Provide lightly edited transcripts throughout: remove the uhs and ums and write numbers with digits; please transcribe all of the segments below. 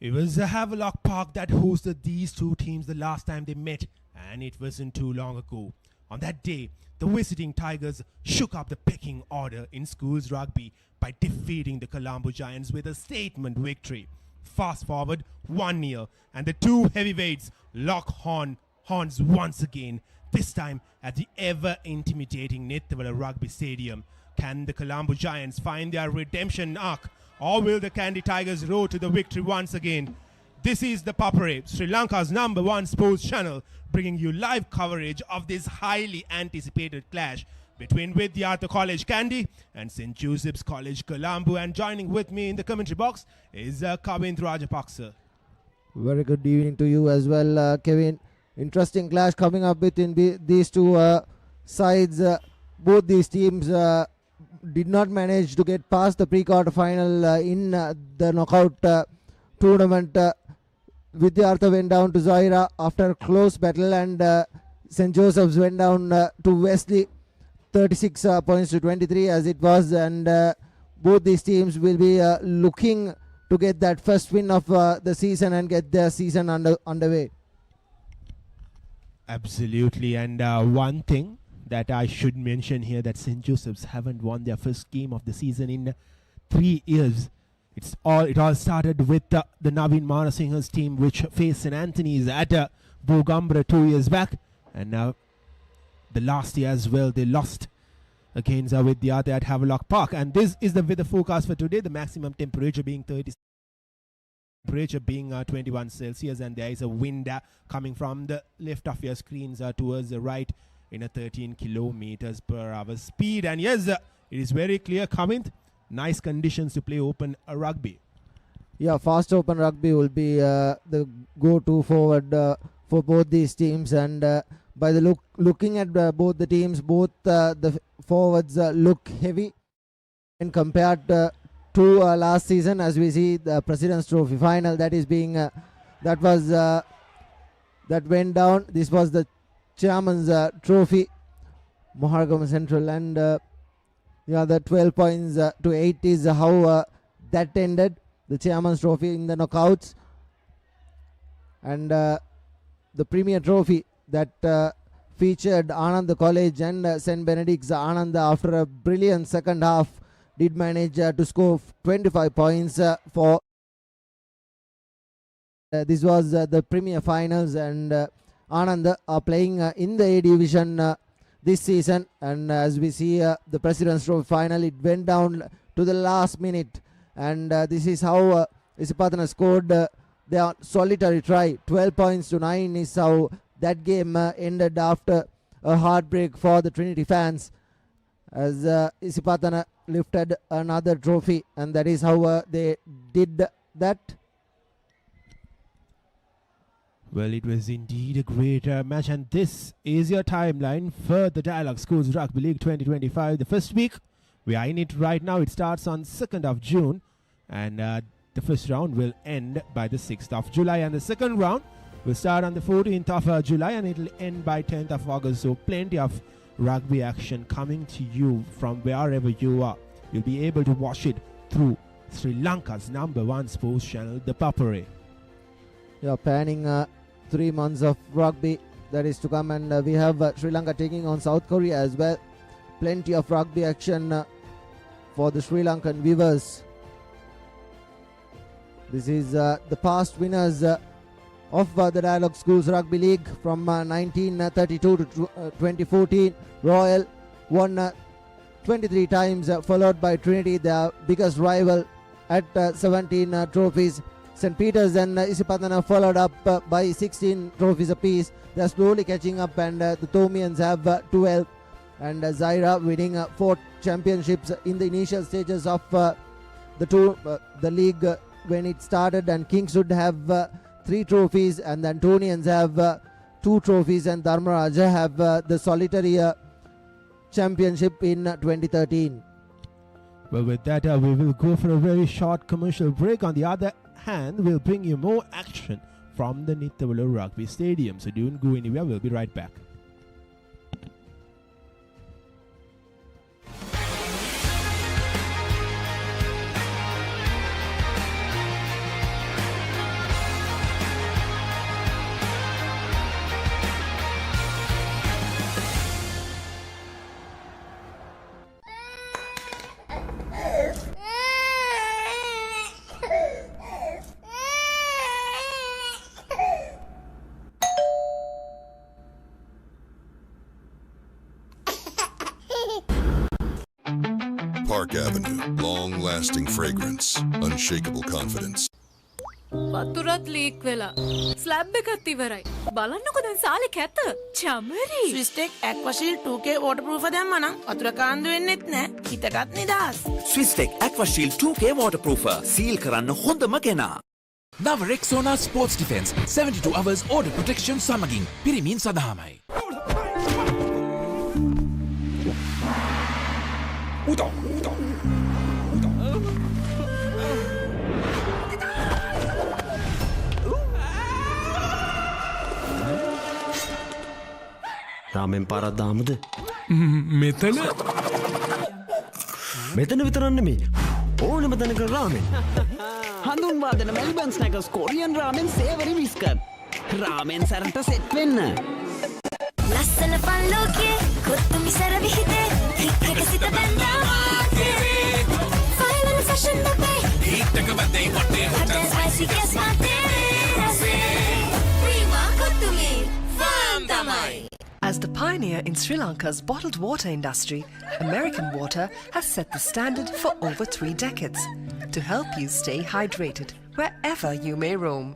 It was a Havelock Park that hosted these two teams the last time they met, and it wasn't too long ago. On that day, the visiting Tigers shook up the pecking order in schools rugby by defeating the Colombo Giants with a statement victory. Fast forward 1 year, and the two heavyweights lock horns once again, this time at the ever-intimidating Nittawela Rugby Stadium. Can the Colombo Giants find their redemption arc, or will the Kandy Tigers row to the victory once again? This is the Papare, Sri Lanka's #1 sports channel, bringing you live coverage of this highly anticipated clash between Vidyartha College Kandy and St. Joseph's College Colombo. And joining with me in the commentary box is Kevin Rajapaksa. Very good evening to you as well, Kevin. Interesting clash coming up between these two sides. Both these teams did not manage to get past the pre-quarter final in the knockout tournament. Vidyartha went down to Zaira after a close battle, and St. Joseph's went down to Wesley 36 points to 23 as it was, and both these teams will be looking to get that first win of the season and get their season underway. Absolutely, and one thing that I should mention here, that St. Joseph's haven't won their first game of the season in 3 years. It all started with the Naveen Manasinghe's team, which faced St. Anthony's at Bogambra 2 years back, and now the last year as well they lost against Vidyartha at Havelock Park. And this is the weather forecast for today. The maximum temperature being 21 Celsius, and there is a wind coming from the left of your screens towards the right in a 13 kilometers per hour speed. And yes, it is very clear coming. Nice conditions to play open rugby. Yeah, fast open rugby will be the go-to forward for both these teams, and by the looking at both the teams, both the forwards look heavy and compared to last season. As we see the President's Trophy final that went down. This was the Chairman's Trophy, Mahargama Central, and the 12 points to 8 is how that ended, the Chairman's Trophy in the knockouts. And the Premier Trophy that featured Anand College and St. Benedict's. Anand, after a brilliant second half, did manage to score 25 points for this was the Premier Finals, and Anand are playing in the A Division this season. And as we see the President's Trophy final, it went down to the last minute, and this is how Isipatana scored their solitary try. 12 points to 9 is how that game ended after a heartbreak for the Trinity fans, as Isipatana lifted another trophy, and that is how they did that. Well, it was indeed a great match, and this is your timeline for the Dialog Schools Rugby League 2025. The first week, we are in it right now. It starts on 2nd of June, and the first round will end by the 6th of July, and the second round will start on the 14th of July, and it will end by 10th of August. So plenty of rugby action coming to you from wherever you are. You'll be able to watch it through Sri Lanka's #1 sports channel, ThePapare. Yeah, panning 3 months of rugby that is to come, and we have Sri Lanka taking on South Korea as well. Plenty of rugby action for the Sri Lankan viewers. This is the past winners of the Dialog Schools Rugby League from 1932 to 2014. Royal won 23 times, followed by Trinity, their biggest rival, at 17 trophies. St. Peter's and Isipatana followed up by 16 trophies apiece. They are slowly catching up, and the Thomians have 12. And Zaira winning 4 championships in the initial stages of the league when it started. And Kingswood have 3 trophies, and the Antonians have 2 trophies, and Dharmaraja have the solitary championship in 2013. Well, with that, we will go for a very short commercial break. On the other hand, we'll bring you more action from the Nittawela Rugby Stadium. So don't go anywhere. We'll be right back. Park Avenue. Long-lasting fragrance. Unshakable confidence. වතුරත් leak වෙලා slab එකත් ඉවරයි. බලන්නකො දැන් සාලේ කැත. Chamari. ස්විස්ටෙක් ඇක්වාෂීල්ඩ් 2K waterproof දැම්මා නම් වතුර කාන්දු වෙන්නෙත් නෑ. හිතටත් නිදහස්. ස්විස්ටෙක් ඇක්වාෂීල්ඩ් 2K waterproofer. සීල් කරන්න හොඳම කෙනා. නව Rexona sports defence 72 hours order protection සමගින් පිරිමින් සදාමයි. රාමෙන් පාරක් දාමුද? මෙතන විතරක් නෙමෙයි. ඕනෙම තැනක රාමෙන්. හඳුන්වා දෙන මෙල්බන් ස්නැකර්ස් කොරියන් රාමෙන් සේවරි විස්කට්. රාමෙන් සරට සෙට් වෙන්න. ලස්සන පල්ලෝකේ කොත්තු මිසර විහිදේ හික්කක සිට බැන්දා මාතේ ෆයිනල් ෆැෂන් දෙපේ හික්කක බදේ වටේ හොටල් ස්පයිසි ගස් මාතේ රසේ ප්‍රීමා කොත්තුමි ෆාන් තමයි. As the pioneer in Sri Lanka's bottled water industry, American Water has set the standard for over 3 decades to help you stay hydrated wherever you may roam,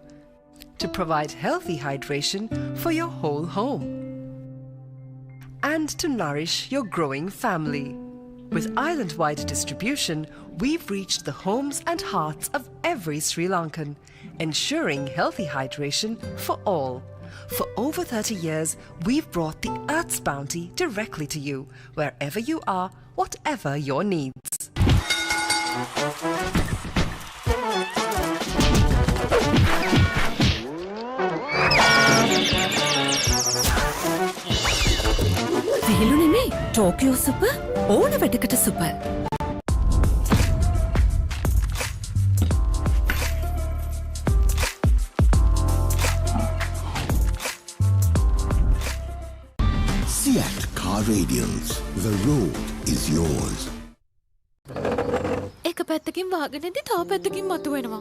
to provide healthy hydration for your whole home, and to nourish your growing family. With island-wide distribution, we've reached the homes and hearts of every Sri Lankan, ensuring healthy hydration for all. For over 30 years, we've brought the Earth's bounty directly to you, wherever you are, whatever your needs. විහිළු නෙමෙයි Tokyo super ඕන වැඩකට super. Seat Car Radials. The road is yours. එක පැත්තකින් වාගෙනදී තව පැත්තකින් මතුවෙනවා.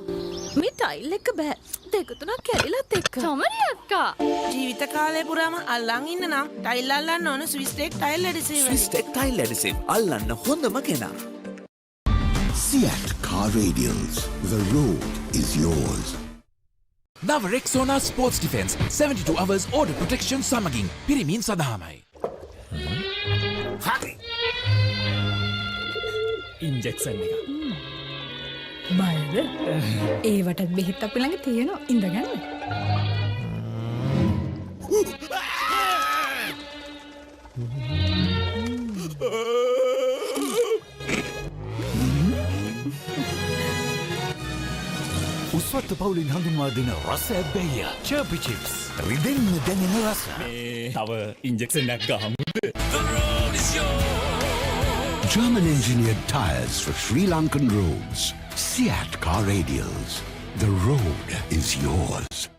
මේ ටයිල් එක බෑ. දෙක තුනක් කැඩිලත් එක්ක. චමරි අක්කා. ජීවිත කාලය පුරාම අල්ලන් ඉන්න නම් ටයිල් අල්ලන්න ඕන ස්විස්ටෙක් ටයිල් ඇඩිසිව්. ස්විස්ටෙක් ටයිල් ඇඩිසිව් අල්ලන්න හොඳම කෙනා. Seat Car Radials. The road is yours. නව Rexona sports defence 72 hours order protection සමගින් පිරිමින් සදාමයි. හරි. ඉන්ජෙක්ෂන් එක. බයද? ඒවටත් බෙහෙත් අපි ළඟ තියෙනවා ඉඳගන්න. උස්වත්ත පවුලින් හඳුන්වා දෙන රස ඇබ්බැහිය චර්පි චිප්ස් රිදෙන්න දැනෙන රස. තව ඉන්ජෙක්ෂන් එකක් ගහමුද? German engineered tires for Sri Lankan roads. Seat Car Radials. The road is yours.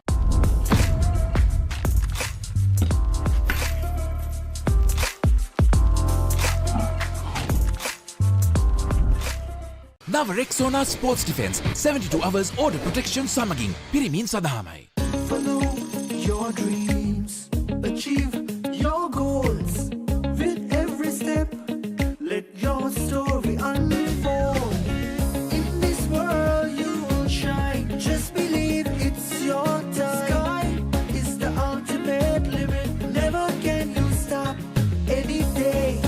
නව Rexona sports defence 72 hours order protection සමගින් පිරිමින් සදාමයි. Follow your dreams, achieve your goals. With every step, let your story unfold. In this world you will shine. Just believe it's your time. Sky is the ultimate limit. Never can you stop any day.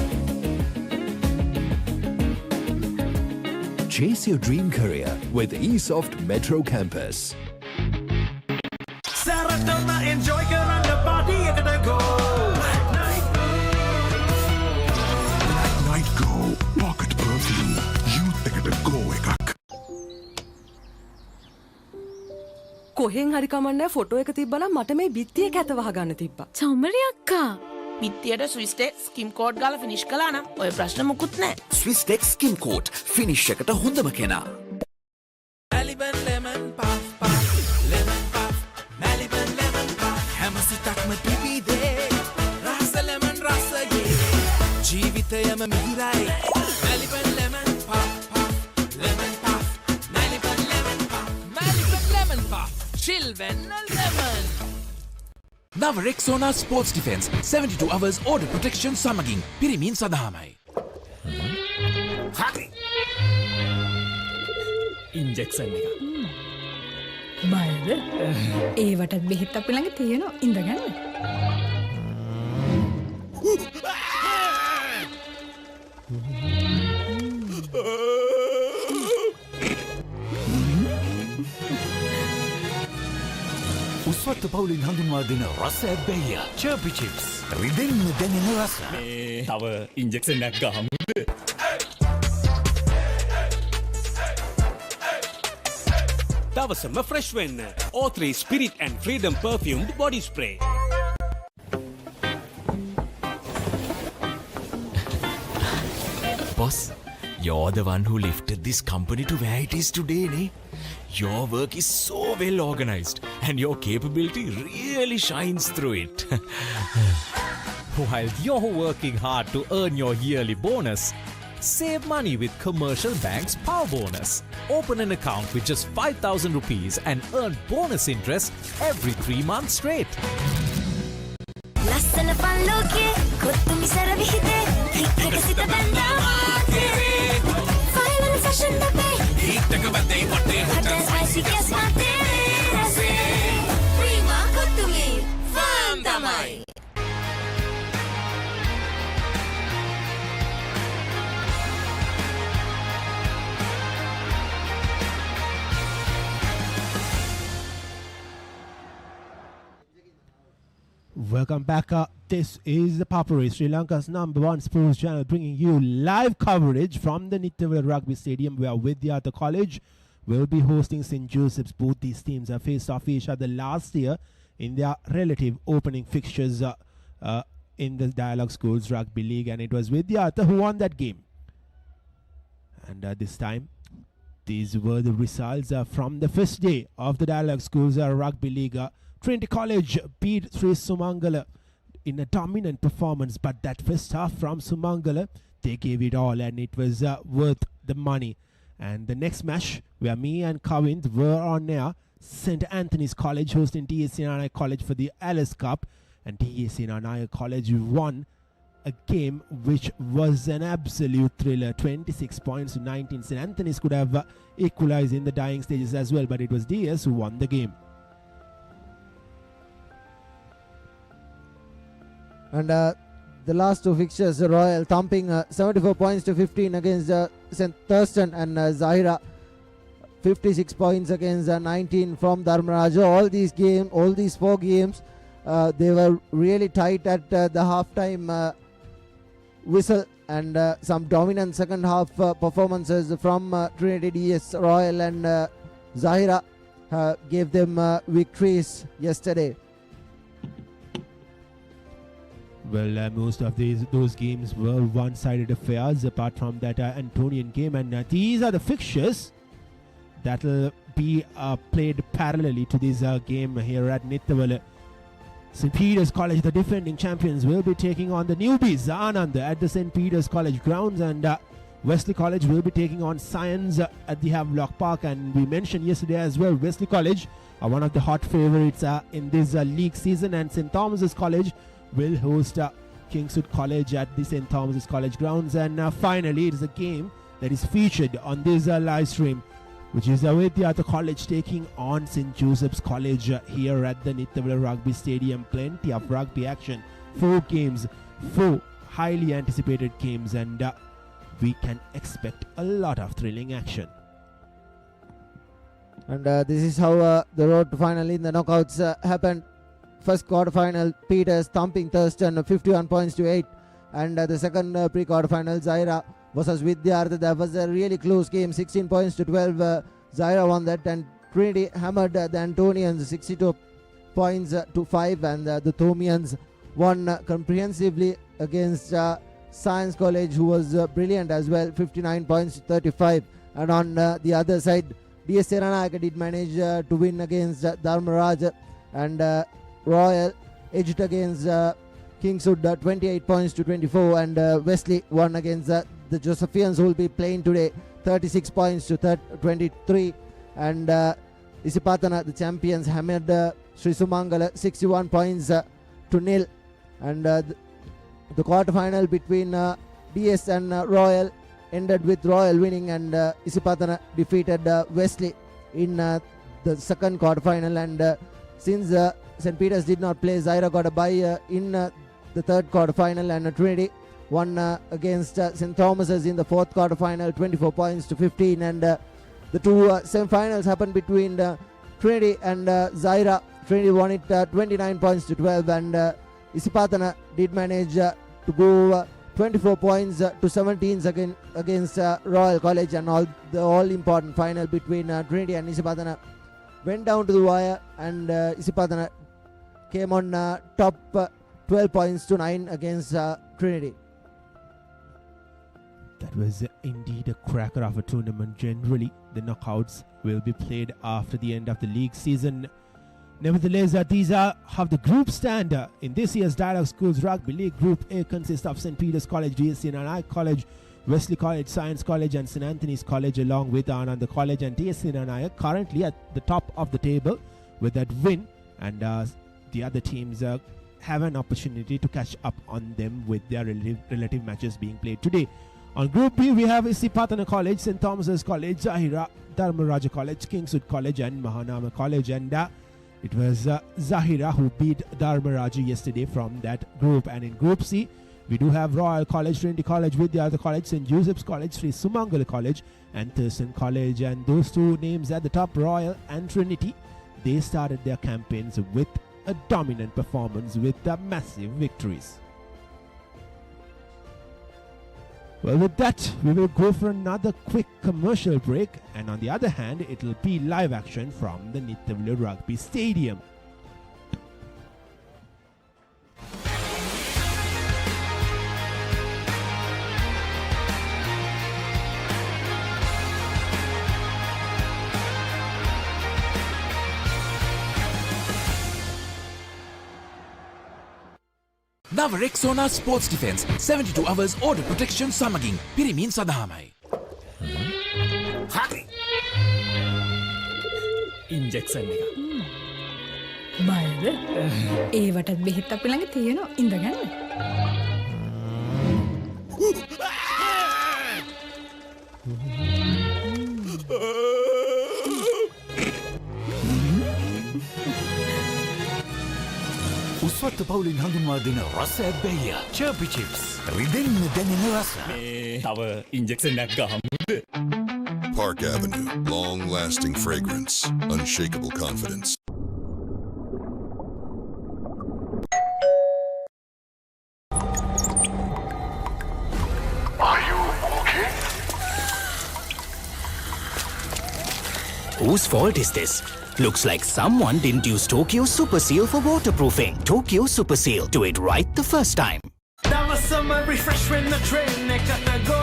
Chase your dream career with eSoft Metro Campus. Saratona enjoy karanga party ekata go. Night Go. Pocket perfume. Youth ekata go ekak. කොහෙන් හරි කමන්නේ photo එක තිබ්බනම් මට මේ බිත්තිය කැත වහගන්න තිබ්බා. චමරි අක්කා. පිටියට ස්විස්ටෙක් ස්කිම් කෝඩ් ගාලා ෆිනිෂ් කළා නම් ඔය ප්‍රශ්න මුකුත් නැහැ. ස්විස්ටෙක් ස්කිම් කෝට් ෆිනිෂ් එකට හොඳම කෙනා. Maliban lemon puff puff, lemon puff, Maliban lemon puff. හැම සිතක්ම පිපිදේ, රස lemon රසයේ, ජීවිතයම මිහිරයි. Maliban lemon puff puff, lemon puff, Maliban lemon puff, Maliban lemon puff, chill when lemon. නව Rexona sports defence 72 hours order protection සමගින් පිරිමින් සදාමයි. හරි. Injection එක. බයද? ඒවටත් බෙහෙත් අපි ළඟ තියෙනවා. ඉඳගන්න. උස්වත්ත පවුලින් හඳුන්වා දෙන රස ඇබ්බැහිය චර්පි චිප්ස් රිදෙන්න දැනෙන රස. තව ඉන්ජෙක්ෂන් එකක් ගහමුද? දවසම ෆ්‍රෙෂ් වෙන්න O3 Spirit and Freedom perfumed body spray. Boss, you're the one who lifted this company to where it is today, ne? Your work is so well organized and your capability really shines through it. While you're working hard to earn your yearly bonus, save money with Commercial Bank's Power Bonus. Open an account with just 5,000 rupees and earn bonus interest every 3 months straight. ලස්සන පල්ලෝකේ කොත්තුමි සර විහිදේ හික්කක සිත බැඳා මාතේ final fashion අපේ හිටක බදේ වටේ හොට spicy කැස් මාතේ රසේ Prima කොත්තුමි ෆාන් තමයි. Welcome back. This is the Papare, Sri Lanka's #1 sports channel, bringing you live coverage from the Nittawela Rugby Stadium, where Vidyartha College will be hosting St. Joseph's. Both these teams have faced off each other last year in their relative opening fixtures in the Dialog Schools Rugby League, and it was Vidyartha who won that game. And this time, these were the results from the first day of the Dialog Schools Rugby League. Trinity College beat Sri Sumangala in a dominant performance, but that first half from Sumangala, they gave it all and it was worth the money. And the next match, where me and Kavind were on air, St. Anthony's College hosting TSC Nanaya College for the Alice Cup, and TSC Nanaya College won a game which was an absolute thriller. 26 points to 19. St. Anthony's could have equalized in the dying stages as well, but it was DS who won the game. And the last two fixtures, Royal thumping 74 points to 15 against St. Thurston, and Zahira 56 points against 19 from Dharmaraja. All these 4 games, they were really tight at the halftime whistle, and some dominant second half performances from Trinity DS, Royal and Zahira gave them victories yesterday. Well, most of those games were one-sided affairs, apart from that Antonian game, and these are the fixtures that will be played parallelly to this game here at Nittawela. St. Peter's College, the defending champions, will be taking on the newbies, Anand, at the St. Peter's College grounds, and Wesley College will be taking on Science at the Havelock Park. And we mentioned yesterday as well, Wesley College are one of the hot favorites in this league season, and St. Thomas's College will host Kingswood College at the St. Thomas's College grounds. And finally, it is a game that is featured on this live stream, which is Vidyartha College taking on St. Joseph's College here at the Nittawela Rugby Stadium. Plenty of rugby action. 4 games, 4 highly anticipated games, and we can expect a lot of thrilling action. And this is how the road to final in the knockouts happened. First quarterfinal, Peters thumping Thurston 51 points to 8, and the second pre-quarterfinal, Zaira versus Vidyartha. That was a really close game, 16 points to 12. Zaira won that, and Trinity hammered the Antonians 62 points to 5, and the Thomians won comprehensively against Science College, who was brilliant as well, 59 points to 35. And on the other side, DS Seranaka did manage to win against Dharmaraja, and Royal edged against Kingswood 28 points to 24, and Wesley won against the Josephians, who will be playing today, 36 points to 23, and Isipatana, the champions, hammered Sri Sumangala 61 points to 0, and the quarterfinal between DS and Royal ended with Royal winning and Isipatana defeated Wesley in the second quarterfinal. And since St. Peter's did not play, Zaira got a bye in the third quarterfinal, and Trinity won against St. Thomas's in the fourth quarterfinal, 24 points to 15. And the two semi-finals happened between Trinity and Zaira. Trinity won it 29 points to 12, and Isipatana did manage to go 24 points to 17 against Royal College, and the all-important final between Trinity and Isipatana went down to the wire, and Isipatana came on top 12 points to 9 against Trinity. That was indeed a cracker of a tournament. Generally, the knockouts will be played after the end of the league season. Nevertheless, these are how the group stand in this year's Dialog Schools Rugby League. Group A consists of St. Peter's College, DSC College, Wesley College, Science College and St. Anthony's College, along with Ananda College and DSC currently at the top of the table with that win, and the other teams have an opportunity to catch up on them with their relative matches being played today. On Group B, we have Isipatana College, St. Thomas's College, Zahira, Dharmaraja College, Kingswood College and Mahanama College, and it was Zahira who beat Dharmaraja yesterday from that group. And in Group C, we do have Royal College, Trinity College, Vidyartha College, St. Joseph's College, Sri Sumangala College and Thurston College. And those two names at the top, Royal and Trinity, they started their campaigns with a dominant performance with massive victories. Well, with that, we will go for another quick commercial break, and on the other hand, it will be live action from the Nittawela Rugby Stadium. නව Rexona sports defence 72 hours order protection සමගින් පිරිමින් සඳහාමයි. හරි. Injection එක. බයද? ඒවටත් බෙහෙත් අපි ළඟ තියෙනවා. ඉඳගන්න. උස්වත්ත පවුලින් හඳුන්වා දෙන රස ඇබ්බැහිය චර්පි චිප්ස් රිදෙන්න දැනෙන රස තව ඉන්ජෙක්ෂන් එකක් ගහමුද Park Avenue, long-lasting fragrance, unshakable confidence. Are you okay? Whose fault is this? Looks like someone didn't use Tokyo Super Seal for waterproofing. Tokyo Super Seal. Do it right the first time. That was summer refresh when the train gotta go.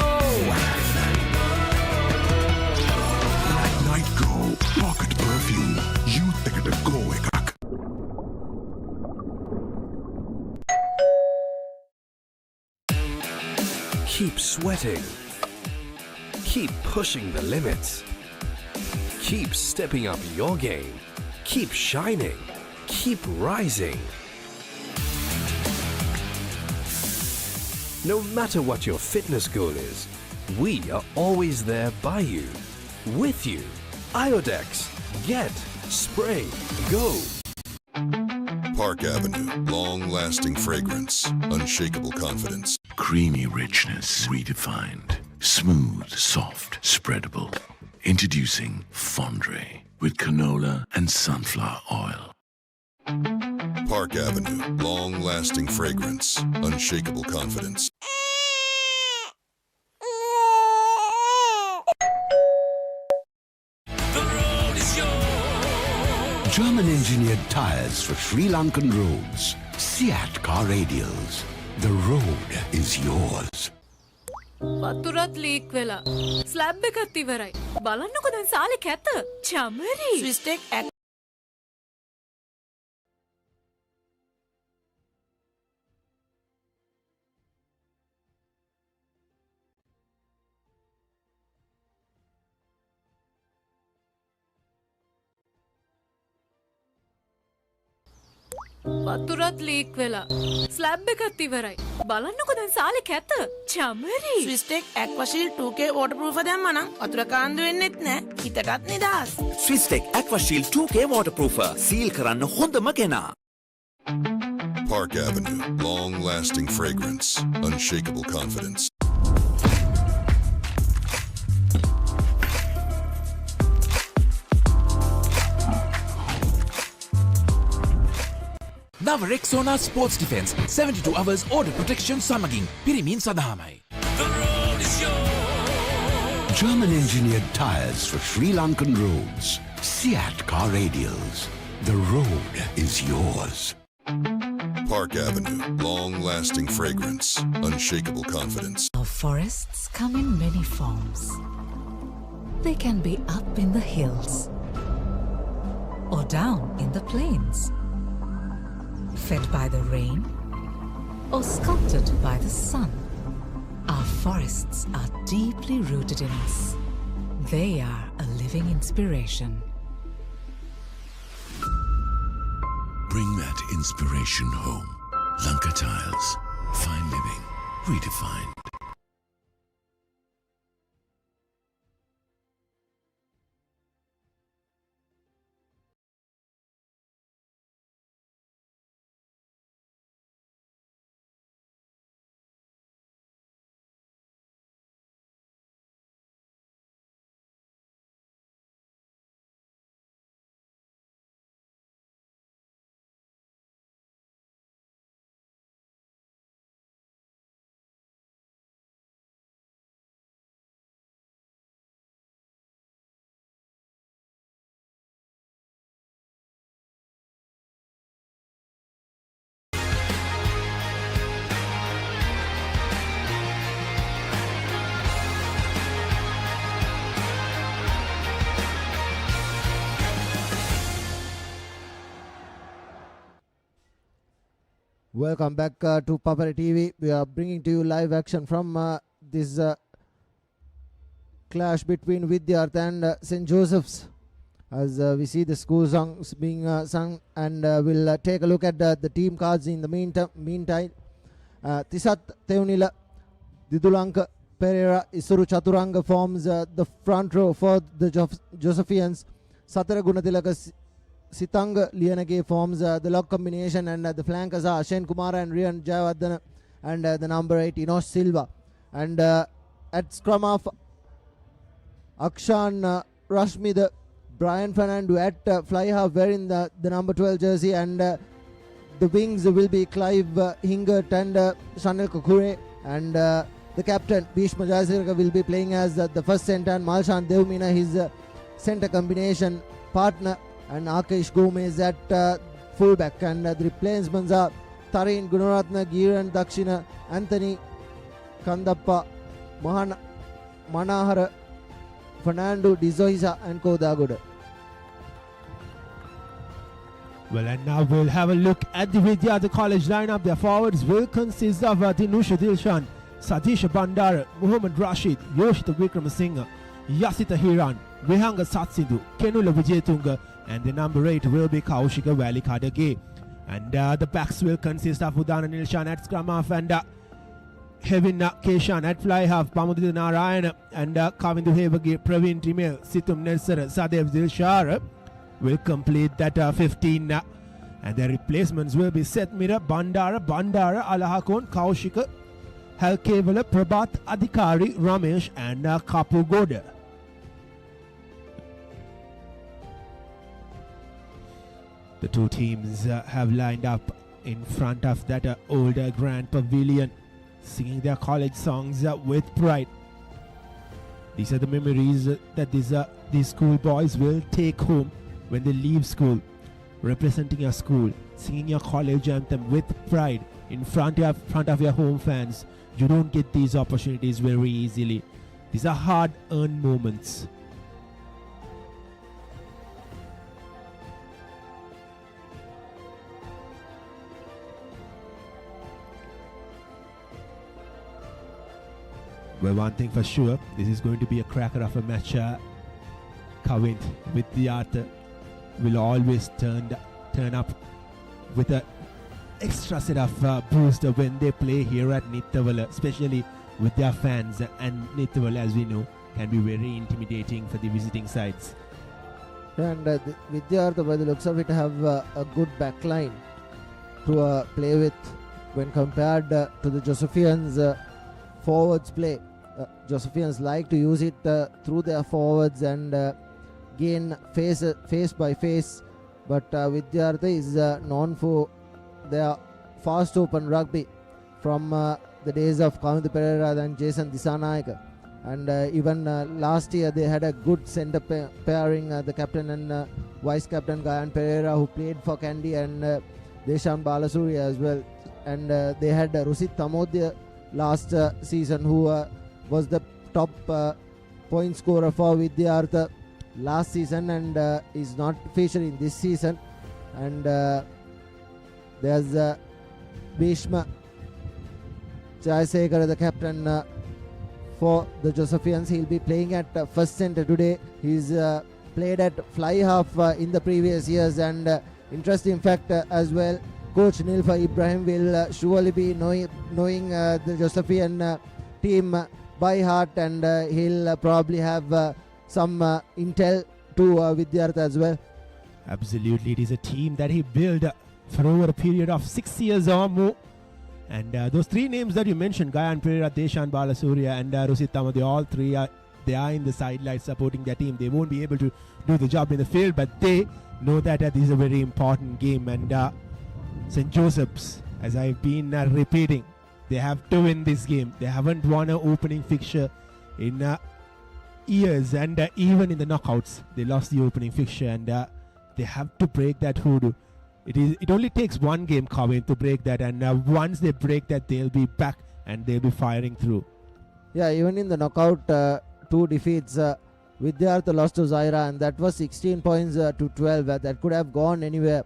Night Go Pocket Perfume. You take it a go ekak. Keep sweating. Keep pushing the limits. Keep stepping up your game. Keep shining. Keep rising. No matter what your fitness goal is, we are always there by you, with you. Iodex. Get. Spray. Go. Park Avenue, long-lasting fragrance, unshakable confidence. Creamy richness redefined. Smooth, soft, spreadable. Introducing Fondre with canola and sunflower oil. Park Avenue, long-lasting fragrance, unshakable confidence. The road is yours. German-engineered tires for Sri Lankan roads. Seat car radials. The road is yours. වතුරත් leak වෙලා slab එකත් ඉවරයි. බලන්නකො දැන් සාලේ කැත. Chamari. Swisstek වතුරත් leak වෙලා. ස්ලැබ් එකත් ඉවරයි. බලන්නකො දැන් සාලේ කැත. චමරි. ස්විස්ටෙක් ඇක්වාෂීල් 2K waterproof දැම්මනම් වතුර කාන්දු වෙන්නෙත් නෑ. හිතටත් නිදහස්. ස්විස්ටෙක් ඇක්වාෂීල් 2K waterproofer. සීල් කරන්න හොඳම කෙනා. Park Avenue, long-lasting fragrance, unshakable confidence. නව Rexona sports defence 72 hours order protection සමගින් පිරිමින් සඳහාමයි. German engineered tires for Sri Lankan roads. Seat car radials. The road is yours. Park Avenue, long-lasting fragrance, unshakable confidence. Our forests come in many forms. They can be up in the hills or down in the plains, fed by the rain or sculpted by the sun. Our forests are deeply rooted in us. They are a living inspiration. Bring that inspiration home. Lanka Tiles. Fine living. Redefined. Welcome back to Papare TV. We are bringing to you live action from this clash between Vidyartha and St. Joseph's. As we see the school songs being sung, and we'll take a look at the team cards in the meantime. Tisat Teunila, Didulanka Pereira, Isuru Chaturanga forms the front row for the Josephians. Satara Gunatilaka Sitanga Lianage forms the lock combination, and the flankers are Ashen Kumara and Rian Jayawardena, and the number 8 Inosh Silva. And at scrum off, Akshan Rashmi, the Brian Fernando at fly half wearing the number 12 jersey, and the wings will be Clive Hingert and Shanil Kokure, and the captain Bhishma Jayasirka will be playing as the first centre, and Malshan Devmina his centre combination partner, and Akash Gomez at fullback, and the replacements are Tarin Gunaratna, Giran Dakshina, Anthony Kandappa, Manahara, Fernando Dizoisa, and Kodaguda. Well, and now we'll have a look at the Vidyartha College lineup. Their forwards will consist of Dinusha Dilshan, Satish Bandara, Muhammad Rashid, Yoshita Vikramasinghe, Yasita Hiran, Vihanga Satsindhu, Kenula Vijayatunga, and the number 8 will be Kaushika Valikadage. And the backs will consist of Udana Nilshan at scrum half, and Hevin Keshan at fly half, Pamudita Narayana, and Kavindu Hevagi, Praveen Timel, Situm Nelsara, Sadev Dilshara will complete that 15. And their replacements will be Seth Mira, Bandara, Alahakon, Kaushika, Halkevala, Prabhat, Adhikari, Ramesh, and Kapu Goda. The two teams have lined up in front of that older grand pavilion, singing their college songs with pride. These are the memories that these schoolboys will take home when they leave school, representing your school, singing your college anthem with pride in front of your home fans. You don't get these opportunities very easily. These are hard-earned moments. Well, one thing for sure, this is going to be a cracker of a match. Kavint with Vidyartha will always turn up with a extra set of boost when they play here at Nittawela, especially with their fans. And Nittawela, as we know, can be very intimidating for the visiting sides. And Vidyartha, by the looks of it, have a good backline to play with when compared to the Josephians' forwards play. Josephians like to use it through their forwards and gain face by face, but Vidyartha is known for their fast open rugby from the days of Kandy Pereira and Jason Disanayaka. And even last year they had a good centre pairing, the captain and vice captain Gayan Pereira, who played for Kandy, and Deshan Balasuriya as well. And they had Rusit Tamodya last season, who was the top point scorer for Vidyartha last season and is not featuring this season. And there's Bhishma Jayasekara, the captain for the Josephians. He'll be playing at first centre today. He's played at fly half in the previous years, and interesting fact as well, Coach Nilfa Ibrahim will surely be knowing the Josephian team by heart, and he'll probably have some intel to Vidyartha as well. Absolutely, it is a team that he built for over a period of 6 years or more. And those three names that you mentioned, Gayan Pereira, Deshan Balasuriya and Rusit Tamodya, all three are in the sidelines supporting their team. They won't be able to do the job in the field, but they know that this is a very important game. And St. Joseph's, as I've been repeating, they have to win this game. They haven't won an opening fixture in years, and even in the knockouts they lost the opening fixture, and they have to break that hoodoo. It only takes one game, Kavin, to break that, and once they break that, they'll be back and they'll be firing through. Yeah, even in the knockout, 2 defeats, Vidyartha lost to Zaira, and that was 16 points to 12. That could have gone anywhere.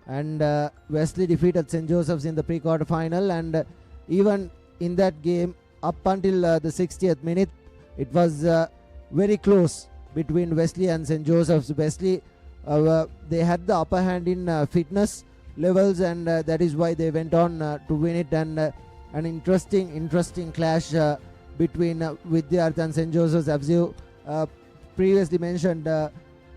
And Wesley defeated St. Joseph's in the pre-quarter final, and even in that game, up until the 60th minute, it was very close between Wesley and St. Joseph's. Wesley, they had the upper hand in fitness levels, and that is why they went on to win it. And an interesting clash between Vidyartha and St. Joseph's. As you previously mentioned,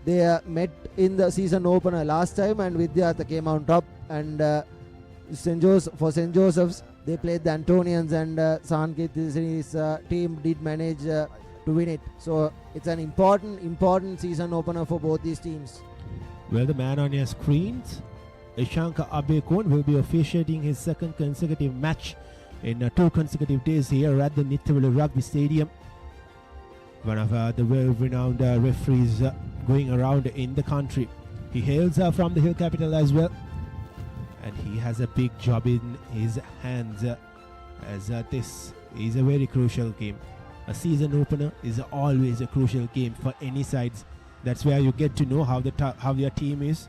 they met in the season opener last time, and Vidyartha came on top. And for St. Joseph's, they played the Antonians, and Sankit's team did manage to win it. So it's an important season opener for both these teams. Well, the man on your screens, Ishanka Abekon, will be officiating his second consecutive match in 2 consecutive days here at the Nittawela Rugby Stadium. One of the well-renowned referees going around in the country. He hails from the hill capital as well, and he has a big job in his hands, as this is a very crucial game. A season opener is always a crucial game for any sides. That's where you get to know how your team is,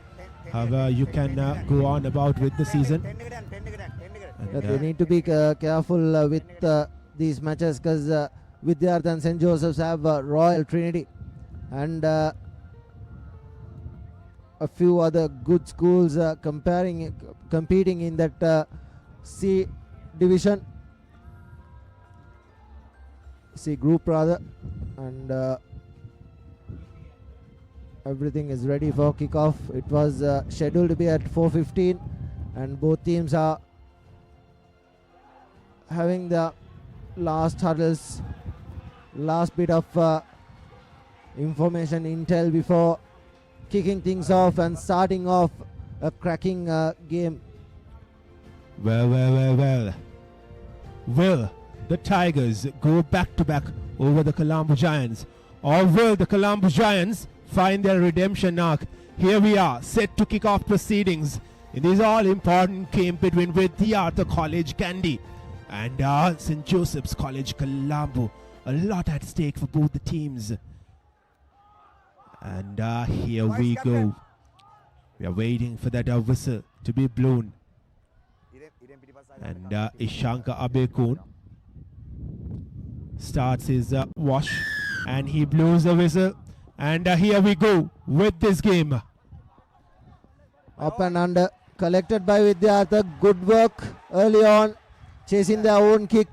how you can go on about with the season. They need to be careful with these matches, because Vidyartha and St. Joseph's have Royal Trinity and a few other good schools competing in that C division, C group rather, and everything is ready for kickoff. It was scheduled to be at 4:15, and both teams are having the last huddles, last bit of information, intel before kicking things off and starting off a cracking game. Well. Will the Tigers go back to back over the Colombo Giants, or will the Colombo Giants find their redemption arc? Here we are, set to kick off proceedings in this all-important game between Vidyartha College Kandy and St. Joseph's College Colombo. A lot at stake for both the teams. And here we go. We are waiting for that whistle to be blown. And Ishanka Abekon starts his wash, and he blows the whistle. And here we go with this game. Up and under collected by Vidyartha. Good work early on, chasing their own kick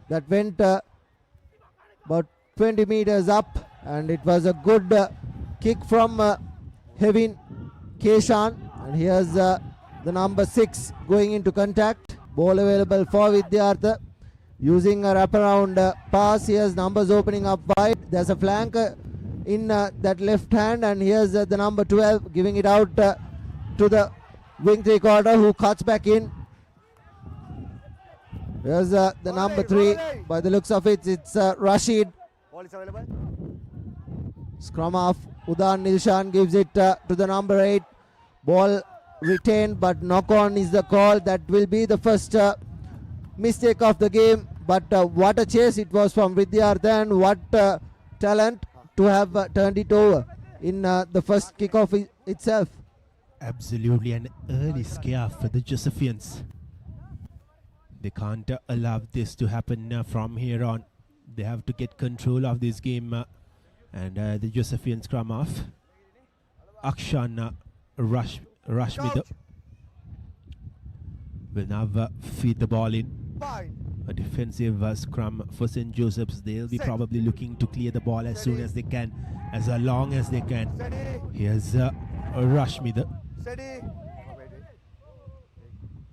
that went about 20 meters up, and it was a good kick from Hevin Keshan. And here's the number 6 going into contact. Ball available for Vidyartha, using a wraparound pass. Here's numbers opening up wide. There's a flank in that left hand, and here's the number 12 giving it out to the wing 3/4, who cuts back in. Here's the number 3. By the looks of it, it's Rashid. Scrum off. Udan Nilshan gives it to the number 8. Ball retained, but knock on is the call. That will be the first mistake of the game. But what a chase it was from Vidyartha, and what talent to have turned it over in the first kickoff itself. Absolutely an early scare for the Josephians. They can't allow this to happen from here on. They have to get control of this game, and the Josephian scrum off. Akshan Rashmid will now feed the ball in. A defensive scrum for St. Joseph's. They'll be probably looking to clear the ball as soon as they can, as long as they can. Here's Rashmid.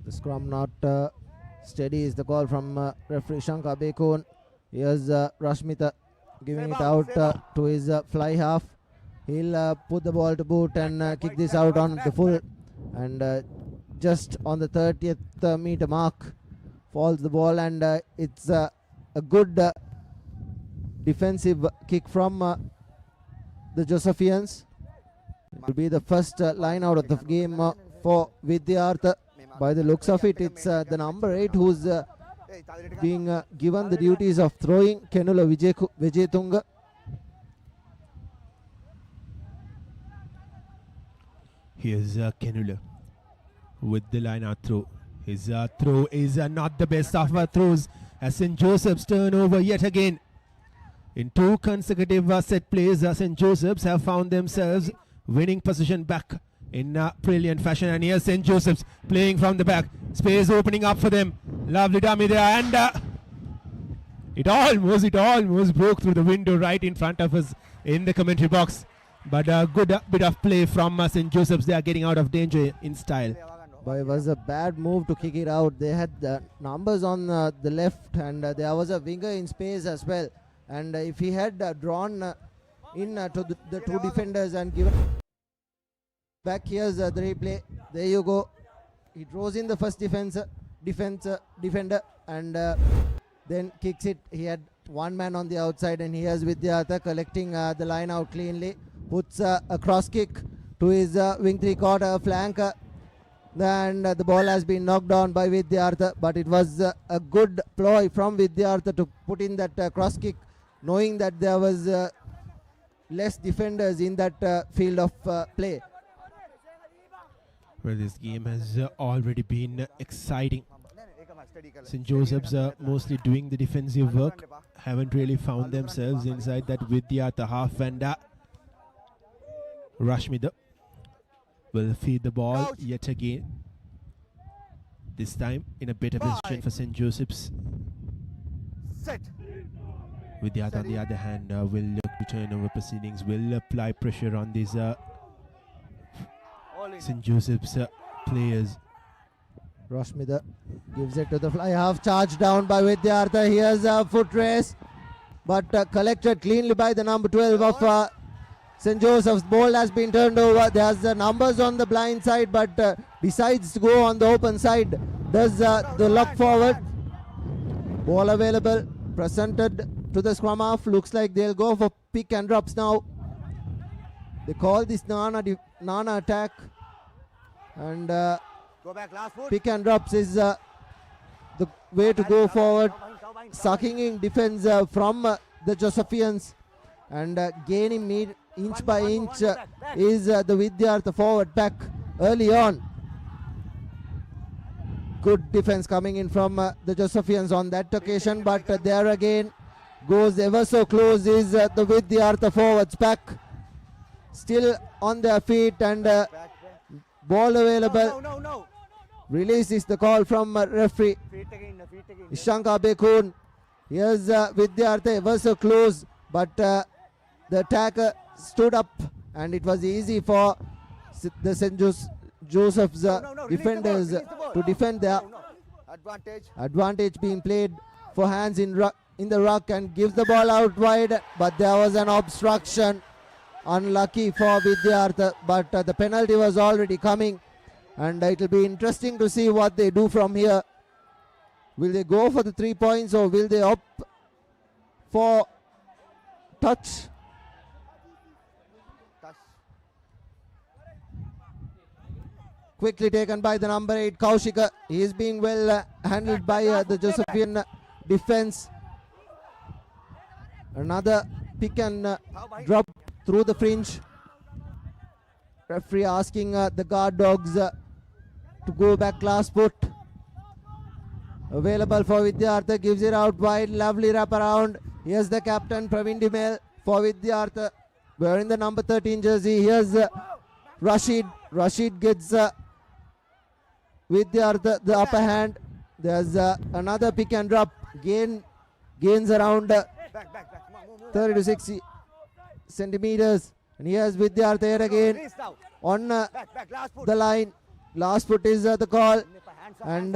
The scrum not steady is the call from referee Shankar Bekon. Here's Rashmita giving it out to his fly half. He'll put the ball to boot and kick this out on the full, and just on the 30th meter mark falls the ball, and it's a good defensive kick from the Josephians. It will be the first line out of the game for Vidyartha. By the looks of it, it's the number 8 who's being given the duties of throwing, Kenula Vijayatunga. Here's Kenula with the line out throw. His throw is not the best of throws, as St. Joseph's turnover yet again. In 2 consecutive set plays, St. Joseph's have found themselves winning position back in brilliant fashion. And here's St. Joseph's playing from the back. Space opening up for them. Lovely dummy there, and it almost broke through the window right in front of us in the commentary box. But a good bit of play from St. Joseph's. They are getting out of danger in style. But it was a bad move to kick it out. They had the numbers on the left, and there was a winger in space as well. And if he had drawn in to the 2 defenders and given back, here's the replay. There you go. He draws in the first defender, and then kicks it. He had 1 man on the outside, and here's Vidyartha collecting the line out cleanly. Puts a cross kick to his wing 3/4 flank. And the ball has been knocked down by Vidyartha, but it was a good ploy from Vidyartha to put in that cross kick, knowing that there was less defenders in that field of play. Well, this game has already been exciting. St. Joseph's mostly doing the defensive work, haven't really found themselves inside that Vidyartha half, and Rashmida will feed the ball yet again. This time in a better position for St. Joseph's. Vidyartha, on the other hand, will look to turn over proceedings, will apply pressure on these St. Joseph's players. Rashmida gives it to the fly half, charged down by Vidyartha. Here's a foot race, but collected cleanly by the number 12 of St. Joseph's. Ball has been turned over. There's the numbers on the blind side, but decides to go on the open side. Does the lock forward. Ball available, presented to the scrum half. Looks like they'll go for pick and drops now. They call this Nana attack, and pick and drops is the way to go forward. Sucking in defense from the Josephians, and gaining inch by inch is the Vidyartha forward pack early on. Good defense coming in from the Josephians on that occasion, but there again goes ever so close is the Vidyartha forwards pack. Still on their feet, and ball available. Release is the call from referee Ishanka Bekun. Here's Vidyartha, ever so close, but the attacker stood up and it was easy for the St. Joseph's defenders to defend there. Advantage being played for hands in the ruck and gives the ball out wide, but there was an obstruction. Unlucky for Vidyartha, but the penalty was already coming, and it will be interesting to see what they do from here. Will they go for the 3 points or will they opt for touch? Quickly taken by the number 8 Kaushika. He is being well handled by the Josephian defense. Another pick and drop through the fringe. Referee asking the guard dogs to go back last foot. Available for Vidyartha, gives it out wide. Lovely wrap around. Here's the captain Praveen Dimel for Vidyartha, wearing the number 13 jersey. Here's Rashid. Rashid gets Vidyartha the upper hand. There's another pick and drop. Gains around 30 to 60 centimeters. And here's Vidyartha yet again on the line. Last foot is the call. And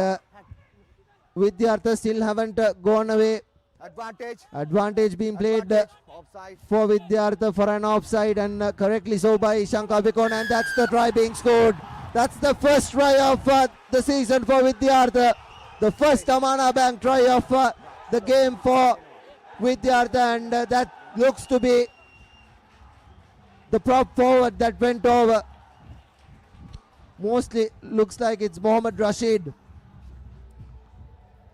Vidyartha still haven't gone away. Advantage being played for Vidyartha for an offside, and correctly so by Shankar Bikon, and that's the try being scored. That's the first try of the season for Vidyartha. The first Amana Bank try of the game for Vidyartha, and that looks to be the prop forward that went over. Mostly looks like it's Mohammed Rashid.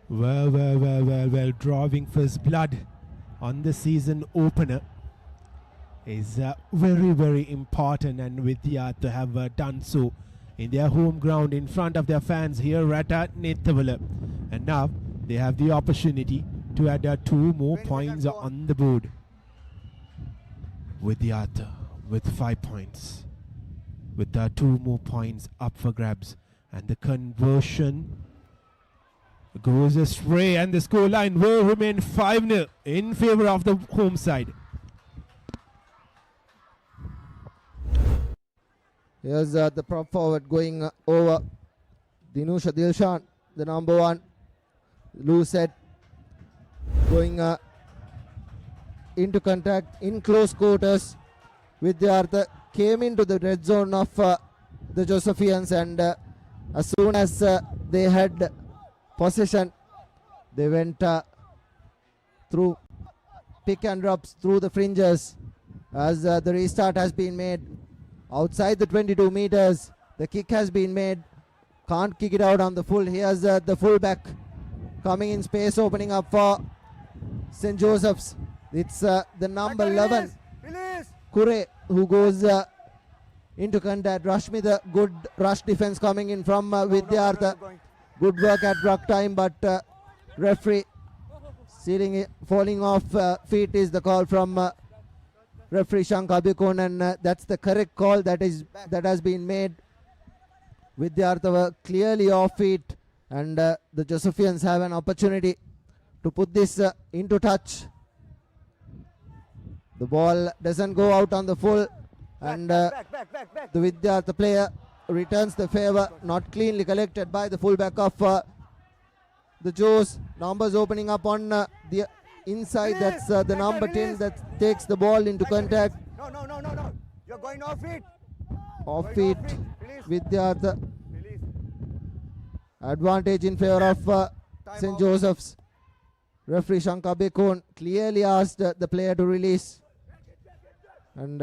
Well, drawing first blood on the season opener is very important, and Vidyartha have done so in their home ground in front of their fans here at Nittawela. And now they have the opportunity to add 2 more points on the board. Vidyartha with 5 points, with 2 more points up for grabs, and the conversion goes astray, and the scoreline will remain 5-0 in favor of the home side. Here's the prop forward going over. Dinusha Dilshan, the number 1. Loose set. Going into contact in close quarters. Vidyartha came into the red zone of the Josephians, and as soon as they had possession, they went through pick and drops through the fringes as the restart has been made. Outside the 22 meters, the kick has been made. Can't kick it out on the full. Here's the fullback coming in space, opening up for St. Joseph's. It's the number 11, Kure, who goes into contact. Rashmi, the good rush defense coming in from Vidyartha. Good work at ruck time, but referee sealing it, falling off feet is the call from referee Shankar Bikon, and that's the correct call that has been made. Vidyartha were clearly off feet, and the Josephians have an opportunity to put this into touch. The ball doesn't go out on the full, and the Vidyartha player returns the favor. Not cleanly collected by the fullback of the Joes. Numbers opening up on the inside. That's the number 10 that takes the ball into contact. No. You're going off feet. Off feet. Vidyartha. Advantage in favor of St. Joseph's. Referee Shankar Bekon clearly asked the player to release. And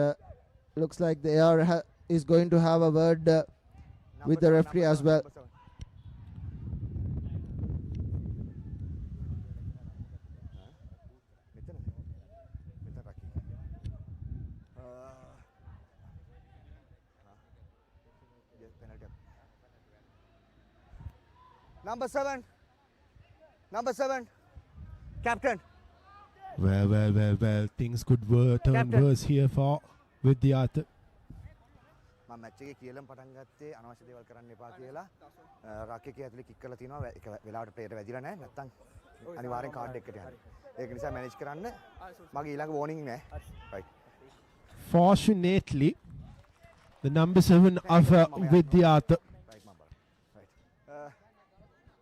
looks like the AR is going to have a word with the referee as well. Number 7, captain. Well, things could turn worse here for Vidyartha. Match එකේ කියලා පටන් ගත්තේ අනවශ්‍ය දේවල් කරන්න එපා කියලා රක් එකේ ඇතුලේ කික් කරලා තිනවා ඒක වෙලාවට ප්ලේයට වැදිලා නැහැ නැත්තම් අනිවාර්යෙන් කාඩ් එකකට යනවා ඒක නිසා මැනේජ් කරන්න මගේ ඊළඟ වෝනින් නෑ right Fortunately the number 7 of Vidyartha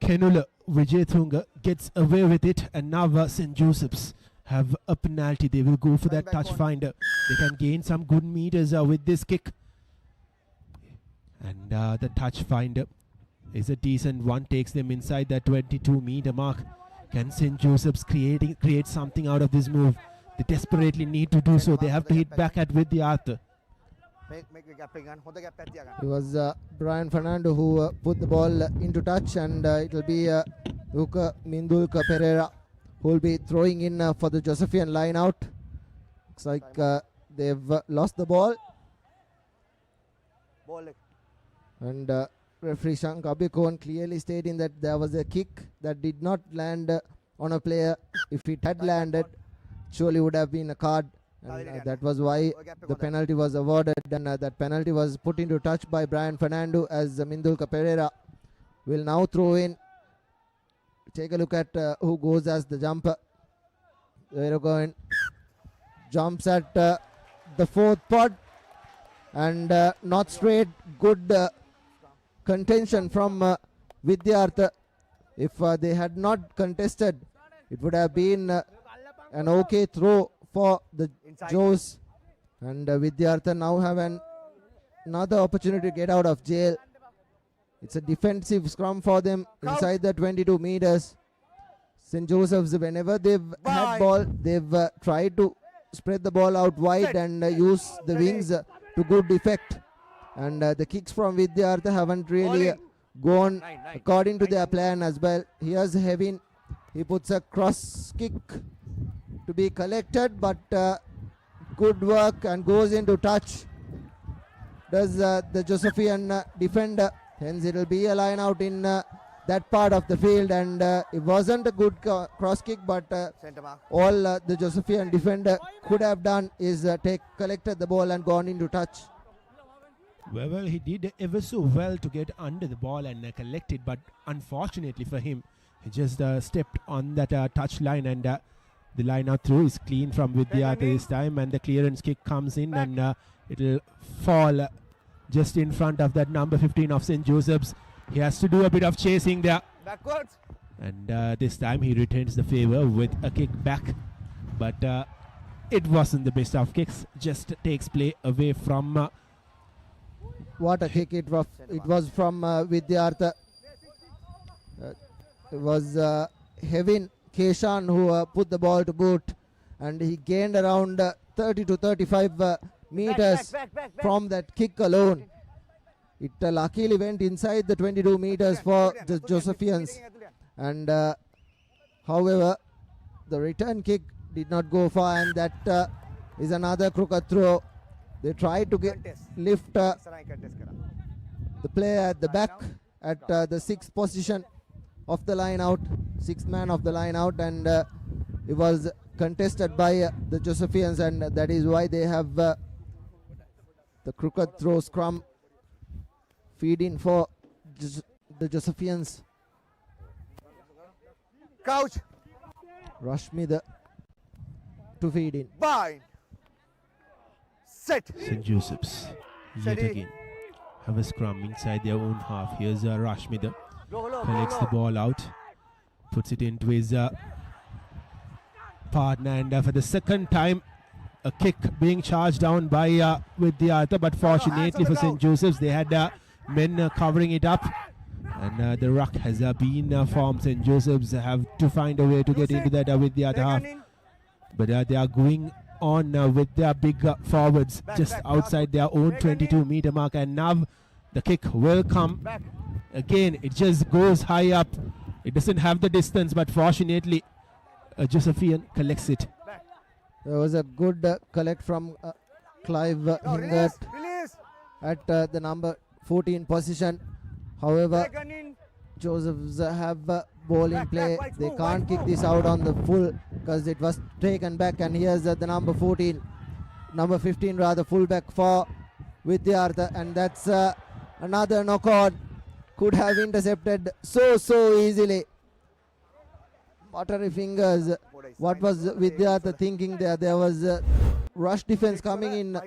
Kenula Vijayathunga gets away with it, and now St. Joseph's have a penalty. They will go for that touch finder. They can gain some good meters with this kick. And the touch finder is a decent one, takes them inside that 22-meter mark. Can St. Joseph's create something out of this move? They desperately need to do so. They have to hit back at Vidyartha. It was Brian Fernando who put the ball into touch, and it will be Mindulka Pereira who will be throwing in for the Josephian line out. Looks like they've lost the ball. And referee Shankabikon clearly stating that there was a kick that did not land on a player. If it had landed, surely would have been a card. And that was why the penalty was awarded, and that penalty was put into touch by Brian Fernando as Mindulka Pereira will now throw in. Take a look at who goes as the jumper. Verogoin jumps at the fourth pod, and not straight. Good contention from Vidyartha. If they had not contested, it would have been an okay throw for the Joes, and Vidyartha now have another opportunity to get out of jail. It's a defensive scrum for them inside the 22 meters. St. Joseph's, whenever they've had ball, they've tried to spread the ball out wide and use the wings to good effect. And the kicks from Vidyartha haven't really gone according to their plan as well. Here's Hevin. He puts a cross kick to be collected, but good work and goes into touch. Does the Josephian defender. Hence it will be a line out in that part of the field, and it wasn't a good cross kick, but all the Josephian defender could have done is collected the ball and gone into touch. Well, he did ever so well to get under the ball and collect it, but unfortunately for him, he just stepped on that touch line, and the line out through is clean from Vidyartha this time, and the clearance kick comes in, and it'll fall just in front of that number 15 of St. Joseph's. He has to do a bit of chasing there. Backwards. And this time he retains the favor with a kick back, but it wasn't the best of kicks. Just takes play away from. What a kick it was from Vidyartha. It was Hevin Keshan who put the ball to boot, and he gained around 30 to 35 meters from that kick alone. It luckily went inside the 22 meters for the Josephians, and however the return kick did not go far, and that is another crooked throw. They tried to lift the player at the back at the sixth position of the line out, sixth man of the line out, and it was contested by the Josephians, and that is why they have the crooked throw scrum feeding for the Josephians. Couch. Rashmida to feed in. Bind. Set. St. Joseph's yet again have a scrum inside their own half. Here's Rashmida. Collects the ball out, puts it into his partner, and for the second time a kick being charged down by Vidyartha, but fortunately for St. Joseph's they had men covering it up, and the ruck has been formed. St. Joseph's have to find a way to get into that Vidyartha half, but they are going on with their big forwards just outside their own 22 meter mark, and now the kick will come. Again, it just goes high up. It doesn't have the distance, but fortunately Josephian collects it. There was a good collect from Clive Hingert at the number 14 position. However, Josephs have ball in play. They can't kick this out on the full because it was taken back, and here's the number 14, number 15 rather, fullback for Vidyartha, and that's another knock-on. Could have intercepted so easily. Buttery fingers. What was Vidyartha thinking there? There was rush defense coming in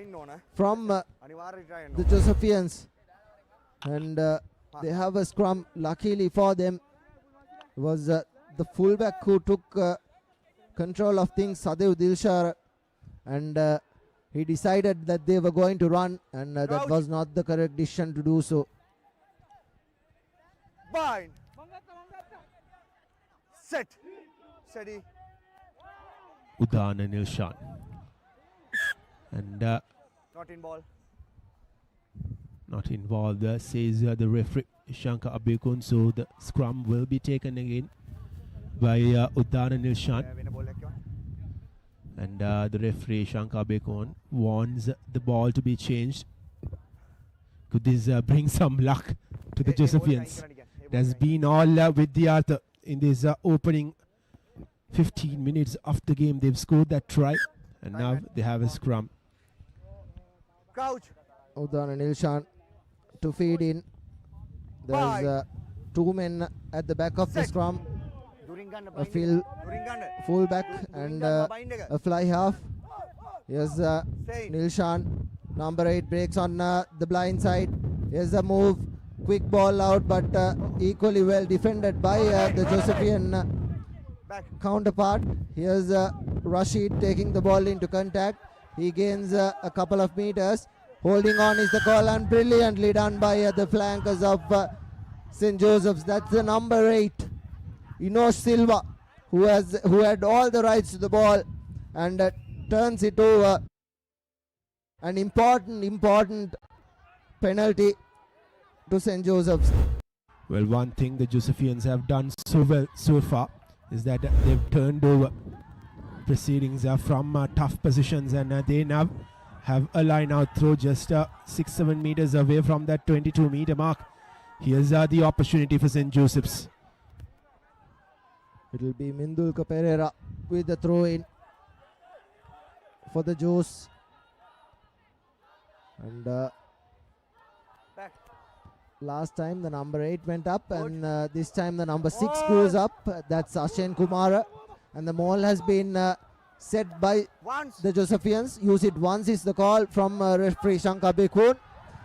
from the Josephians, and they have a scrum. Luckily for them, it was the fullback who took control of things, Sadev Dilshar, and he decided that they were going to run, and that was not the correct decision to do so. Bind. Set. Steady. Udana Nilshan. And not in ball. Not involved, says the referee Shankar Abekun. So the scrum will be taken again by Udana Nilshan. And the referee Shankar Abekun warns the ball to be changed. Could this bring some luck to the Josephians? It has been all with Vidyartha in this opening 15 minutes of the game. They've scored that try, and now they have a scrum. Crouch. Udana Nilshan to feed in. There's 2 men at the back of the scrum. A full back and a fly half. Here's Nilshan. Number 8 breaks on the blind side. Here's the move. Quick ball out, but equally well defended by the Josephian counterpart. Here's Rashid taking the ball into contact. He gains a couple of meters. Holding on is the call, and brilliantly done by the flankers of St. Joseph's. That's the number 8, Inosh Silva, who had all the rights to the ball, and turns it over. An important penalty to St. Joseph's. Well, one thing the Josephians have done so well so far is that they've turned over proceedings from tough positions, and they now have a line out throw just 6-7 meters away from that 22-meter mark. Here's the opportunity for St. Joseph's. It will be Mindulka Pereira with the throw in for the Joes. And last time the number 8 went up, and this time the number 6 goes up. That's Ashen Kumara, and the maul has been set by the Josephians. Use it once is the call from referee Shankar Bekun.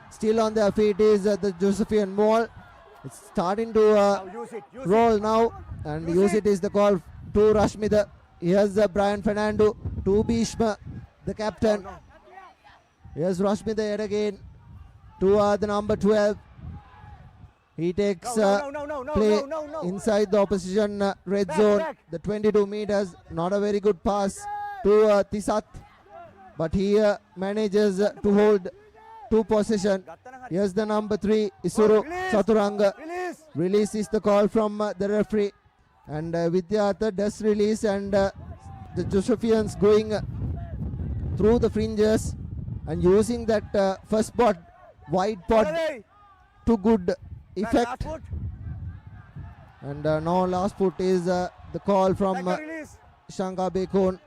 Still on their feet is the Josephian maul. It's starting to roll now, and use it is the call to Rashmida. Here's Brian Fernando to Bhishma, the captain. Here's Rashmida yet again to the number 12. He takes play inside the opposition red zone, the 22 meters. Not a very good pass to Tisat, but he manages to hold 2 possession. Here's the number 3, Isuru Saturanga. Release is the call from the referee, and Vidyartha does release, and the Josephians going through the fringes and using that first spot, wide pod, to good effect. And now last foot is the call from Shankar Bekun.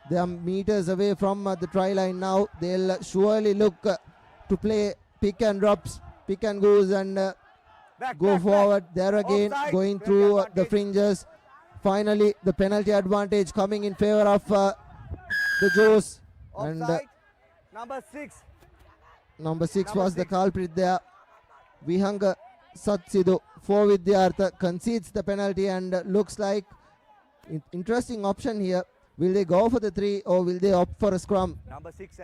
They are meters away from the try line now. They'll surely look to play pick and drops, pick and goes, and go forward. There again, going through the fringes. Finally, the penalty advantage coming in favor of the Joes. And number 6 was the culprit there. Vihanga Satsidu for Vidyartha concedes the penalty, and looks like interesting option here. Will they go for the 3, or will they opt for a scrum? Number 6.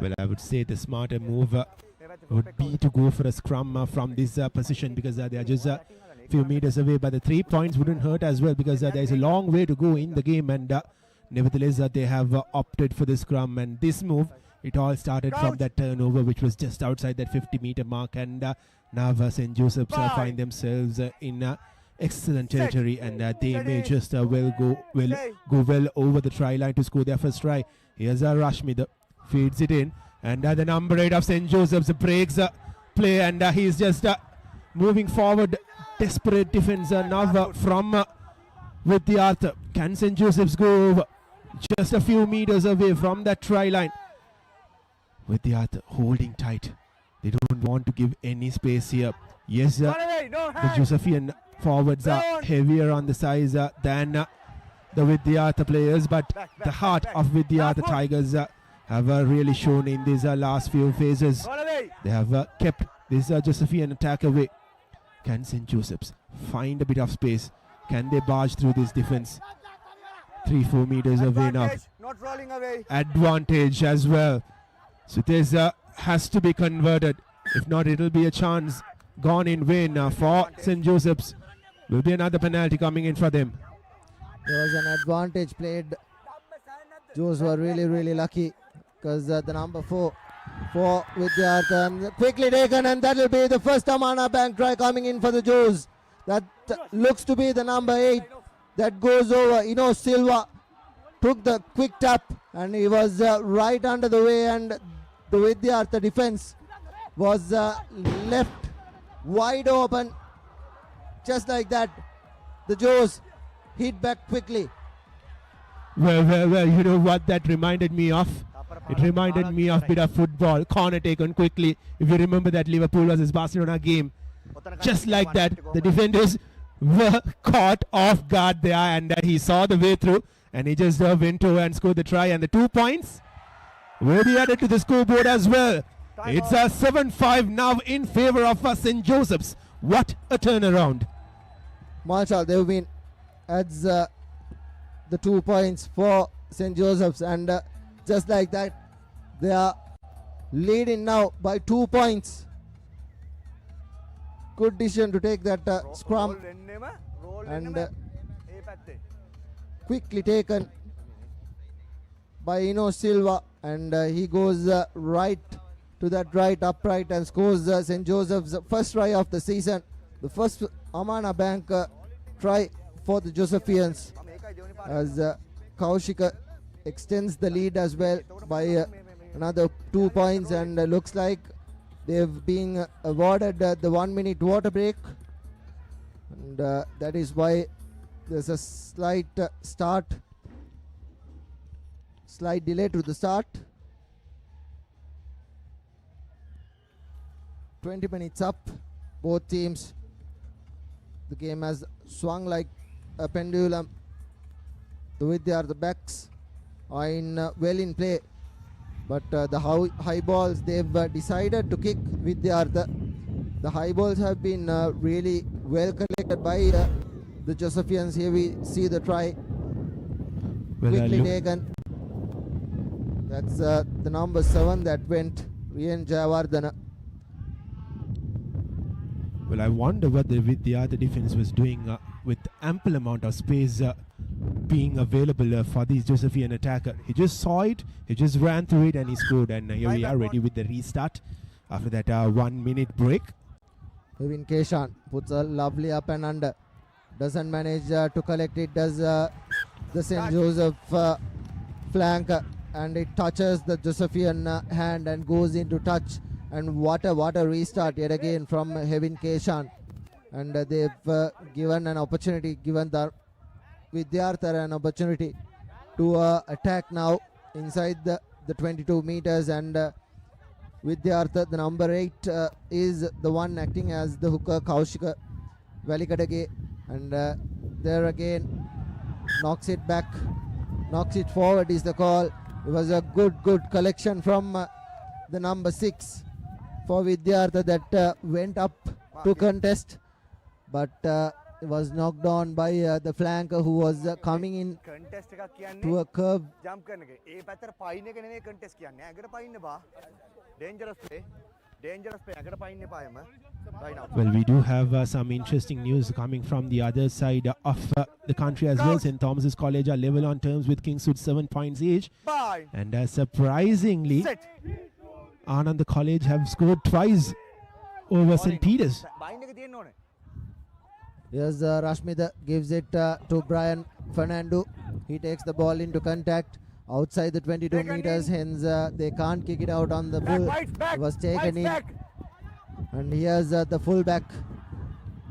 Well, I would say the smarter move would be to go for a scrum from this position, because they are just a few meters away. But the 3 points wouldn't hurt as well, because there is a long way to go in the game, and nevertheless they have opted for the scrum. And this move, it all started from that turnover, which was just outside that 50-meter mark, and now St. Joseph's find themselves in excellent territory, and they may just go well over the try line to score their first try. Here's Rashmida, feeds it in, and the number 8 of St. Joseph's breaks play, and he's just moving forward. Desperate defense now from Vidyartha. Can St. Joseph's go over? Just a few meters away from that try line. Vidyartha holding tight. They don't want to give any space here. Yes, the Josephian forwards are heavier on the size than the Vidyartha players, but the heart of Vidyartha Tigers have really shown in these last few phases. They have kept this Josephian attack away. Can St. Joseph's find a bit of space? Can they barge through this defense? 3-4 meters away now. Not rolling away. Advantage as well. So this has to be converted. If not, it'll be a chance gone in vain for St. Joseph's. Will be another penalty coming in for them. There was an advantage played. Joes were really lucky because the number 4 for Vidyartha quickly taken, and that will be the first Amana Bank try coming in for the Joes. That looks to be the number 8 that goes over. Silva took the quick tap and he was right under the way, and the Vidyartha defense was left wide open. Just like that, the Joes hit back quickly. Well, you know what that reminded me of? It reminded me of a bit of football. Corner taken quickly. If you remember that Liverpool versus Barcelona game, just like that, the defenders were caught off guard there, and he saw the way through, and he just went over and scored the try, and the 2 points will be added to the scoreboard as well. It's a 7-5 now in favor of St. Joseph's. What a turnaround. Marshall, Devin adds the 2 points for St. Joseph's, and just like that, they are leading now by 2 points. Good decision to take that scrum, and quickly taken by Silva, and he goes right to that right upright and scores St. Joseph's first try of the season, the first Amana Bank try for the Josephians, as Kaushika extends the lead as well by another 2 points, and looks like they've been awarded the 1 minute water break, and that is why there's a slight delay to the start. 20 minutes up, both teams. The game has swung like a pendulum. The Vidyartha backs are well in play, but the high balls they've decided to kick Vidyartha. The high balls have been really well collected by the Josephians. Here we see the try quickly taken. That's the number 7 that went, Rian Jayawardena. Well, I wonder what the Vidyartha defense was doing with ample amount of space being available for this Josephian attacker. He just saw it, he just ran through it, and he scored. And here we are ready with the restart after that 1 minute break. Kevin Keshan puts a lovely up and under. Doesn't manage to collect it. Does the St. Joseph flank, and it touches the Josephian hand and goes into touch. And what a restart yet again from Kevin Keshan. And they've given an opportunity, given the Vidyartha an opportunity to attack now inside the 22 meters, and Vidyartha, the number 8, is the one acting as the hooker, Kaushika Valikadage, and there again knocks it back, knocks it forward is the call. It was a good collection from the number 6 for Vidyartha that went up to contest, but it was knocked on by the flanker who was coming in to a curve. Well, we do have some interesting news coming from the other side of the country as well. St. Thomas's College are level on terms with Kingswood, 7 points each. And surprisingly, Anand College have scored twice over St. Peter's. Yes, Rashmida gives it to Brian Fernando. He takes the ball into contact outside the 22 meters, hence they can't kick it out on the full. It was taken in. And here's the fullback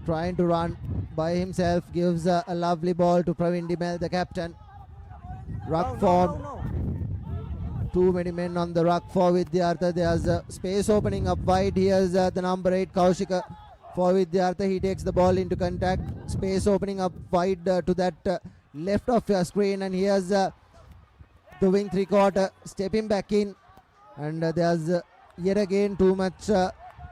trying to run by himself, gives a lovely ball to Praveen Dimel, the captain. Ruck form. too many men on the ruck for Vidyartha. There's a space opening up wide. Here's the number 8 Kaushika for Vidyartha. He takes the ball into contact. Space opening up wide to that left of your screen, and here's the wing 3/4 stepping back in, and there's yet again too much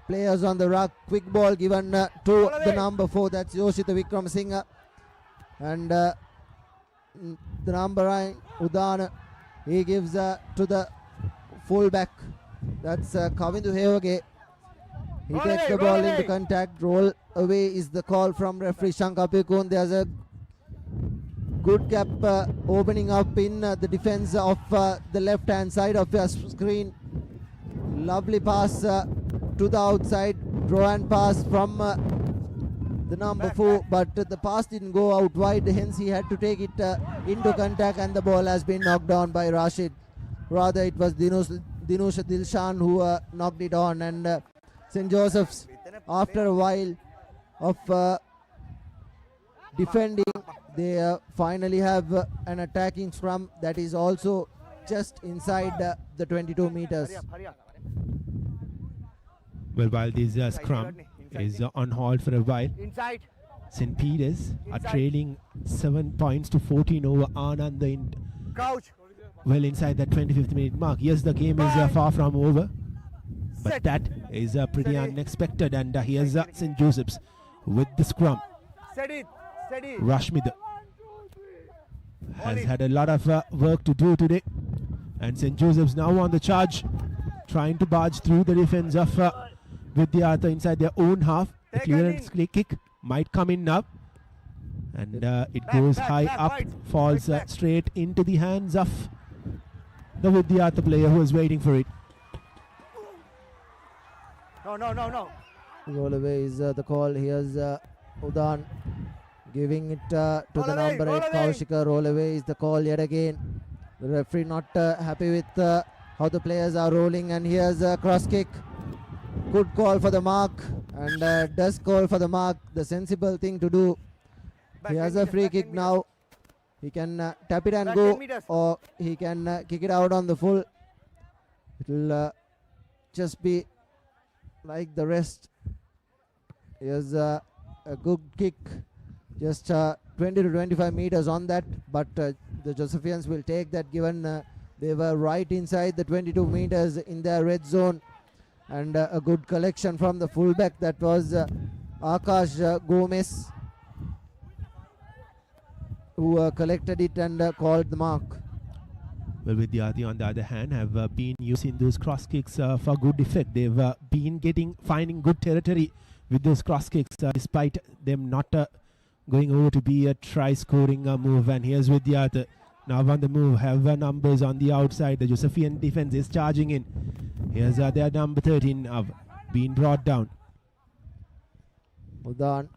players on the ruck. Quick ball given to the number 4, that's Yoshita Wickramasinghe, and the number 9 Udana, he gives to the fullback, that's Kavindu Hevage. He takes the ball into contact. Roll away is the call from referee Shankar Pikun. There's a good gap opening up in the defense of the left hand side of your screen. Lovely pass to the outside, draw and pass from the number 4, but the pass didn't go out wide, hence he had to take it into contact, and the ball has been knocked down by Rashid. Rather, it was Dinusha Dilshan who knocked it on, and St. Joseph's, after a while of defending, they finally have an attacking scrum that is also just inside the 22 meters. Well, while this scrum is on hold for a while, St. Peter's are trailing 7 points to 14 over Anand well inside that 25th minute mark. Yes, the game is far from over, but that is pretty unexpected, and here's St. Joseph's with the scrum. Rashmid has had a lot of work to do today, and St. Joseph's now on the charge, trying to barge through the defense of Vidyartha inside their own half. The clearance kick might come in now, and it goes high up, falls straight into the hands of the Vidyartha player who is waiting for it. No. Roll away is the call. Here's Udan giving it to the number 8 Kaushika. Roll away is the call yet again. The referee not happy with how the players are rolling, and here's a cross kick. Good call for the mark, and does call for the mark, the sensible thing to do. He has a free kick now. He can tap it and go, or he can kick it out on the full. It will just be like the rest. Here's a good kick, just 20 to 25 meters on that, but the Josephians will take that, given they were right inside the 22 meters in their red zone, and a good collection from the fullback, that was Akash Gomez, who collected it and called the mark. Well, Vidyartha on the other hand have been using those cross kicks for good effect. They've been finding good territory with those cross kicks, despite them not going over to be a try-scoring move. And here's Vidyartha now on the move, have numbers on the outside. The Josephian defense is charging in. Here's their number 13 being brought down. Udan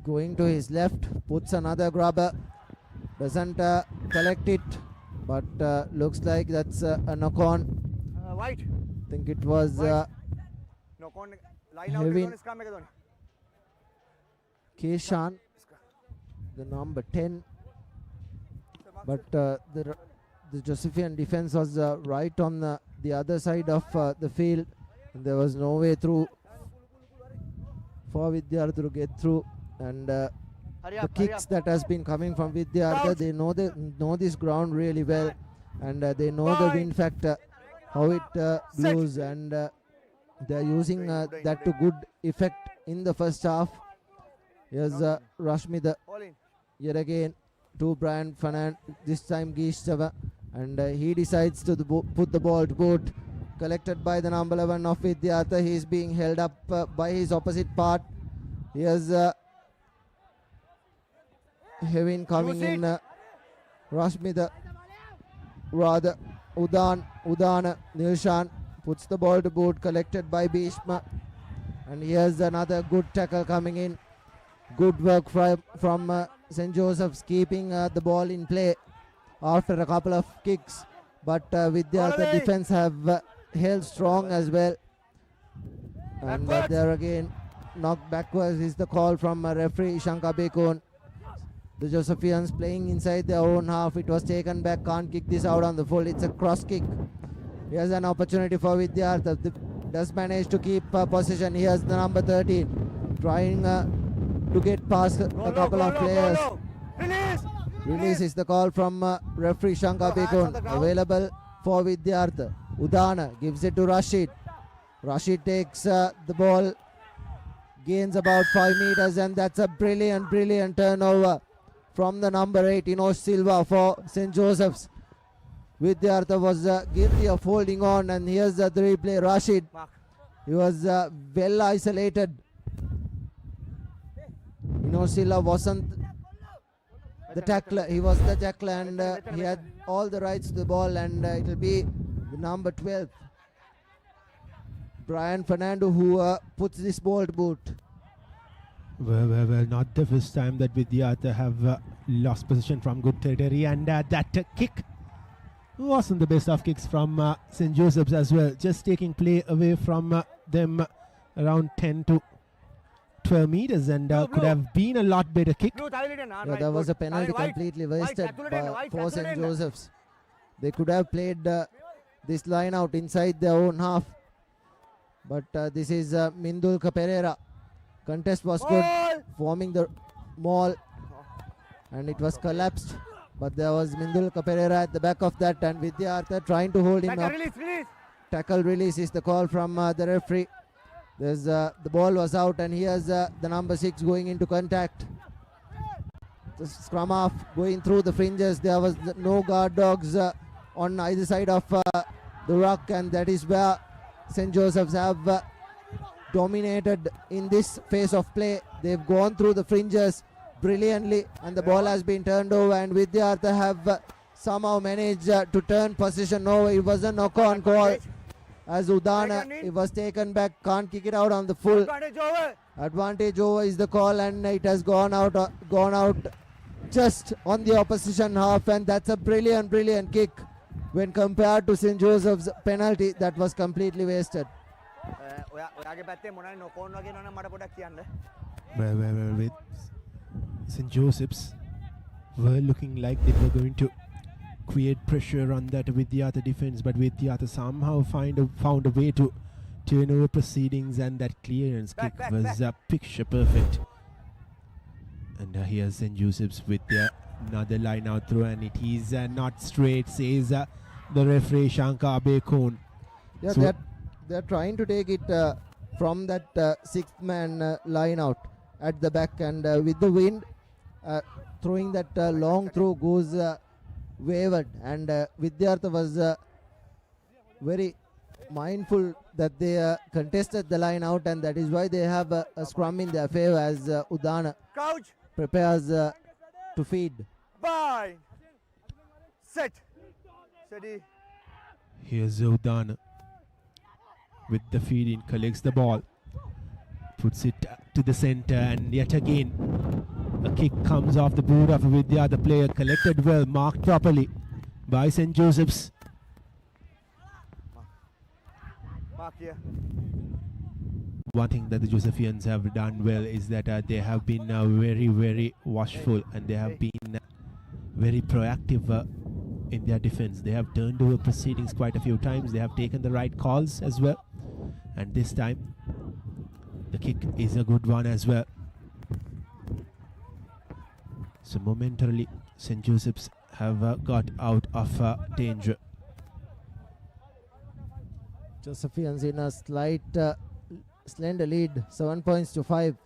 going to his left, puts another grabber, doesn't collect it, but looks like that's a knock-on. White. I think it was Kevin Keshan, the number 10, but the Josephian defense was right on the other side of the field, and there was no way through for Vidyartha to get through, and the kicks that has been coming from Vidyartha, they know this ground really well, and they know the wind factor, how it blows, and they're using that to good effect in the first half. Here's Rashmid yet again to Brian Fernand, this time Geeshtava, and he decides to put the ball to boot, collected by the number 11 of Vidyartha. He is being held up by his opposite part. Here's Hevin coming in, Rashmid, rather Udana Nilshan puts the ball to boot, collected by Bhishma, and here's another good tackle coming in. Good work from St. Joseph's, keeping the ball in play after a couple of kicks, but Vidyartha defense have held strong as well, and there again knocked backwards is the call from referee Shankar Bekon. The Josephians playing inside their own half. It was taken back. Can't kick this out on the full. It's a cross kick. Here's an opportunity for Vidyartha. Does manage to keep possession. Here's the number 13 trying to get past a couple of players. Release is the call from referee Shankar Bekun. Available for Vidyartha. Udana gives it to Rashid. Rashid takes the ball, gains about 5 meters, and that's a brilliant turnover from the number 8, Inosh Silva, for St. Joseph's. Vidyartha was guilty of holding on, and here's the replay. Rashid, he was well isolated. Inosh Silva wasn't the tackler, he was the tackler, and he had all the rights to the ball, and it will be the number 12, Brian Fernando, who puts this ball to boot. Well, not the first time that Vidyartha have lost position from good territory, and that kick wasn't the best of kicks from St. Joseph's as well, just taking play away from them around 10 to 12 meters, and could have been a lot better kick. Yeah, there was a penalty completely wasted for St. Joseph's. They could have played this line out inside their own half, but this is Mindulka Pereira. Contest was good, forming the maul, and it was collapsed, but there was Mindulka Pereira at the back of that, and Vidyartha trying to hold him up. Tackle release is the call from the referee. There's the ball was out, and here's the number 6 going into contact. The scrum half going through the fringes. There was no guard dogs on either side of the ruck, and that is where St. Joseph's have dominated in this phase of play. They've gone through the fringes brilliantly, and the ball has been turned over, and Vidyartha have somehow managed to turn possession over. It was a knock-on call as Udana, it was taken back, can't kick it out on the full. Advantage over is the call, and it has gone out just on the opposition half, and that's a brilliant kick when compared to St. Joseph's penalty that was completely wasted. Well, with St. Joseph's were looking like they were going to create pressure on that Vidyartha defense, but Vidyartha somehow found a way to turn over proceedings, and that clearance kick was picture perfect. And here's St. Joseph's with another line out throw, and it is not straight, says the referee Shankar Bekun. Yeah, So they're trying to take it from that 6th man line out at the back, and with the wind throwing that long throw goes wavered, and Vidyartha was very mindful that they contested the line out, and that is why they have a scrum in their favor as Udana prepares to feed. Bind. Set. Steady. here's Udana with the feed-in, collects the ball, puts it to the center, and yet again a kick comes off the boot of Vidya. The player collected well, marked properly by St. Joseph's. Mark here. One thing that the Josephians have done well is that they have been very watchful, and they have been very proactive in their defense. They have turned over proceedings quite a few times. They have taken the right calls as well, and this time the kick is a good one as well. So momentarily St. Joseph's have got out of danger. Josephians in a slight slender lead, 7 points to 5.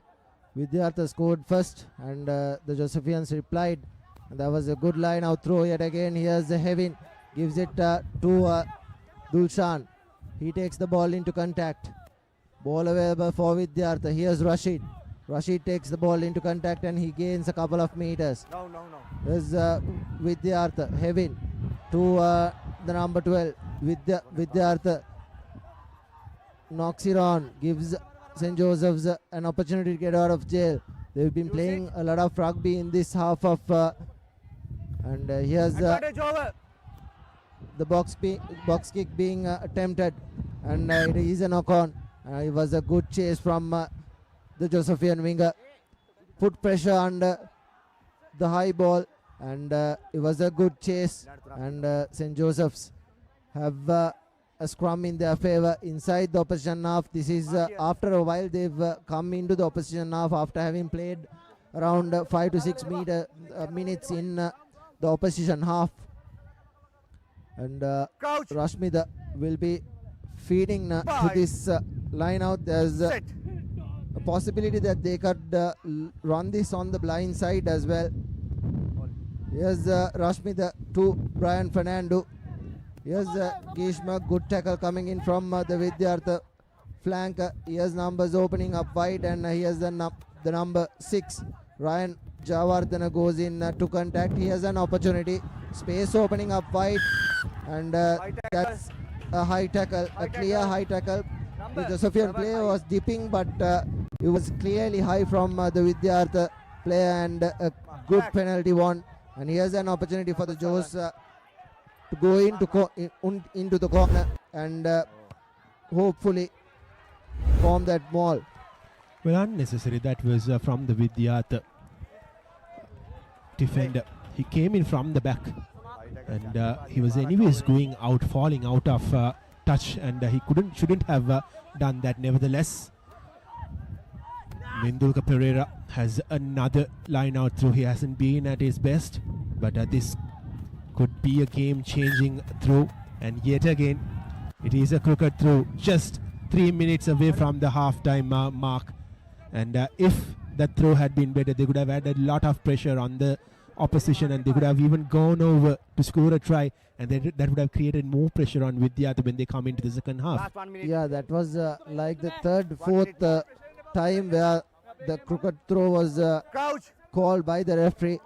Vidyartha scored first, and the Josephians replied, and that was a good line out throw yet again. Here's Hevin, gives it to Dulshan. He takes the ball into contact. Ball available for Vidyartha. Here's Rashid. Rashid takes the ball into contact, and he gains a couple of meters. No. There's Vidyartha, Hevin to the number 12. Vidyartha knocks it on, gives St. Joseph's an opportunity to get out of jail. They've been playing a lot of rugby in this half of and here's the box kick being attempted, and it is a knock on. It was a good chase from the Josephian winger. Put pressure on the high ball, and it was a good chase, and St. Joseph's have a scrum in their favor inside the opposition half. This is after a while they've come into the opposition half after having played around 5 to 6 minutes in the opposition half. And Rashmida will be feeding to this line out. There's a possibility that they could run this on the blind side as well. Here's Rashmida to Brian Fernando. Here's Gishma, good tackle coming in from the Vidyartha flank. Here's numbers opening up wide, and here's the number 6. Ryan Javardhana goes in to contact. Here's an opportunity. Space opening up wide, and that's a high tackle, a clear high tackle. The Josephian player was dipping, but it was clearly high from the Vidyartha player, and a good penalty won. And here's an opportunity for the Joes to go into the corner and hopefully form that maul. Well, unnecessary. That was from the Vidyartha defender. He came in from the back, and he was anyways going out, falling out of touch, and he shouldn't have done that. Nevertheless, Mindulka Pereira has another line out through. He hasn't been at his best, but this could be a game-changing throw, and yet again it is a crooked throw, just 3 minutes away from the half-time mark. And if that throw had been better, they could have had a lot of pressure on the opposition, and they could have even gone over to score a try, and that would have created more pressure on Vidyartha when they come into the second half. Yeah, that was like the third, fourth time where the crooked throw was called by the referee.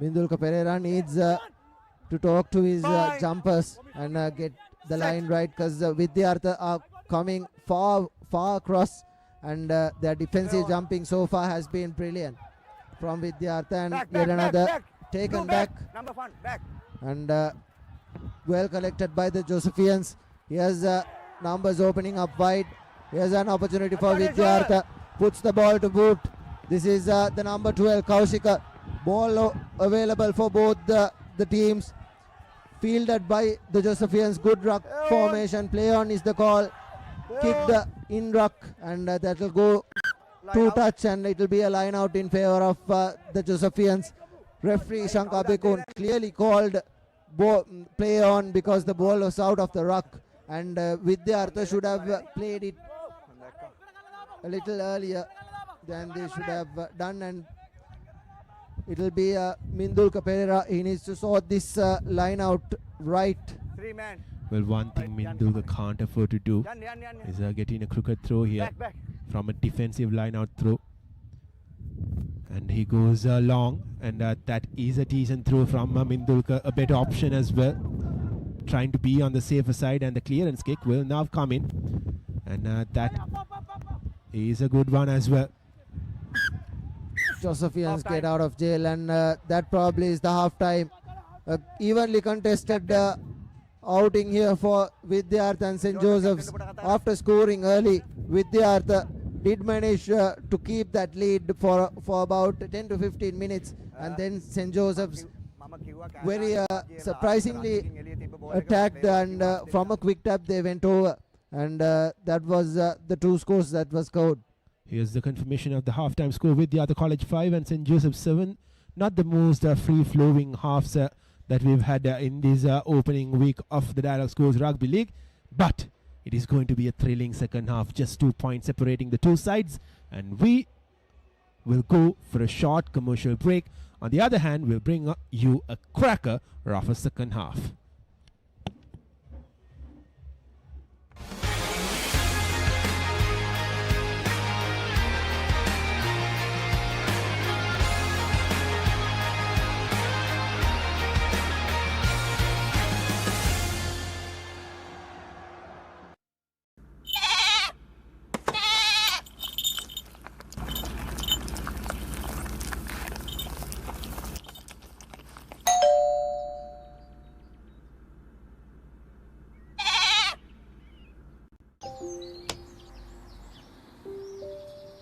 Mindulka Pereira needs to talk to his jumpers and get the line right, because Vidyartha are coming far across, and their defensive jumping so far has been brilliant from Vidyartha, and yet another taken back, and well collected by the Josephians. Here's numbers opening up wide. Here's an opportunity for Vidyartha. Puts the ball to boot. This is the number 12, Kaushika. Ball available for both the teams. Fielded by the Josephians. Good ruck formation. Play on is the call. Kicked in ruck, and that will go to touch, and it will be a line out in favor of the Josephians. Referee Shankar Bekun clearly called play on because the ball was out of the ruck, and Vidyartha should have played it a little earlier than they should have done, and it will be Mindulka Pereira. He needs to sort this line out right. Well, one thing Mindulka can't afford to do is getting a crooked throw here from a defensive line out throw. And he goes long, and that is a decent throw from Mindulka, a better option as well. Trying to be on the safer side, and the clearance kick will now come in. And that is a good one as well. Josephians get out of jail, and that probably is the half-time. Evenly contested outing here for Vidyartha and St. Joseph's. After scoring early, Vidyartha did manage to keep that lead for about 10 to 15 minutes, and then St. Joseph's very surprisingly attacked, and from a quick tap they went over, and that was the two scores that was scored. Here's the confirmation of the halftime score. Vidyartha College 5 and St. Joseph 7. Not the most free-flowing halves that we've had in this opening week of the Dialog Schools Rugby League, but it is going to be a thrilling second half. Just 2 points separating the two sides, and we will go for a short commercial break. On the other hand, we'll bring you a cracker of a second half.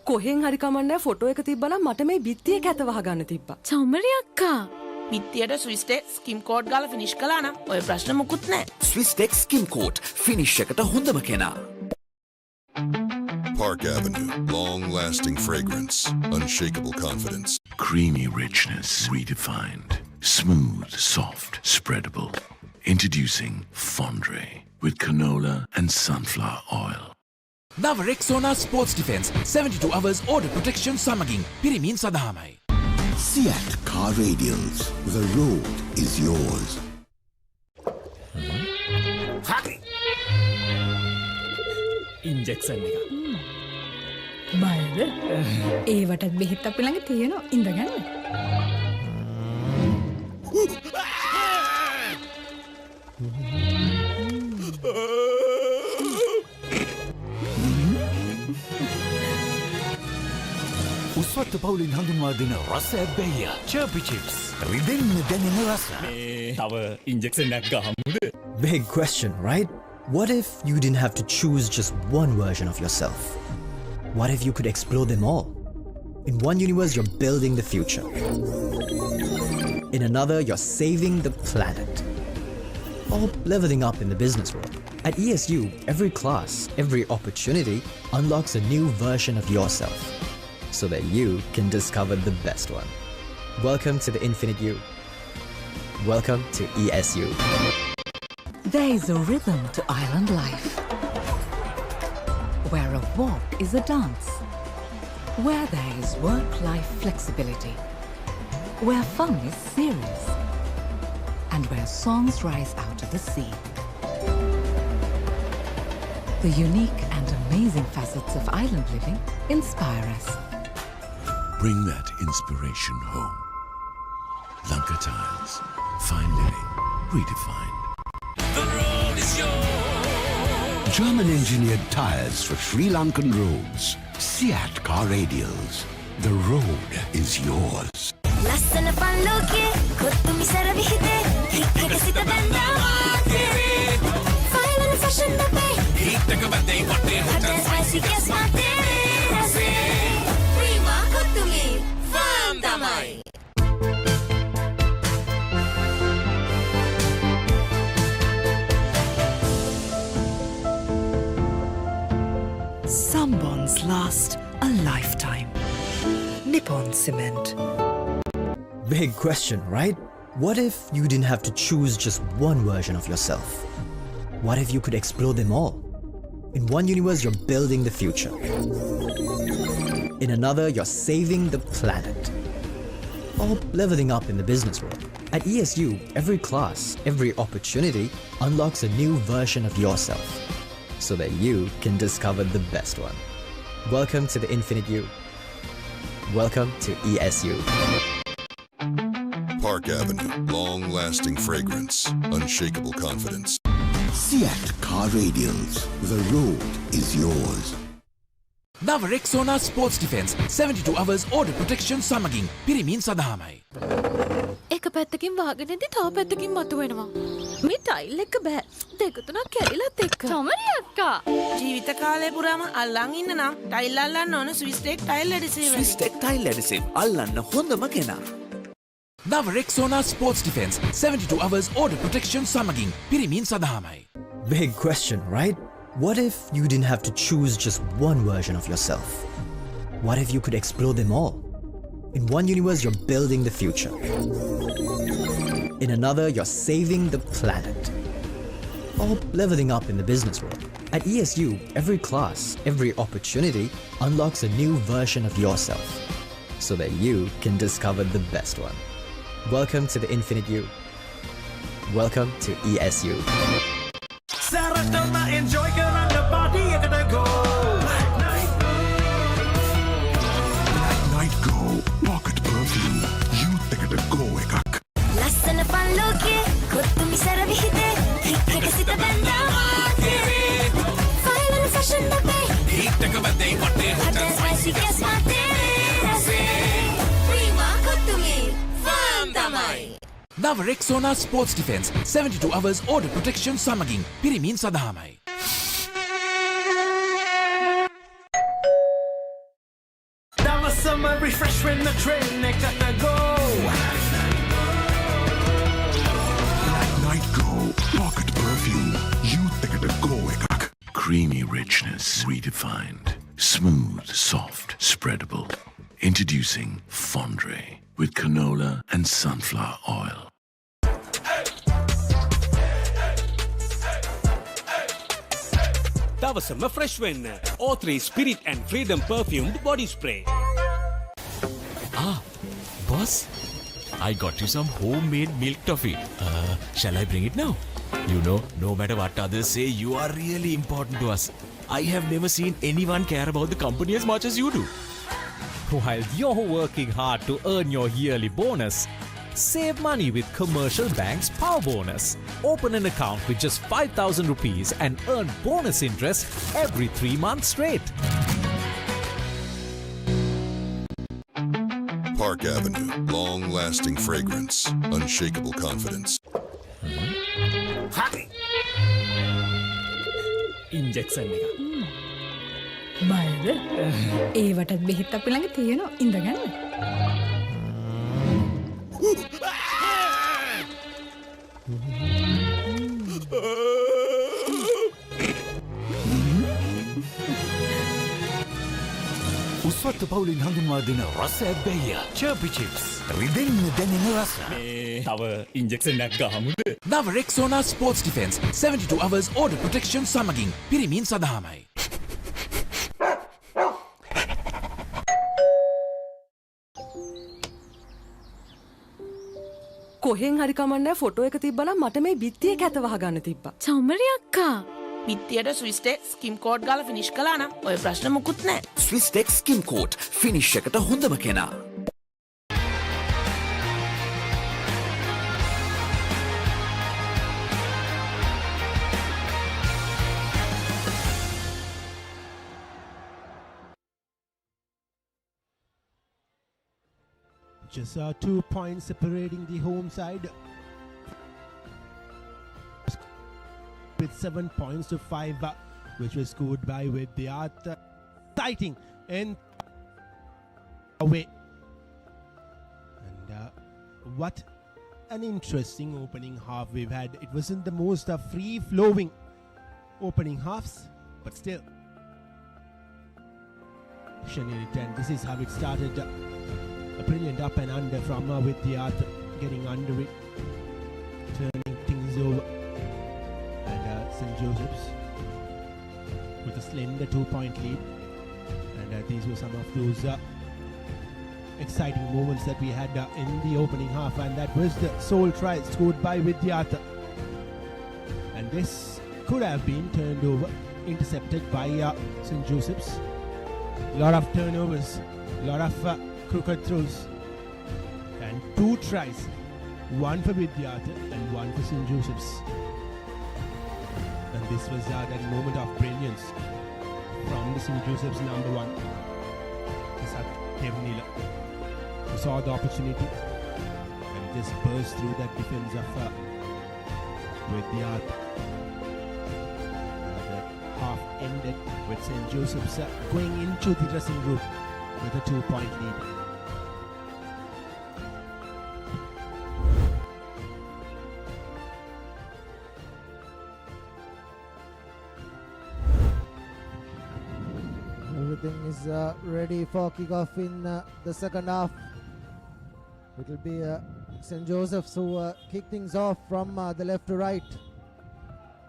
කොහෙන් හරි කමන්නේ photo එක තිබ්බනම් මට මේ බිත්තිය කැත වහගන්න තිබ්බා. චමරි අක්කා. පිත්තියට ස්විස්ටෙක් ස්කිම් කෝඩ් ගාලා ෆිනිෂ් කළා නම් ඔය ප්‍රශ්න මුකුත් නැහැ. ස්විස්ටෙක් ස්කිම් කෝට් ෆිනිෂ් එකට හොඳම කෙනා. Park Avenue, long-lasting fragrance, unshakable confidence. Creamy richness redefined. Smooth, soft, spreadable. Introducing Fondre with canola and sunflower oil. නව Rexona sports defence 72 hours order protection සමගින් පිරිමින් සදාමයි. Seat car radials. The road is yours. Injection එක. බයද? ඒවටත් බෙහෙත් අපි ළඟ තියෙනවා. ඉඳගන්න. උස්වත්ත පවුලින් හඳුන්වා දෙන රස ඇබ්බැහිය චර්පි චිප්ස් රිදෙන්න දැනෙන රස. තව ඉන්ජෙක්ෂන් එකක් ගහමුද? Big question, right? What if you didn't have to choose just one version of yourself? What if you could explore them all? In one universe, you're building the future. In another, you're saving the planet. Or leveling up in the business world. At ESU, every class, every opportunity unlocks a new version of yourself, so that you can discover the best one. Welcome to the Infinite You. Welcome to ESU. There is a rhythm to island life, where a walk is a dance, where there is work-life flexibility, where fun is serious, and where songs rise out of the sea. The unique and amazing facets of island living inspire us. Bring that inspiration home. Lanka Tiles. Fine living. Redefined. The road is yours. German-engineered tires for Sri Lankan roads. Seat car radials. The road is yours. ලස්සන පල්ලෝකේ කොත්තුමි සරවිහිතේ හික්කක සිත බැන්දා මාතේ final fashion අපේ හිටක බදේ වටේ hotel spicy කැස් මාතේ රසේ Prima කොත්තුමි ෆාම් තමයි. Some bonds last a lifetime. Nippon Cement. Big question, right? What if you didn't have to choose just one version of yourself? What if you could explore them all? In one universe, you're building the future. In another, you're saving the planet. Or leveling up in the business world. At ESU, every class, every opportunity unlocks a new version of yourself, so that you can discover the best one. Welcome to the Infinite You. Welcome to ESU. Park Avenue, long-lasting fragrance, unshakable confidence. Seat car radials. The road is yours. නව Rexona sports defence 72 hours order protection සමගින් පිරිමින් සදාමයි. එක පැත්තකින් වාගෙනදී තව පැත්තකින් මතුවෙනවා. මේ tile එක බෑ. දෙක තුනක් කැඩිලත් එක්ක. චමරි අක්කා. ජීවිත කාලය පුරාම අල්ලන් ඉන්න නම් ටයිල් අල්ලන්න ඕන ස්විස්ටෙක් ටයිල් ඇඩිසිව්. ස්විස්ටෙක් ටයිල් ඇඩිසිව් අල්ලන්න හොඳම කෙනා. නව Rexona sports defence 72 hours order protection සමගින් පිරිමින් සදාමයි. Big question, right? What if you didn't have to choose just one version of yourself? What if you could explore them all? In one universe, you're building the future. In another, you're saving the planet. Or leveling up in the business world. At ESU, every class, every opportunity unlocks a new version of yourself, so that you can discover the best one. Welcome to the Infinite You. Welcome to ESU. Saratama enjoy කරන්න party එකට go. Night Go. Pocket perfume. Youth එකට go එකක්. ලස්සන පල්ලෝකේ කොත්තුමි සරවිහිතේ හික්කක සිත බැන්දා මාතේ final fashion අපේ හිටක බදේ වටේ හොටල් ස්පයිසි කැස් මාතේ රසේ ප්‍රීමා කොත්තුමි ෆාම් තමයි. නව Rexona sports defence 72 hours order protection සමගින් පිරිමින් සදාමයි. refresh when the train neck at the go. Night Go Pocket Perfume. Youth ekata go ekak. Creamy richness redefined. Smooth, soft, spreadable. Introducing Fondre with canola and sunflower oil. දවසම fresh වෙන්න O3 Spirit and Freedom perfumed body spray. Boss, I got you some homemade milk toffee. Shall I bring it now? You know, no matter what others say, you are really important to us. I have never seen anyone care about the company as much as you do. While you're working hard to earn your yearly bonus, save money with Commercial Bank's Power Bonus. Open an account with just 5,000 rupees and earn bonus interest every 3 months straight. Park Avenue, long-lasting fragrance, unshakable confidence. Injection එක. බයද? ඒවටත් බෙහෙත් අපි ළඟ තියෙනවා. ඉඳගන්න. උස්වත්ත පවුලින් හඳුන්වා දෙන රසයක් බැයියා. චර්පි chips. රිදෙන්න දැනෙන රස. තව ඉන්ජෙක්ෂන් එකක් ගහමුද? නව Rexona sports defence 72 hours order protection සමගින් පිරිමින් සදාමයි. කොහෙන් හරි කමන්නේ ෆොටෝ එක තිබ්බනම් මට මේ බිත්තියේ කැත වහගන්න තිබ්බා. චමරි අක්කා. පිත්තියට ස්විස්ටෙක් ස්කිම් කෝඩ් ගාලා ෆිනිෂ් කළා නම් ඔය ප්‍රශ්න මුකුත් නැහැ. ස්විස්ටෙක් ස්කිම් කෝට් ෆිනිෂ් එකට හොඳම කෙනා. Just 2 points separating the home side. With 7 points to 5, which was scored by Vidyartha. Exciting and away. And what an interesting opening half we've had. It wasn't the most free-flowing opening halves, but still. And this is how it started. A brilliant up and under from Vidyartha, getting under it, turning things over. And St. Joseph's with a slender 2-point lead. And these were some of those exciting moments that we had in the opening half. And that was the sole try scored by Vidyartha. And this could have been turned over, intercepted by St. Joseph's. A lot of turnovers, a lot of crooked throws, and 2 tries, one for Vidyartha and one for St. Joseph's. And this was that moment of brilliance from the St. Joseph's number 1, Nittawela, who saw the opportunity and just burst through that defense of Vidyartha. The half ended with St. Joseph's going into the dressing room with a 2-point lead. Everything is ready for kickoff in the second half. It will be St. Joseph's who kick things off from the left to right.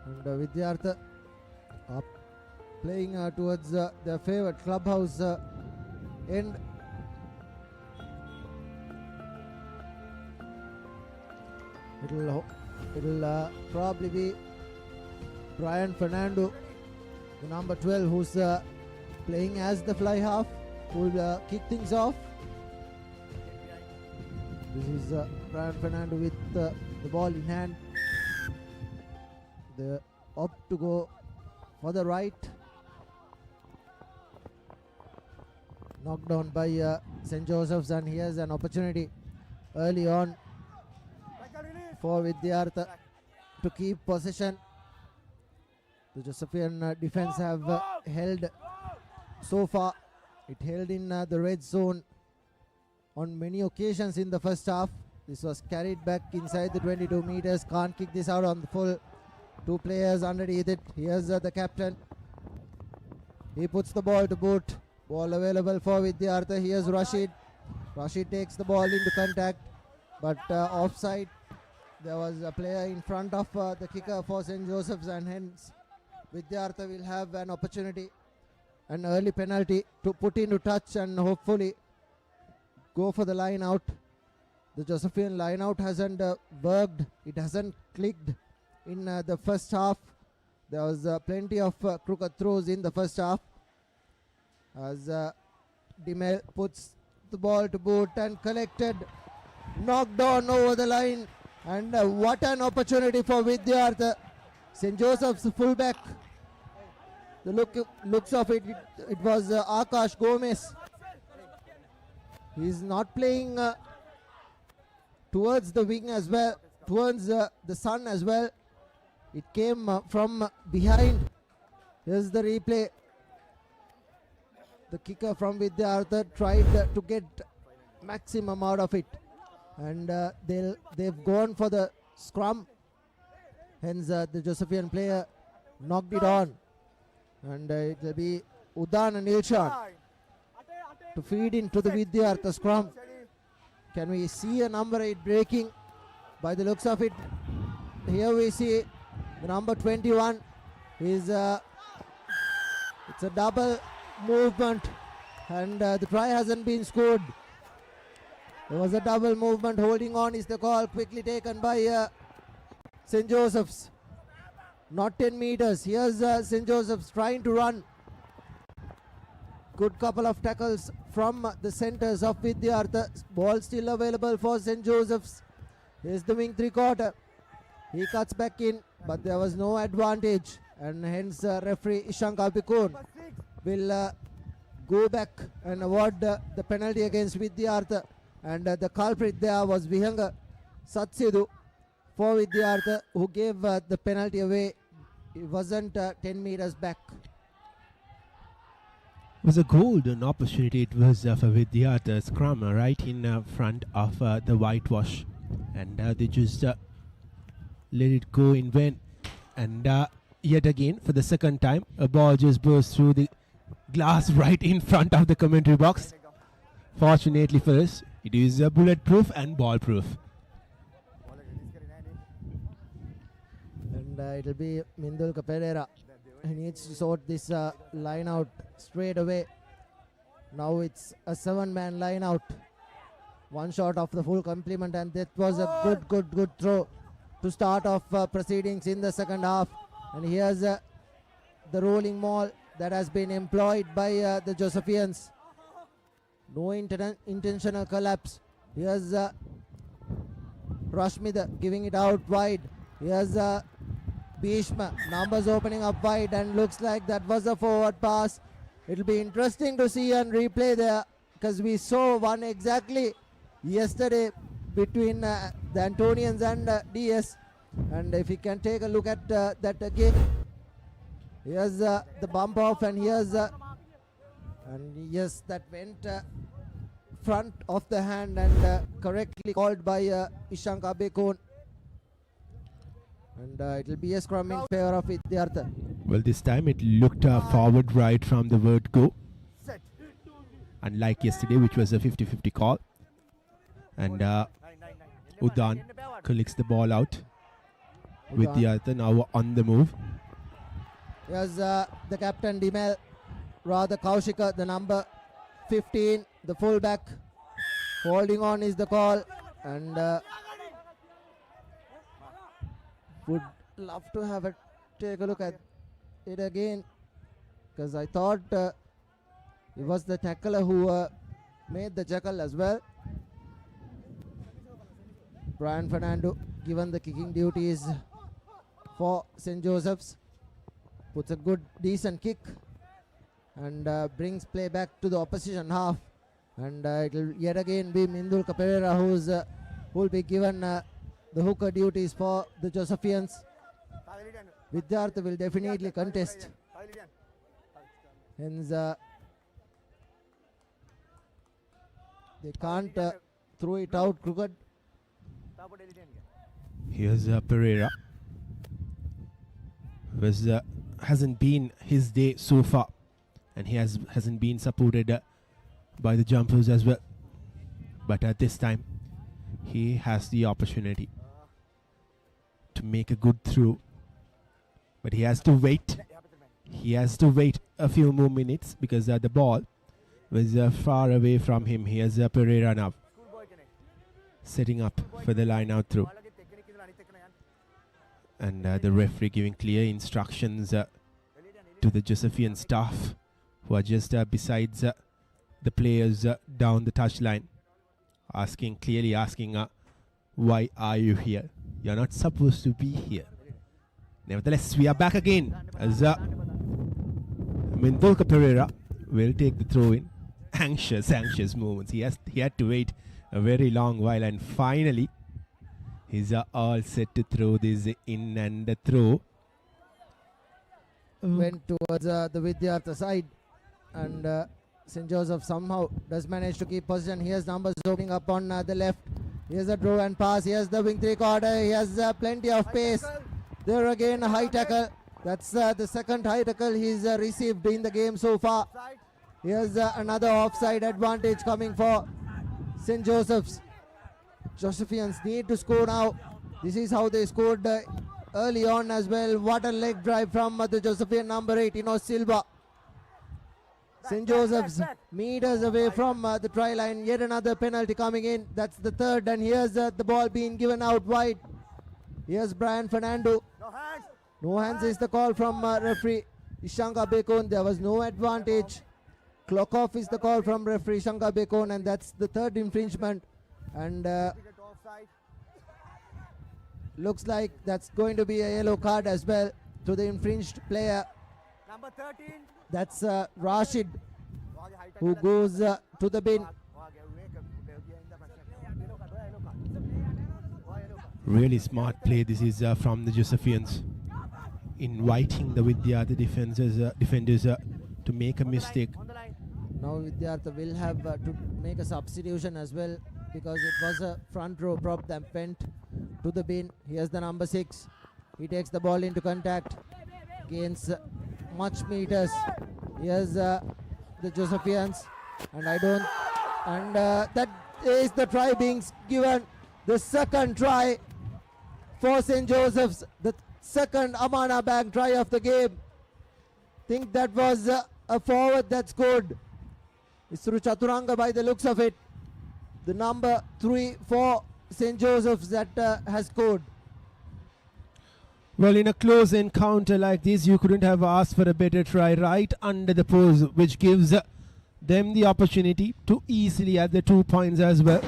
And Vidyartha playing towards their favorite clubhouse end. It'll probably be Brian Fernando, the number 12, who's playing as the fly half, who will kick things off. This is Brian Fernando with the ball in hand. They opt to go for the right. Knocked down by St. Joseph's, and he has an opportunity early on for Vidyartha to keep possession. The Josephian defense have held so far. It held in the red zone on many occasions in the first half. This was carried back inside the 22 meters. Can't kick this out on the full. Two players underneath it. Here's the captain. He puts the ball to boot. Ball available for Vidyartha. Here's Rashid. Rashid takes the ball into contact, but offside. There was a player in front of the kicker for St. Joseph's, and hence Vidyartha will have an opportunity, an early penalty to put into touch and hopefully go for the line out. The Josephian line out hasn't worked. It hasn't clicked in the first half. There was plenty of crooked throws in the first half. As Dimel puts the ball to boot and collected, knocked on over the line, and what an opportunity for Vidyartha. St. Joseph's fullback. The looks of it, it was Akash Gomez. He's not playing towards the wing as well, towards the sun as well. It came from behind. Here's the replay. The kicker from Vidyartha tried to get maximum out of it, and they've gone for the scrum. Hence the Josephian player knocked it on, and it will be Udan and Ilshan to feed into the Vidyartha scrum. Can we see a number 8 breaking? By the looks of it, here we see the number 21 is it's a double movement, and the try hasn't been scored. There was a double movement. Holding on is the call, quickly taken by St. Joseph's. Not 10 meters. Here's St. Joseph's trying to run. Good couple of tackles from the centers of Vidyartha. Ball still available for St. Joseph's. Here's the wing 3/4. He cuts back in, but there was no advantage, and hence referee Ishanka Bikun will go back and award the penalty against Vidyartha, and the culprit there was Vihanga Satsidu for Vidyartha, who gave the penalty away. It wasn't 10 meters back. It was a golden opportunity. It was for Vidyartha scrum right in front of the whitewash, and they just let it go in vain. And yet again, for the second time, a ball just burst through the glass right in front of the commentary box. Fortunately for us, it is bulletproof and ball-proof. And it'll be Mindulka Pereira. He needs to sort this line out straight away. Now it's a 7-man line out. One shot of the full complement, and that was a good throw to start off proceedings in the second half. And here's the rolling maul that has been employed by the Josephians. No intentional collapse. Here's Rashmida giving it out wide. Here's Bhishma. Numbers opening up wide, and looks like that was a forward pass. It'll be interesting to see and replay there, because we saw one exactly yesterday between the Antonians and DS. And if we can take a look at that again. Here's the bump off, and here's and yes, that went front of the hand, and correctly called by Ishanka Bekon. And it will be a scrum in favor of Vidyartha. Well, this time it looked forward right from the word go, unlike yesterday, which was a 50-50 call. And Udan collects the ball out. Vidyartha now on the move. Here's the captain Dimel, rather Kaushika, the number 15, the fullback. Holding on is the call, and would love to have a take a look at it again, because I thought it was the tackler who made the jackal as well. Brian Fernando given the kicking duties for St. Joseph's. Puts a good decent kick and brings play back to the opposition half, and it will yet again be Mindulka Pereira who will be given the hooker duties for the Josephians. Vidyartha will definitely contest. Hence They can't throw it out crooked. Here's Pereira. Hasn't been his day so far, and he hasn't been supported by the jumpers as well. But at this time, he has the opportunity to make a good throw. But he has to wait. He has to wait a few more minutes because the ball was far away from him. Here's Pereira now, setting up for the line out throw. And the referee giving clear instructions to the Josephian staff, who are just besides the players down the touchline, clearly asking, why are you here? You're not supposed to be here. Nevertheless, we are back again as Mendolka Pereira will take the throw in. Anxious moments. He had to wait a very long while, and finally he's all set to throw this in, and the throw went towards the Vidyartha side, and St. Joseph somehow does manage to keep possession. Here's numbers opening up on the left. Here's a draw and pass. Here's the wing three quarter. He has plenty of pace. There again, a high tackle. That's the second high tackle he's received in the game so far. Here's another offside advantage coming for St. Joseph's. Josephians need to score now. This is how they scored early on as well. What a leg drive from the Josephian number 8, Silva. St. Joseph's meters away from the try line. Yet another penalty coming in. That's the third, and here's the ball being given out wide. Here's Brian Fernando. No hands is the call from referee Ishanka Bekon. There was no advantage. Clock off is the call from referee Ishanka Bekon, and that's the third infringement. And looks like that's going to be a yellow card as well to the infringed player. Number 13. That's Rashid, who goes to the bin. Really smart play. This is from the Josephians, inviting the Vidyartha defenders to make a mistake. Now Vidyartha will have to make a substitution as well, because it was a front row prop that went to the bin. Here's the number 6. He takes the ball into contact, gains much meters. Here's the Josephians, and that is the try being given. The second try for St. Joseph's, the second Amana Bank try of the game. Think that was a forward that scored. Isuru Chaturanga by the looks of it. The number 3 for St. Joseph's that has scored. Well, in a close encounter like this, you couldn't have asked for a better try right under the post, which gives them the opportunity to easily add the 2 points as well.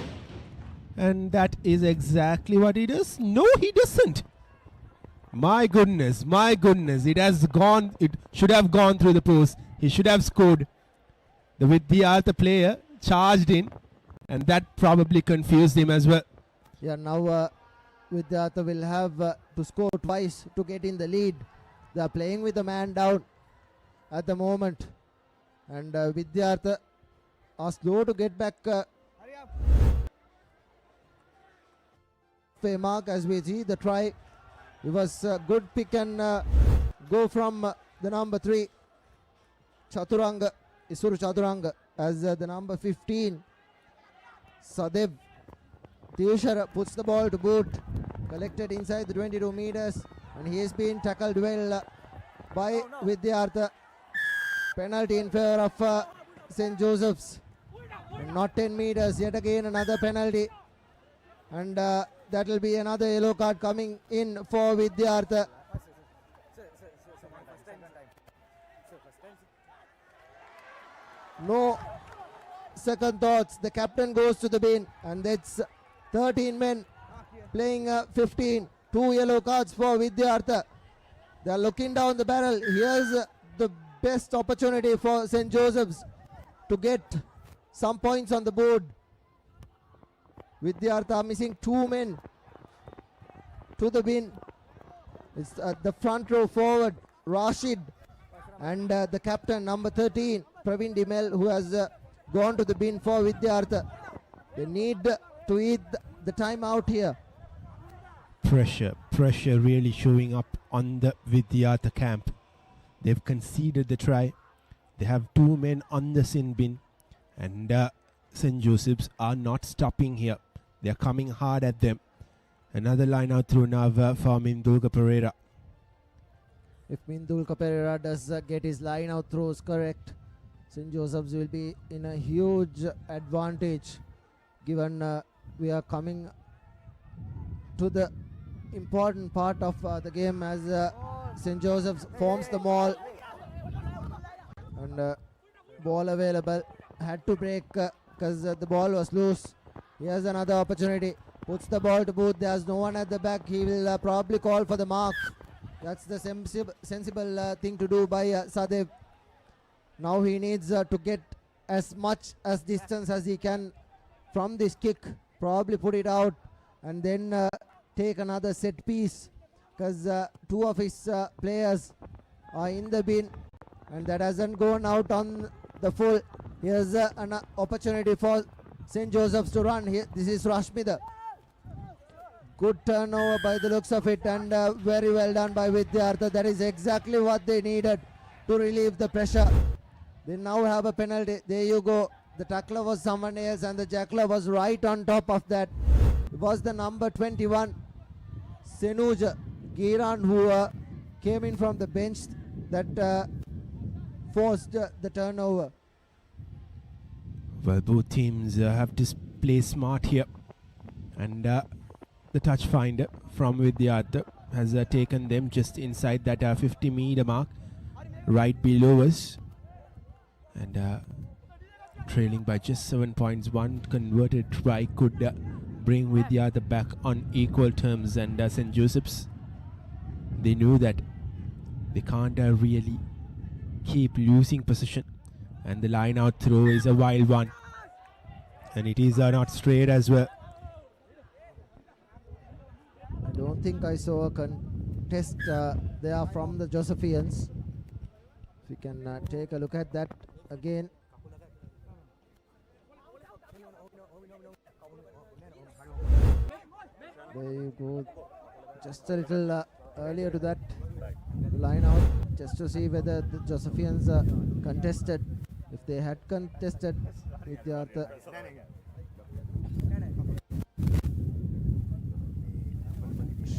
And that is exactly what he does. No, he doesn't. My goodness, it should have gone through the post. He should have scored. The Vidyartha player charged in, and that probably confused him as well. Yeah, now Vidyartha will have to score twice to get in the lead. They are playing with a man down at the moment, and Vidyartha are slow to get back. Mark, as we see the try, it was a good pick and go from the number 3 Chaturanga, Isuru Chaturanga, as the number 15 Sadev Tiyushara puts the ball to boot, collected inside the 22 meters, and he has been tackled well by Vidyartha. Penalty in favor of St. Joseph's, and not 10 meters. Yet again another penalty, and that will be another yellow card coming in for Vidyartha. No second thoughts. The captain goes to the bin, and that's 13 men playing 15. 2 yellow cards for Vidyartha. They are looking down the barrel. Here's the best opportunity for St. Joseph's to get some points on the board. Vidyartha missing 2 men to the bin. It's the front row forward Rashid, and the captain number 13 Praveen Dimel, who has gone to the bin for Vidyartha. They need to eat the time out here. Pressure really showing up on the Vidyartha camp. They've conceded the try. They have 2 men on the sin bin, and St. Joseph's are not stopping here. They're coming hard at them. Another line out through now for Mindulka Pereira. If Mindulka Pereira does get his line out throws correct, St. Joseph's will be in a huge advantage, given we are coming to the important part of the game as St. Joseph's forms the maul, and ball available, had to break because the ball was loose. Here's another opportunity, puts the ball to Booth. There's no one at the back. He will probably call for the mark. That's the sensible thing to do by Sadev. Now he needs to get as much as distance as he can from this kick, probably put it out, and then take another set piece, because 2 of his players are in the bin, and that hasn't gone out on the full. Here's an opportunity for St. Joseph's to run. Here, this is Rashmida. Good turnover by the looks of it, and very well done by Vidyartha. That is exactly what they needed to relieve the pressure. They now have a penalty. There you go. The tackler was someone else, and the jackler was right on top of that. It was the number 21, Senuja Giran, who came in from the bench, that forced the turnover. Well, both teams have to play smart here, and the touch finder from Vidyartha has taken them just inside that 50-meter mark, right below us, and trailing by just 7 points. One converted try could bring Vidyartha back on equal terms, and St. Joseph's, they knew that they can't really keep losing position, and the line out throw is a wild one, and it is not straight as well. I don't think I saw a contest there from the Josephians. If we can take a look at that again. There you go. Just a little earlier to that line out, just to see whether the Josephians contested. If they had contested, Vidyartha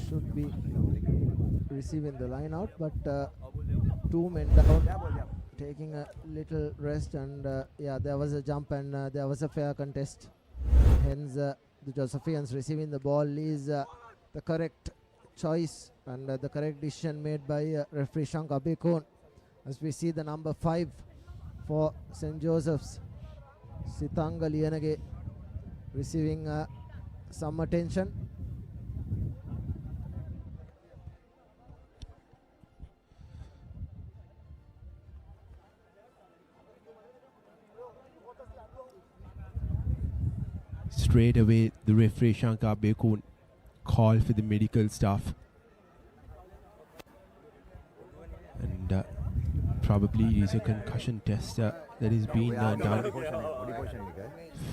should be receiving the line out, but 2 men down, taking a little rest, and yeah, there was a jump, and there was a fair contest. Hence, the Josephians receiving the ball is the correct choice and the correct decision made by referee Shankar Bekon. As we see the number 5 for St. Joseph's, Sitanga Lianage, receiving some attention. Straight away, the referee Shankar Bekun called for the medical staff, and probably it is a concussion test that is being done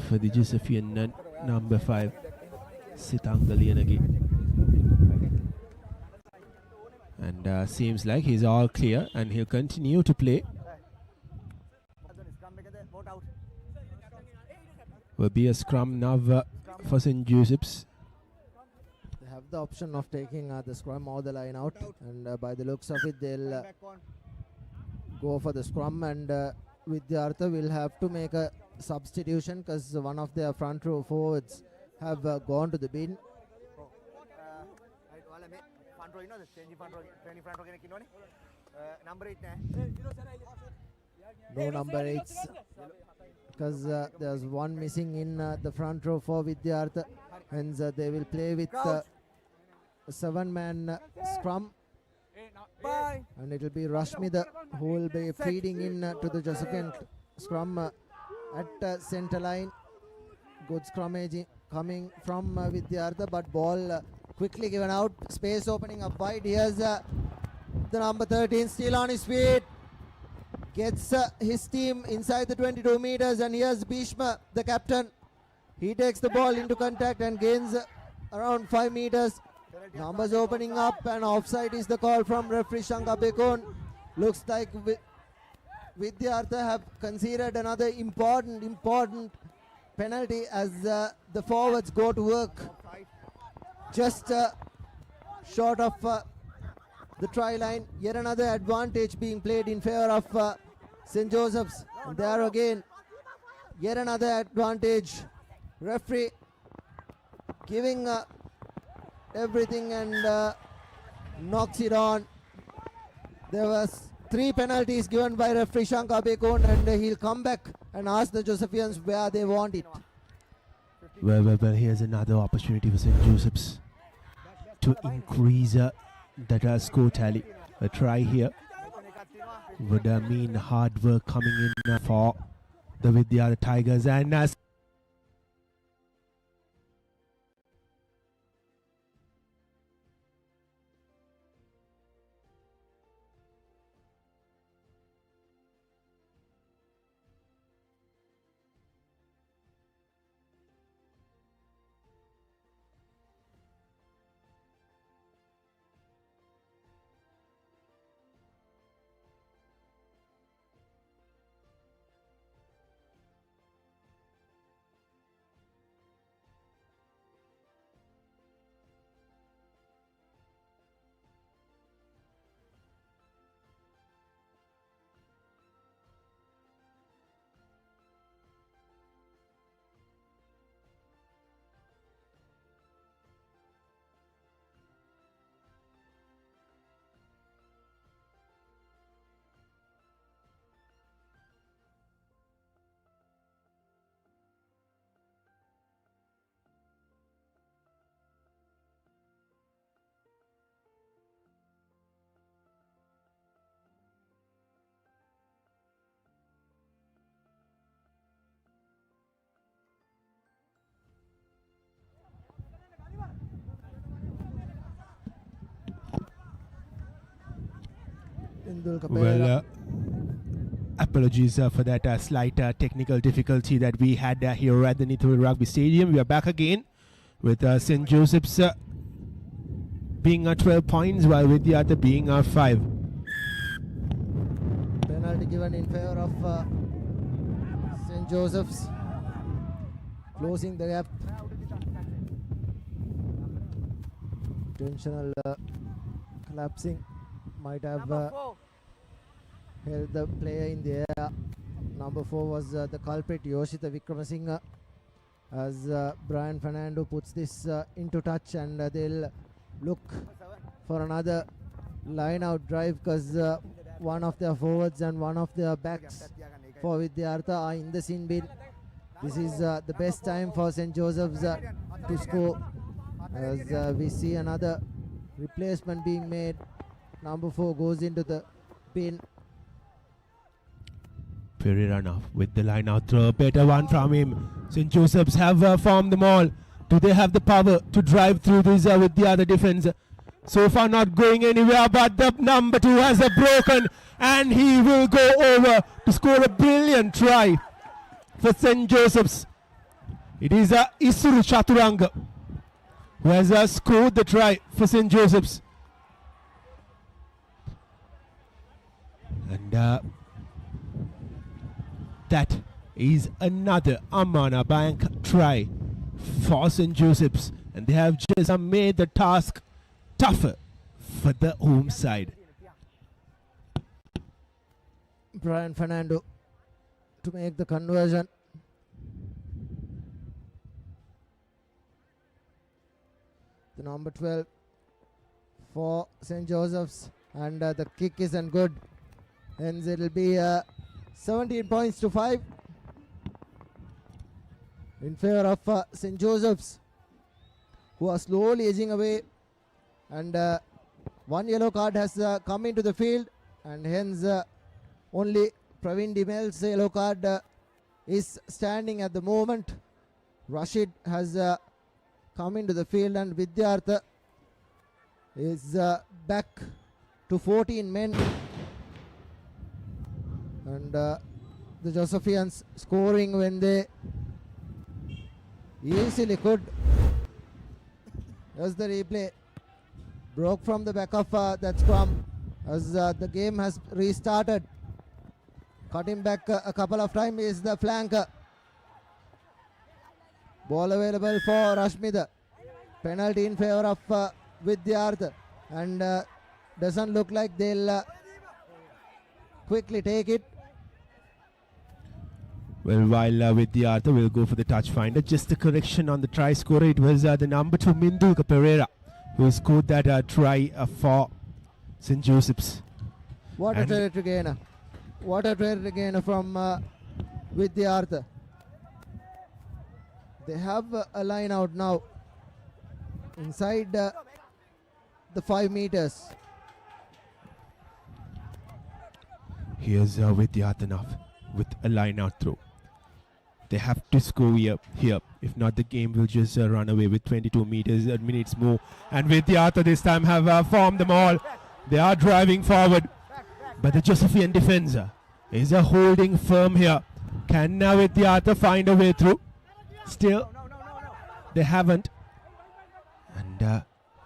for the Josephian number 5, Sitangalianagi. And seems like he's all clear, and he'll continue to play. Will be a scrum now for St. Joseph's. They have the option of taking the scrum or the line out, and by the looks of it, they'll go for the scrum, and Vidyartha will have to make a substitution because one of their front row forwards have gone to the bin. No number 8s, because there's one missing in the front row for Vidyartha, hence they will play with a 7-man scrum, and it will be Rashmida who will be feeding in to the Josephian scrum at center line. Good scrummage coming from Vidyartha, but ball quickly given out, space opening up wide. Here's the number 13 still on his feet, gets his team inside the 22 meters, and here's Bhishma, the captain. He takes the ball into contact and gains around 5 meters. Numbers opening up, and offside is the call from referee Shankar Bekon. Looks like Vidyartha have conceded another important penalty as the forwards go to work just short of the try line. Yet another advantage being played in favor of St. Joseph's. And there again, yet another advantage. Referee giving everything and knocks it on. There was 3 penalties given by referee Shankar Bekon, and he'll come back and ask the Josephians where they want it. Well, here's another opportunity for St. Joseph's to increase that score tally. A try here would mean hard work coming in for the Vidyartha Tigers, and well, apologies for that slight technical difficulty that we had here at the Nittawela Rugby Stadium. We are back again with St. Joseph's being 12 points while Vidyartha being 5. Penalty given in favor of St. Joseph's, closing the gap. Intentional collapsing might have held the player in the air. Number 4 was the culprit, Yoshita Vikramasinghe, as Brian Fernando puts this into touch, and they'll look for another line out drive because one of their forwards and one of their backs for Vidyartha are in the sin bin. This is the best time for St. Joseph's to score, as we see another replacement being made. Number 4 goes into the bin. Pereira now with the line out throw. Better one from him. St. Joseph's have formed them all. Do they have the power to drive through this with the other defense? So far not going anywhere, but the number 2 has broken, and he will go over to score a brilliant try for St. Joseph's. It is Isuru Chaturanga who has scored the try for St. Joseph's. And that is another Amana Bank try for St. Joseph's, and they have just made the task tougher for the home side. Brian Fernando to make the conversion. The number 12 for St. Joseph's, and the kick isn't good. Hence it will be 17 points to 5 in favor of St. Joseph's, who are slowly edging away, and one yellow card has come into the field, and hence only Praveen Dimel's yellow card is standing at the moment. Rashid has come into the field, and Vidyartha is back to 14 men. And the Josephians scoring when they Easily could. As the replay broke from the back of that scrum as the game has restarted. Cutting back a couple of times is the flanker. Ball available for Rashmida. Penalty in favor of Vidyartha. And doesn't look like they'll quickly take it. Well, while Vidyartha will go for the touch finder, just a correction on the try scorer. It was the number 2 Minduka Pereira who scored that try for St. Joseph's. What a territory gainer. What a territory gainer from Vidyartha. They have a line out now inside the 5 meters. Here's Vidyartha now with a line out throw. They have to score here. If not, the game will just run away with 22 minutes more. And Vidyartha this time have formed them all. They are driving forward. But the Josephian defense is holding firm here. Can now Vidyartha find a way through? Still, they haven't. And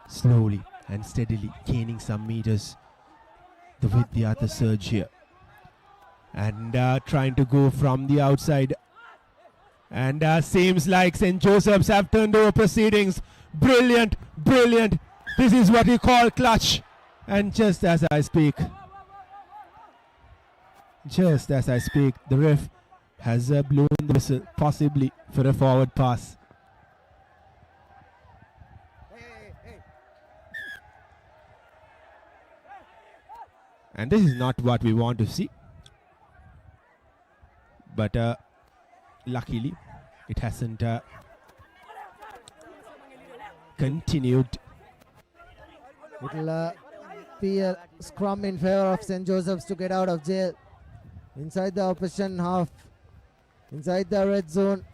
slowly and steadily gaining some meters. The Vidyartha surge here. And trying to go from the outside. And seems like St. Joseph's have turned over proceedings. Brilliant, brilliant. This is what we call clutch. And just as I speak, the ref has blown the whistle, possibly for a forward pass. And this is not what we want to see. But luckily, it hasn't continued. It'll be a scrum in favor of St. Joseph's to get out of jail. Inside the opposition half, inside the red zone,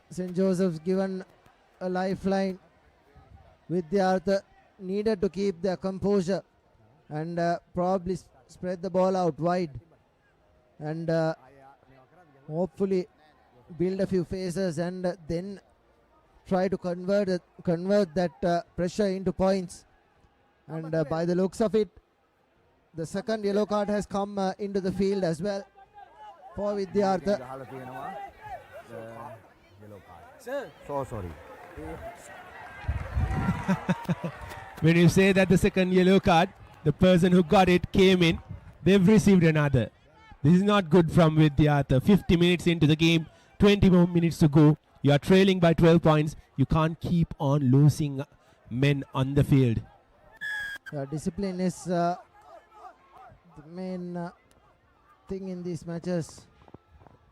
St. Joseph's given a lifeline. Vidyartha needed to keep their composure and probably spread the ball out wide and hopefully build a few phases and then try to convert that pressure into points. And by the looks of it, the second yellow card has come into the field as well for Vidyartha. So sorry. When you say that the second yellow card, the person who got it came in, they've received another. This is not good from Vidyartha. 50 minutes into the game, 20 more minutes to go. You are trailing by 12 points. You can't keep on losing men on the field. Discipline is the main thing in these matches.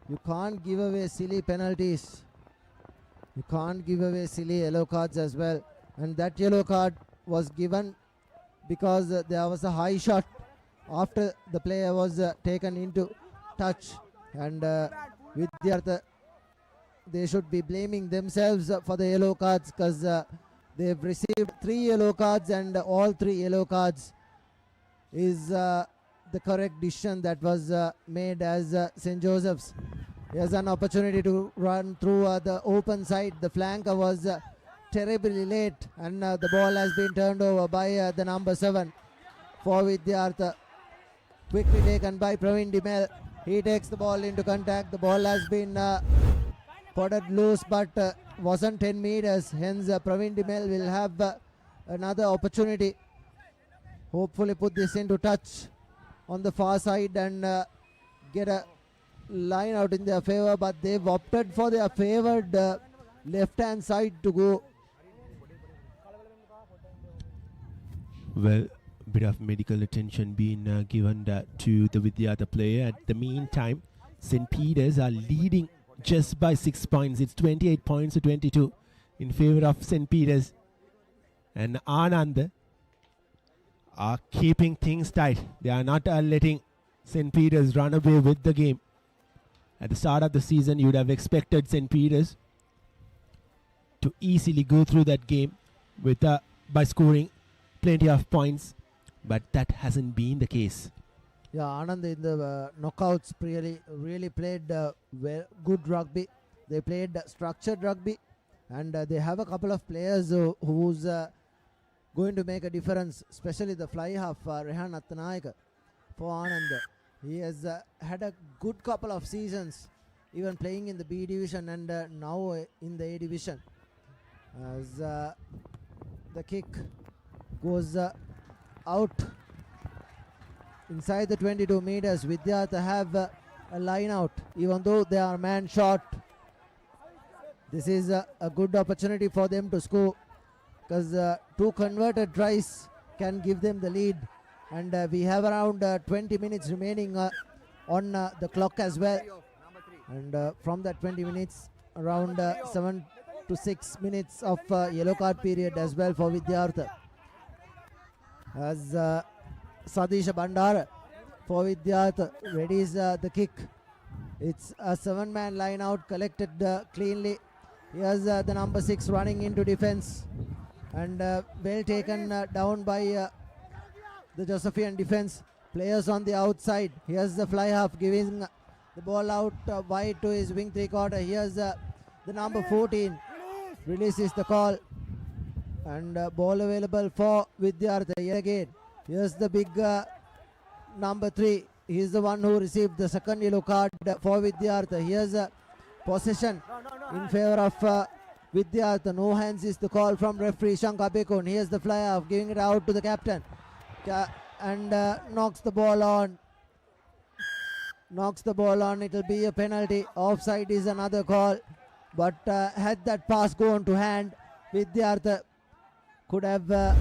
You can't give away silly penalties. You can't give away silly yellow cards as well. And that yellow card was given because there was a high shot after the player was taken into touch. And Vidyartha, they should be blaming themselves for the yellow cards because they've received 3 yellow cards and all 3 yellow cards is the correct decision that was made as St. Joseph's. He has an opportunity to run through the open side. The flanker was terribly late and the ball has been turned over by the number 7 for Vidyartha. Quickly taken by Praveen Dimel. He takes the ball into contact. The ball has been potted loose but wasn't 10 meters. Hence Praveen Dimel will have another opportunity. Hopefully put this into touch on the far side and get a line out in their favor, but they've opted for their favored left hand side to go. Well, a bit of medical attention being given to the Vidyartha player. At the meantime, St. Peter's are leading just by 6 points. It's 28 points to 22 in favor of St. Peter's. And Anand are keeping things tight. They are not letting St. Peter's run away with the game. At the start of the season, you would have expected St. Peter's to easily go through that game with by scoring plenty of points, but that hasn't been the case. Yeah, Anand in the knockouts really played good rugby. They played structured rugby And they have a couple of players who's going to make a difference, especially the fly half, Rehan Attanayaka for Anand. He has had a good couple of seasons, even playing in the B division and now in the A division. As the kick goes out inside the 22 meters, Vidyartha have a line out, even though they are man short. This is a good opportunity for them to score, because 2 converted tries can give them the lead, and we have around 20 minutes remaining on the clock as well, and from that 20 minutes around 7 to 6 minutes of yellow card period as well for Vidyartha. As Sadisha Bandara for Vidyartha readies the kick. It's a 7-man line out, collected cleanly. Here's the number 6 running into defense, and well taken down by the Josephian defense. Players on the outside. Here's the fly half giving the ball out wide to his wing 3/4. Here's the number 14. Releases the call, and ball available for Vidyartha yet again. Here's the big number 3. He's the one who received the second yellow card for Vidyartha. Here's a possession in favor of Vidyartha. No hands is the call from referee Shankar Bekun. Here's the fly off, giving it out to the captain, and knocks the ball on. It'll be a penalty. Offside is another call, but had that pass gone to hand, Vidyartha could have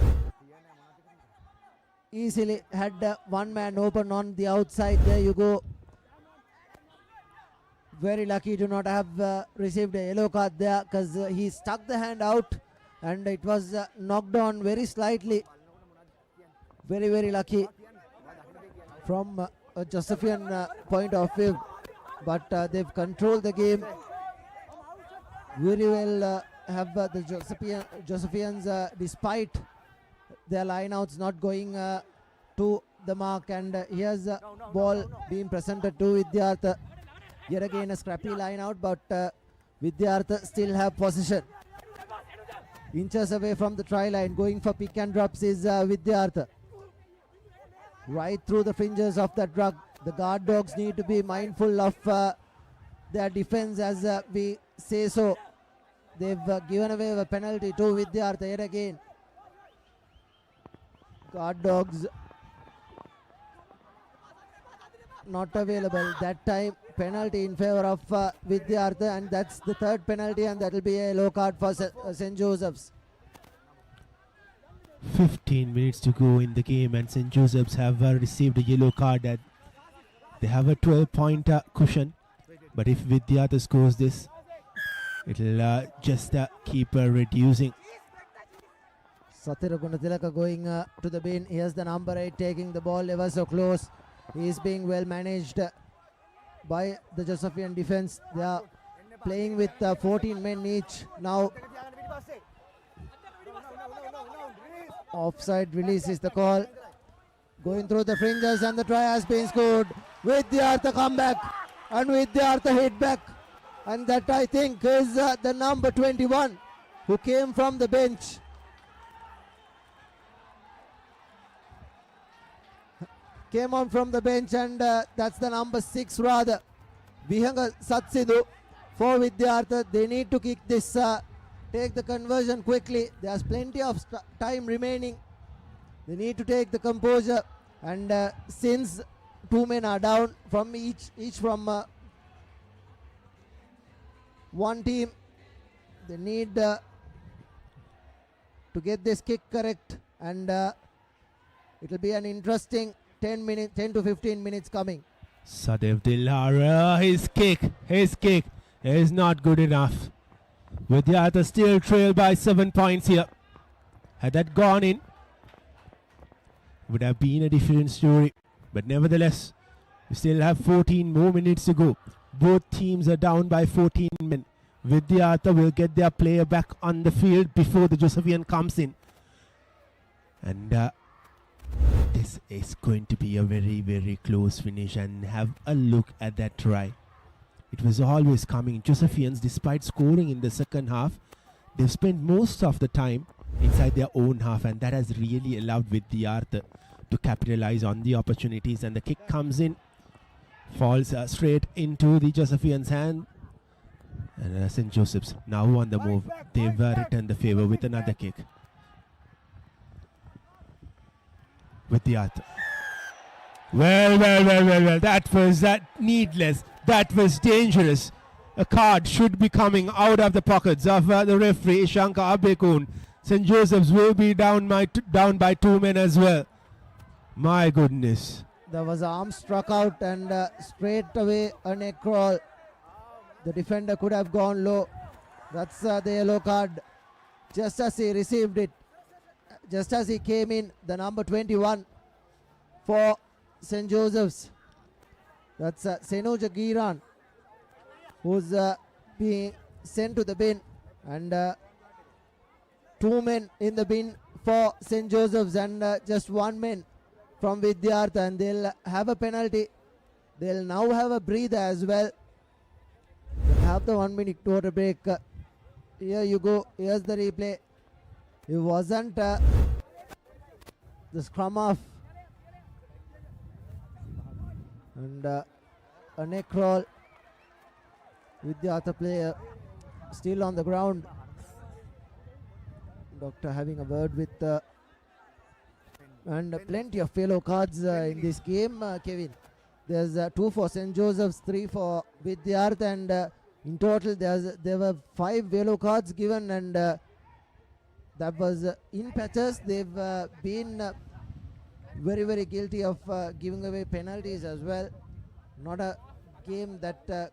easily had one man open on the outside. There you go. Very lucky to not have received a yellow card there, because he stuck the hand out and it was knocked on very slightly. Very, very lucky from a Josephian point of view, but they've controlled the game very well. Have the Josephians, despite their lineouts not going to the mark, and here's a ball being presented to Vidyartha. Yet again a scrappy line out, but Vidyartha still have possession. Inches away from the try line, going for pick and drops is Vidyartha. Right through the fringes of that rug. The guard dogs need to be mindful of their defense, as we say so. They've given away a penalty to Vidyartha yet again. Guard dogs not available. That time penalty in favor of Vidyartha, and that's the third penalty, and that will be a yellow card for St. Joseph's. 15 minutes to go in the game, and St. Joseph's have received a yellow card. That they have a 12-point cushion, but if Vidyartha scores this, it'll just keep reducing. Satira Gunatilaka going to the bin. Here's the number 8 taking the ball ever so close. He is being well managed by the Josephian defense. They are playing with 14 men each now. Offside release is the call. Going through the fringes, and the try has been scored. Vidyartha comeback, and Vidyartha hit back, and that I think is the number 21 who came from the bench. Came on from the bench, and that's the number 6 rather. Vihanga Satsidu for Vidyartha. They need to kick this, take the conversion quickly. There's plenty of time remaining. They need to take the composure, and since 2 men are down from each from one team, they need to get this kick correct, and it'll be an interesting 10 to 15 minutes coming. Sadev Dilara, his kick is not good enough. Vidyartha still trail by 7 points here. Had that gone in, would have been a different story. But nevertheless, we still have 14 more minutes to go. Both teams are down by 14 men. Vidyartha will get their player back on the field before the Josephian comes in. And this is going to be a very, very close finish. And have a look at that try. It was always coming. Josephians, despite scoring in the second half, they've spent most of the time inside their own half, and that has really allowed Vidyartha to capitalize on the opportunities. And the kick comes in, falls straight into the Josephians' hand. And St. Joseph's now on the move. They've returned the favor with another kick. Vidyartha. Well. That was needless. That was dangerous. A card should be coming out of the pockets of the referee, Ishanka Abekun. St. Joseph's will be down by 2 men as well. My goodness. There was an arm struck out and straight away a neck roll. The defender could have gone low. That's the yellow card. Just as he received it, just as he came in, the number 21 for St. Joseph's. That's Senuja Giran, who's being sent to the bin. And 2 men in the bin for St. Joseph's and just 1 man from Vidyartha, and they'll have a penalty. They'll now have a breather as well. They'll have the 1 minute water break. Here you go. Here's the replay. It wasn't the scrum off. And a neck roll. Vidyartha player still on the ground. Doctor having a word with and plenty of yellow cards in this game, Kevin. There's 2 for St. Joseph's, 3 for Vidyartha, and in total there were 5 yellow cards given, and that was in patches. They've been very guilty of giving away penalties as well. Not a game that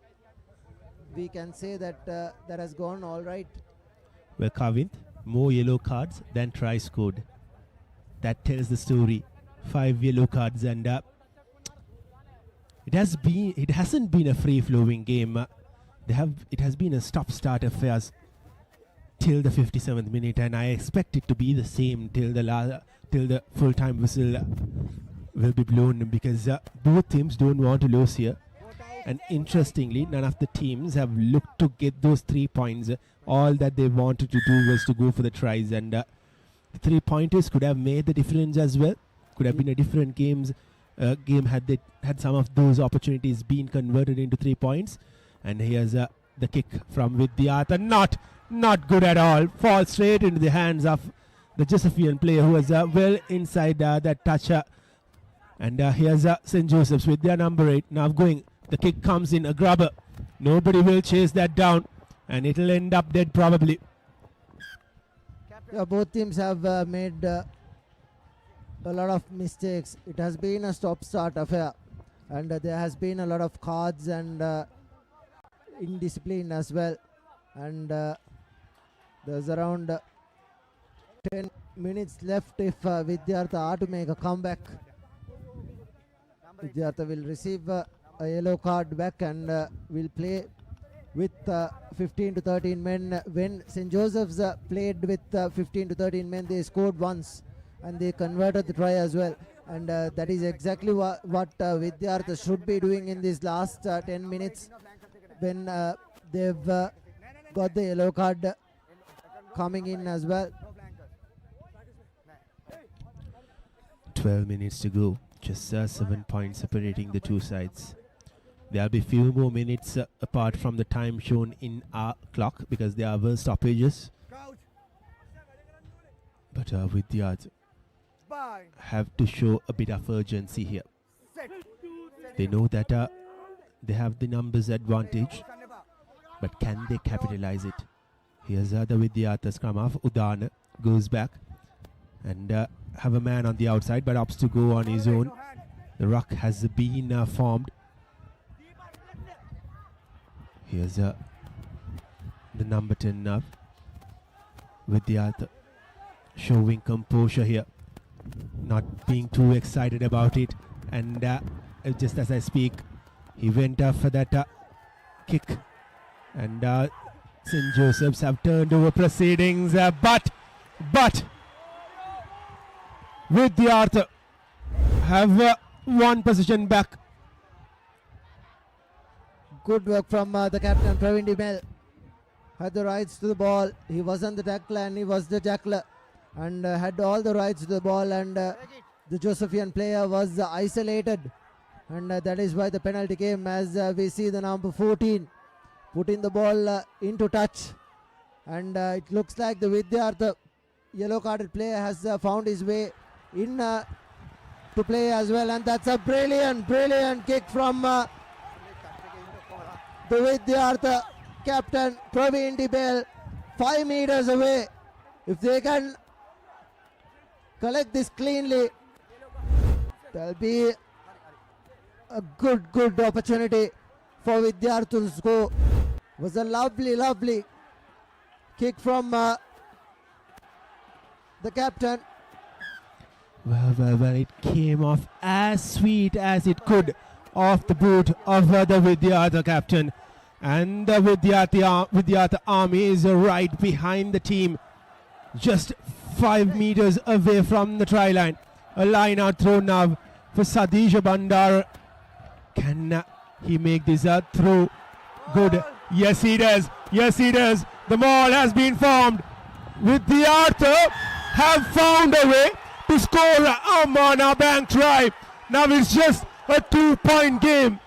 we can say that that has gone all right. Well, Kavint, more yellow cards than tries scored. That tells the story. 5 yellow cards, and it hasn't been a free-flowing game. It has been a stop-start affairs till the 57th minute, and I expect it to be the same till the full-time whistle will be blown, because both teams don't want to lose here. And interestingly, none of the teams have looked to get those 3 points. All that they wanted to do was to go for the tries, and the 3-pointers could have made the difference as well. Could have been a different game had some of those opportunities been converted into 3 points. And here's the kick from Vidyartha. Not good at all. Falls straight into the hands of the Josephian player who was well inside that touch. And here's St. Joseph's with their number 8 now going. The kick comes in, a grubber. Nobody will chase that down, and it'll end up dead probably. Yeah, both teams have made a lot of mistakes. It has been a stop-start affair, and there has been a lot of cards and indiscipline as well. And there's around 10 minutes left if Vidyartha are to make a comeback. Vidyartha will receive a yellow card back and will play with 15 to 13 men. When St. Joseph's played with 15 to 13 men, they scored once and they converted the try as well. And that is exactly what Vidyartha should be doing in these last 10 minutes when they've got the yellow card coming in as well. 12 minutes to go. Just 7 points separating the two sides. There'll be few more minutes apart from the time shown in our clock because there were stoppages. But Vidyartha have to show a bit of urgency here. They know that they have the numbers advantage, but can they capitalize it? Here's the Vidyartha scrum off. Udana goes back and have a man on the outside, but opts to go on his own. The ruck has been formed. Here's the number 10 now. Vidyartha showing composure here, not being too excited about it. And just as I speak, he went for that kick. And St. Joseph's have turned over proceedings, but Vidyartha have one position back. Good work from the captain Praveen Dimel. had the rights to the ball. He wasn't the tackler and he was the tackler, and had all the rights to the ball, and the Josephian player was isolated, and that is why the penalty came, as we see the number 14 putting the ball into touch, and it looks like the Vidyartha yellow carded player has found his way in to play as well, and that's a brilliant kick from the Vidyartha captain Praveen Dibel, 5 meters away. If they can collect this cleanly, there'll be a good opportunity for Vidyartha to score. It was a lovely kick from the captain. Well, it came off as sweet as it could off the boot of the Vidyartha captain. And the Vidyartha army is right behind the team, just 5 meters away from the try line. A line out throw now for Sadish Bandar. Can he make this a throw? Good. Yes, he does. The ball has been formed. Vidyartha have found a way to score on a bank try. Now it's just a 2-point game.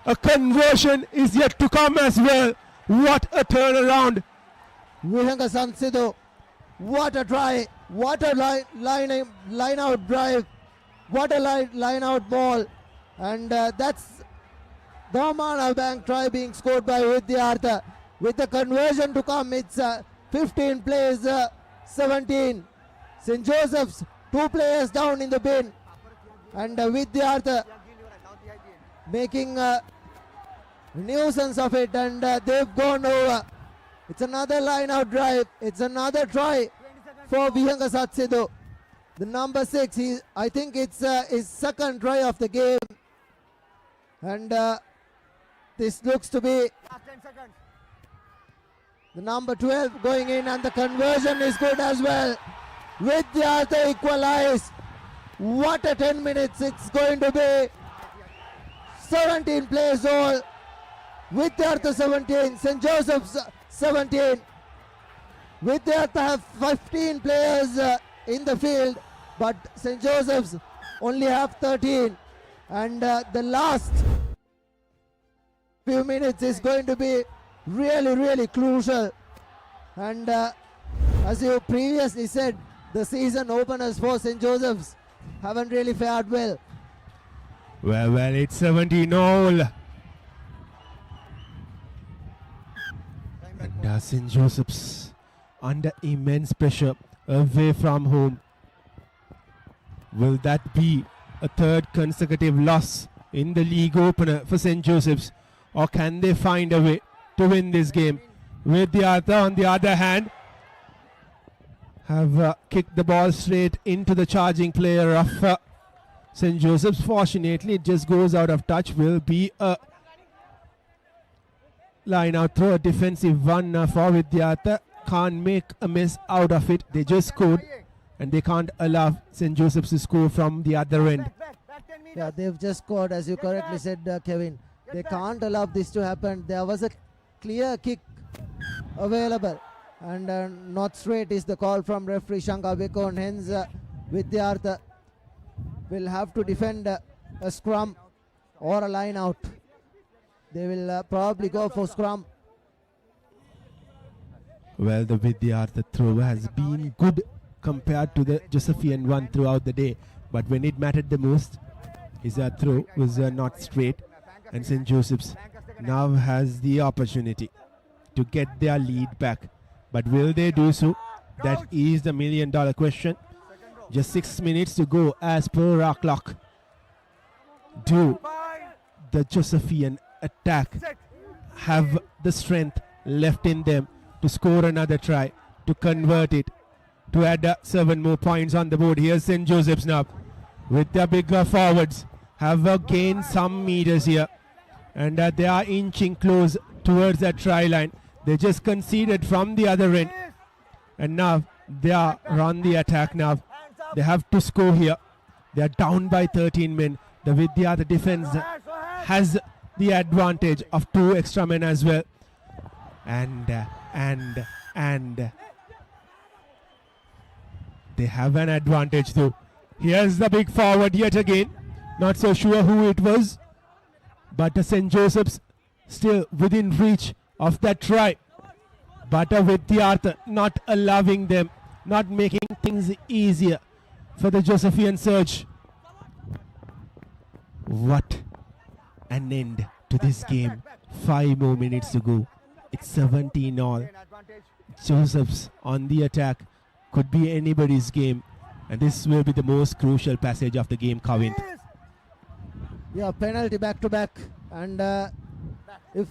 A conversion is yet to come as well. What a turnaround. Vihanga Sansido, what a try, what a line out drive, what a line out ball, and that's the Omana bank try being scored by Vidyartha. With the conversion to come, it's 15 plays 17. St. Joseph's 2 players down in the bin, and Vidyartha making a nuisance of it, and they've gone over. It's another line out drive. It's another try for Vihanga Satsido. The number 6, I think it's his second try of the game, and this looks to be the number 12 going in, and the conversion is good as well. Vidyartha equalize. What a 10 minutes it's going to be. 17 plays all. Vidyartha 17, St. Joseph's 17. Vidyartha have 15 players in the field, but St. Joseph's only have 13. And the last few minutes is going to be really crucial. And as you previously said, the season openers for St. Joseph's haven't really fared well. Well, it's 17-all. And St. Joseph's under immense pressure away from home. Will that be a third consecutive loss in the league opener for St. Joseph's, or can they find a way to win this game? Vidyartha, on the other hand, have kicked the ball straight into the charging player of St. Joseph's. Fortunately, it just goes out of touch. Will be a line out throw, a defensive one for Vidyartha. Can't make a mess out of it. They just scored, and they can't allow St. Joseph's to score from the other end. Yeah, they've just scored, as you correctly said, Kevin. They can't allow this to happen. There was a clear kick available, and not straight is the call from referee Shankar Bekon. Hence, Vidyartha will have to defend a scrum or a line out. They will probably go for scrum. Well, the Vidyartha throw has been good compared to the Josephian one throughout the day, but when it mattered the most, his throw was not straight, and St. Joseph's now has the opportunity to get their lead back. But will they do so? That is the $1 million question. Just 6 minutes to go as per our clock. Do the Josephian attack have the strength left in them to score another try, to convert it, to add 7 more points on the board? Here's St. Joseph's now with their bigger forwards, have gained some meters here, and they are inching close towards that try line. They just conceded from the other end, and now they are on the attack now. They have to score here. They are down by 13 men. The Vidyartha defense has the advantage of 2 extra men as well. And they have an advantage though. Here's the big forward yet again. Not so sure who it was, but St. Joseph's still within reach of that try. But Vidyartha not allowing them, not making things easier for the Josephian surge. What an end to this game. 5 more minutes to go. It's 17 all. Joseph's on the attack. Could be anybody's game. And this will be the most crucial passage of the game, Kavint. Yeah, penalty back to back. And if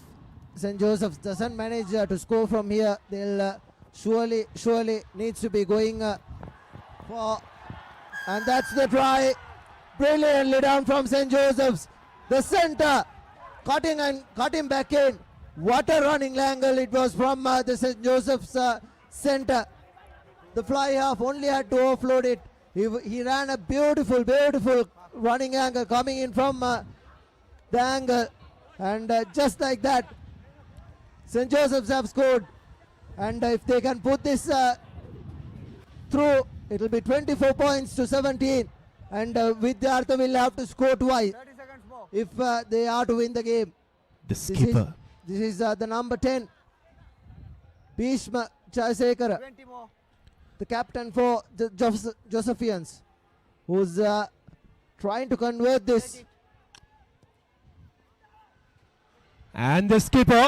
St. Joseph's doesn't manage to score from here, they'll surely needs to be going for. And that's the try. Brilliantly done from St. Joseph's. The centre cutting back in. What a running angle it was from the St. Joseph's centre. The fly half only had to offload it. He ran a beautiful running angle coming in from the angle. And just like that, St. Joseph's have scored. And if they can put this through, it will be 24 points to 17. And Vidyartha will have to score twice if they are to win the game. The skipper. This is the number 10, Bhishma Chayasekara, the captain for the Josephians, who's trying to convert this. And the skipper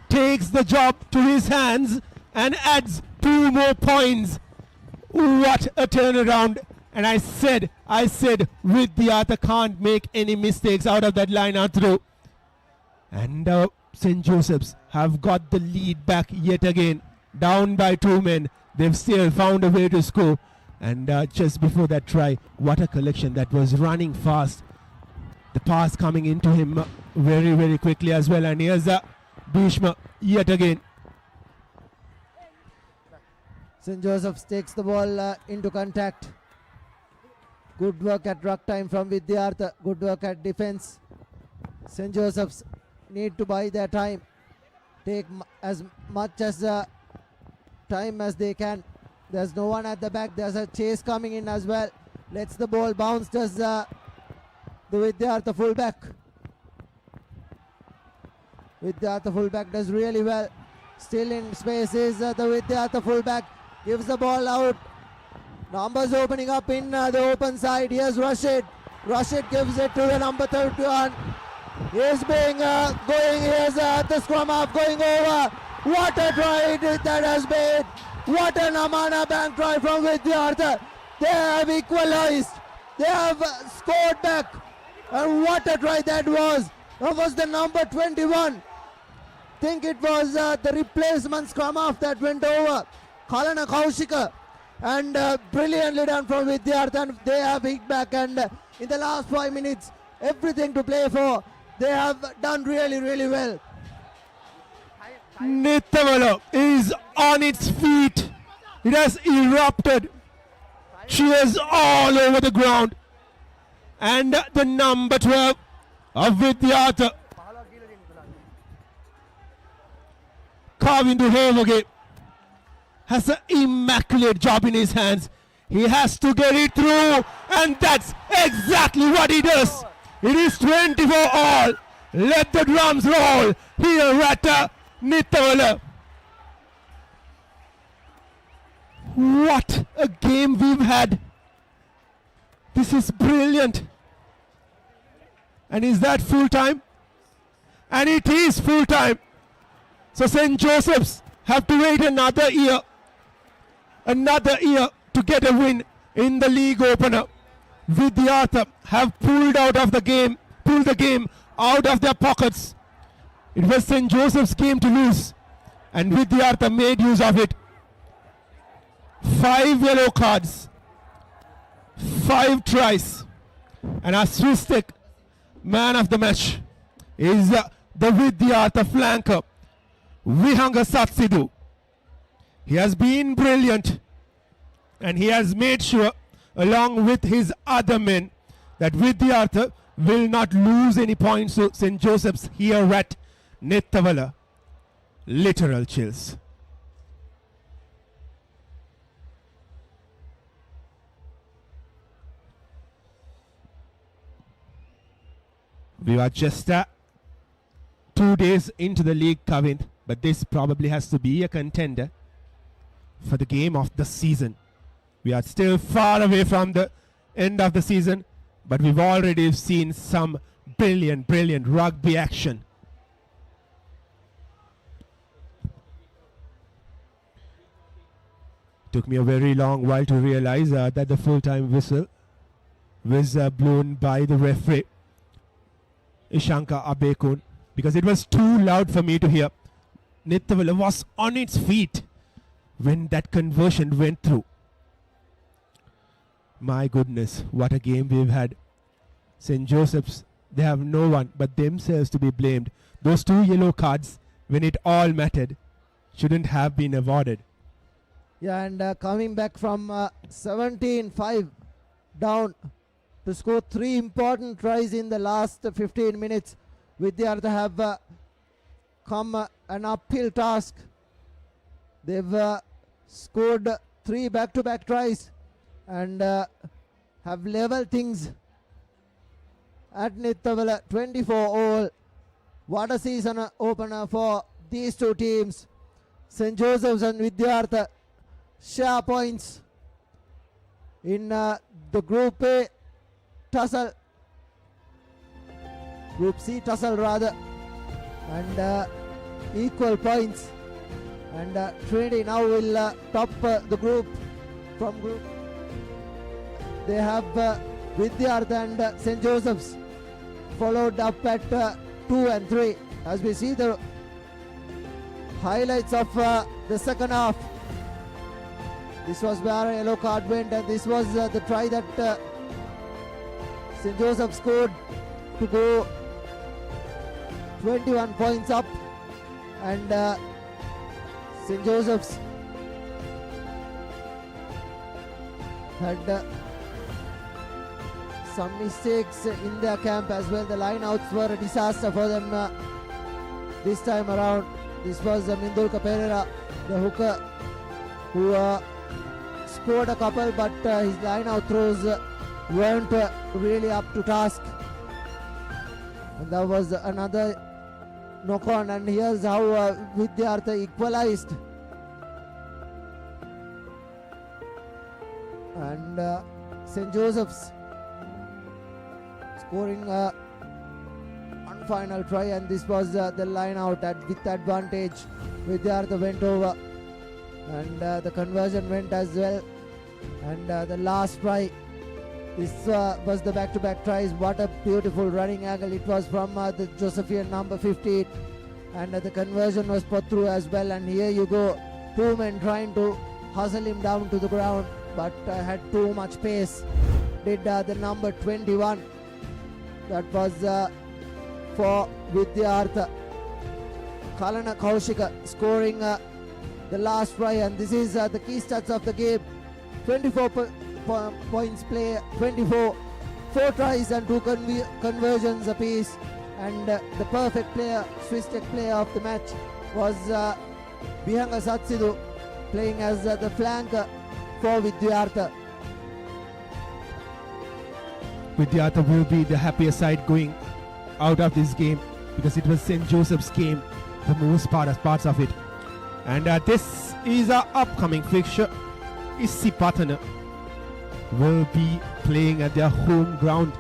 takes the job to his hands and adds 2 more points. What a turnaround. And I said, Vidyartha can't make any mistakes out of that line out through. And St. Joseph's have got the lead back yet again. Down by 2 men. They've still found a way to score. And just before that try, what a collection that was, running fast. The pass coming into him very quickly as well. And here's Bhishma yet again. St. Joseph's takes the ball into contact. Good work at ruck time from Vidyartha. Good work at defense. St. Joseph's need to buy their time. Take as much as time as they can. There's no one at the back. There's a chase coming in as well. Lets the ball bounce. Does the Vidyartha fullback. Vidyartha fullback does really well. Still in space is the Vidyartha fullback. Gives the ball out. Numbers opening up in the open side. Here's Rashid. Rashid gives it to the number 31. He's being going. Here's the scrum half going over. What a try that has been. What an Amana Bank try from Vidyartha. They have equalized. They have scored back. And what a try that was. That was the number 21. Think it was the replacement scrum half that went over. Kalana Kaushika. And brilliantly done from Vidyartha. And they have hit back. And in the last 5 minutes, everything to play for. They have done really well. Nittawela is on its feet. It has erupted. Cheers all over the ground. And the number 12 of Vidyartha. Carving to Havogate has an immaculate job in his hands. He has to get it through, and that's exactly what he does. It is 24 all. Let the drums roll here at Nittawela. What a game we've had. This is brilliant. And is that full time? And it is full time. So St. Joseph's have to wait another year to get a win in the league opener. Vidyartha have pulled the game out of their pockets. It was St. Joseph's game to lose, and Vidyartha made use of it. 5 yellow cards, 5 tries, and our Swistek man of the match is the Vidyartha flanker, Vihanga Satsidu. He has been brilliant, and he has made sure, along with his other men, that Vidyartha will not lose any points to St. Joseph's here at Nittawela. literal chills. We are just 2 days into the league, Kavin, but this probably has to be a contender for the game of the season. We are still far away from the end of the season, but we've already seen some brilliant rugby action. Took me a very long while to realize that the full-time whistle was blown by the referee, Ishanka Abekun, because it was too loud for me to hear. Nittawela was on its feet when that conversion went through. My goodness, what a game we've had. St. Joseph's, they have no one but themselves to be blamed. Those 2 yellow cards, when it all mattered, shouldn't have been awarded. Yeah, and coming back from 17-5 down to score 3 important tries in the last 15 minutes. Vidyartha have come an uphill task. They've scored 3 back-to-back tries and have leveled things at Nittawela 24-all. What a season opener for these 2 teams. St. Joseph's and Vidyartha share points in the Group A tussle, Group C tussle rather, and equal points. And Trinity now will top the group from group. They have Vidyartha and St. Joseph's followed up at 2 and 3. As we see the highlights of the second half. This was where a yellow card went, and this was the try that St. Joseph scored to go 21 points up, and St. Joseph's had some mistakes in their camp as well. The lineouts were a disaster for them this time around. This was Mindulka Pereira, the hooker, who scored a couple, but his lineout throws weren't really up to task. And that was another knock on, and here's how Vidyartha equalized. And St. Joseph's scoring one final try, and this was the line out with advantage. Vidyartha went over, and the conversion went as well. And the last try, this was the back-to-back tries. What a beautiful running angle it was from the Josephian number 15, and the conversion was put through as well. And here you go, 2 men trying to hustle him down to the ground, but had too much pace. Did the number 21. That was for Vidyartha. Kalana Kaushika scoring the last try, and this is the key stats of the game. 24 points play, 4 tries and 2 conversions apiece. And the perfect player, Swiss Tech player of the match was Bihanga Satsidu, playing as the flanker for Vidyartha. Vidyartha will be the happier side going out of this game, because it was St. Joseph's game for most parts of it. And this is our upcoming fixture. Isipatana will be playing at their home ground,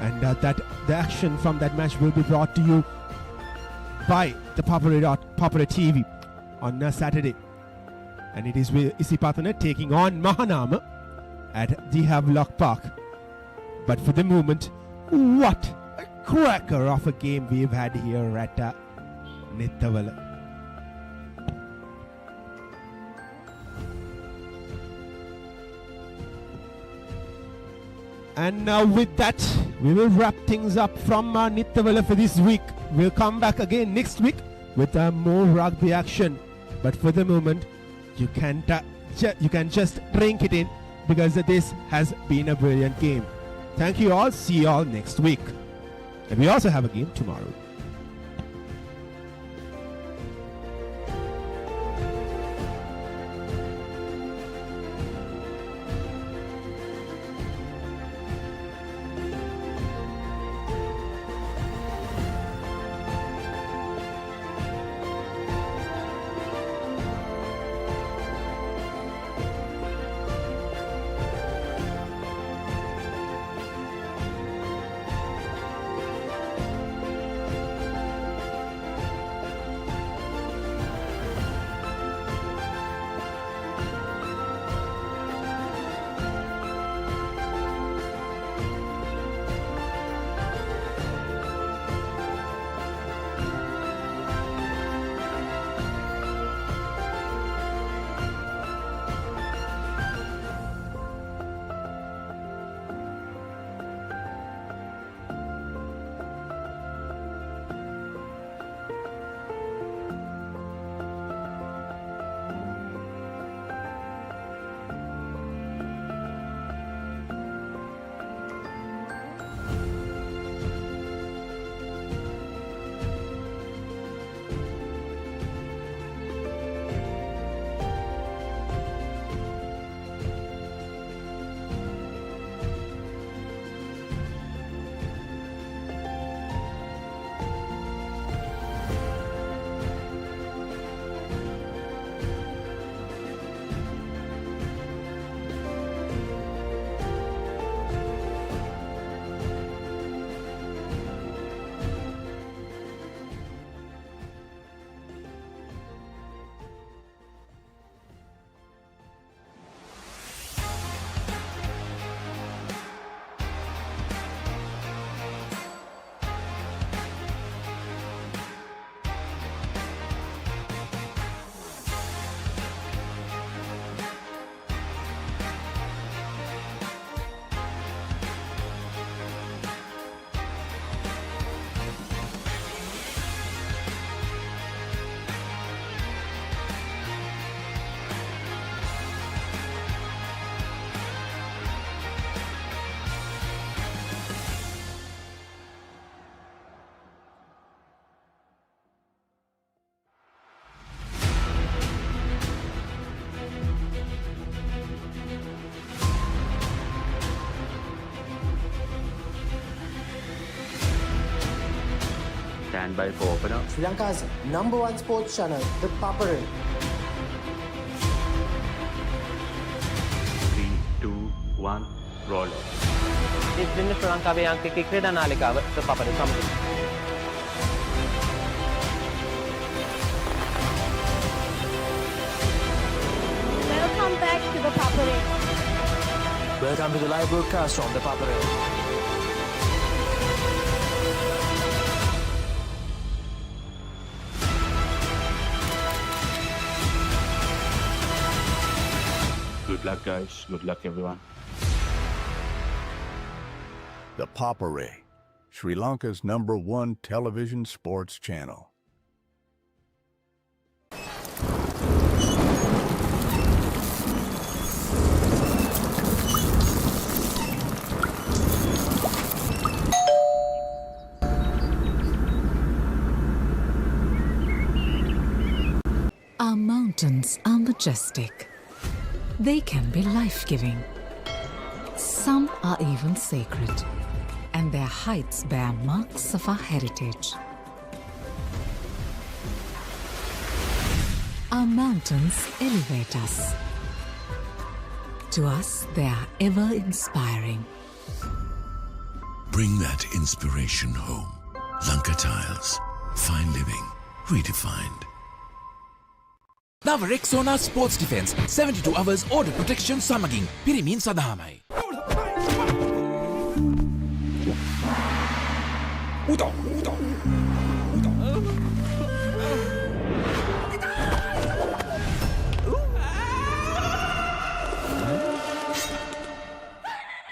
and the action from that match will be brought to you by the Papare TV on Saturday. And it is with Isipatana taking on Mahanama at the Havelock Park. But for the moment, what a cracker of a game we've had here at Nittawela. And now with that, we will wrap things up from Nittawela for this week. We'll come back again next week with more rugby action. But for the moment, you can just drink it in, because this has been a brilliant game. Thank you all. See you all next week. And we also have a game tomorrow. by for opener. Sri Lanka's #1 sports channel, ThePapare. 3, 2, 1, roll. ඉතින් ශ්‍රී ලංකාවේ අංක ක්‍රීඩා නාලිකාව ThePapare සමග. Welcome back to ThePapare. Welcome to the live broadcast from ThePapare. Good luck, guys. Good luck, everyone. The Papare, Sri Lanka's #1 television sports channel. Our mountains are majestic. They can be life-giving. Some are even sacred, and their heights bear marks of our heritage. Our mountains elevate us. To us, they are ever inspiring. Bring that inspiration home. Lanka Tiles. Fine living. Redefined. නව Rexona sports defence 72 hours order protection සමගින් පිරිමින් සඳහාමයි.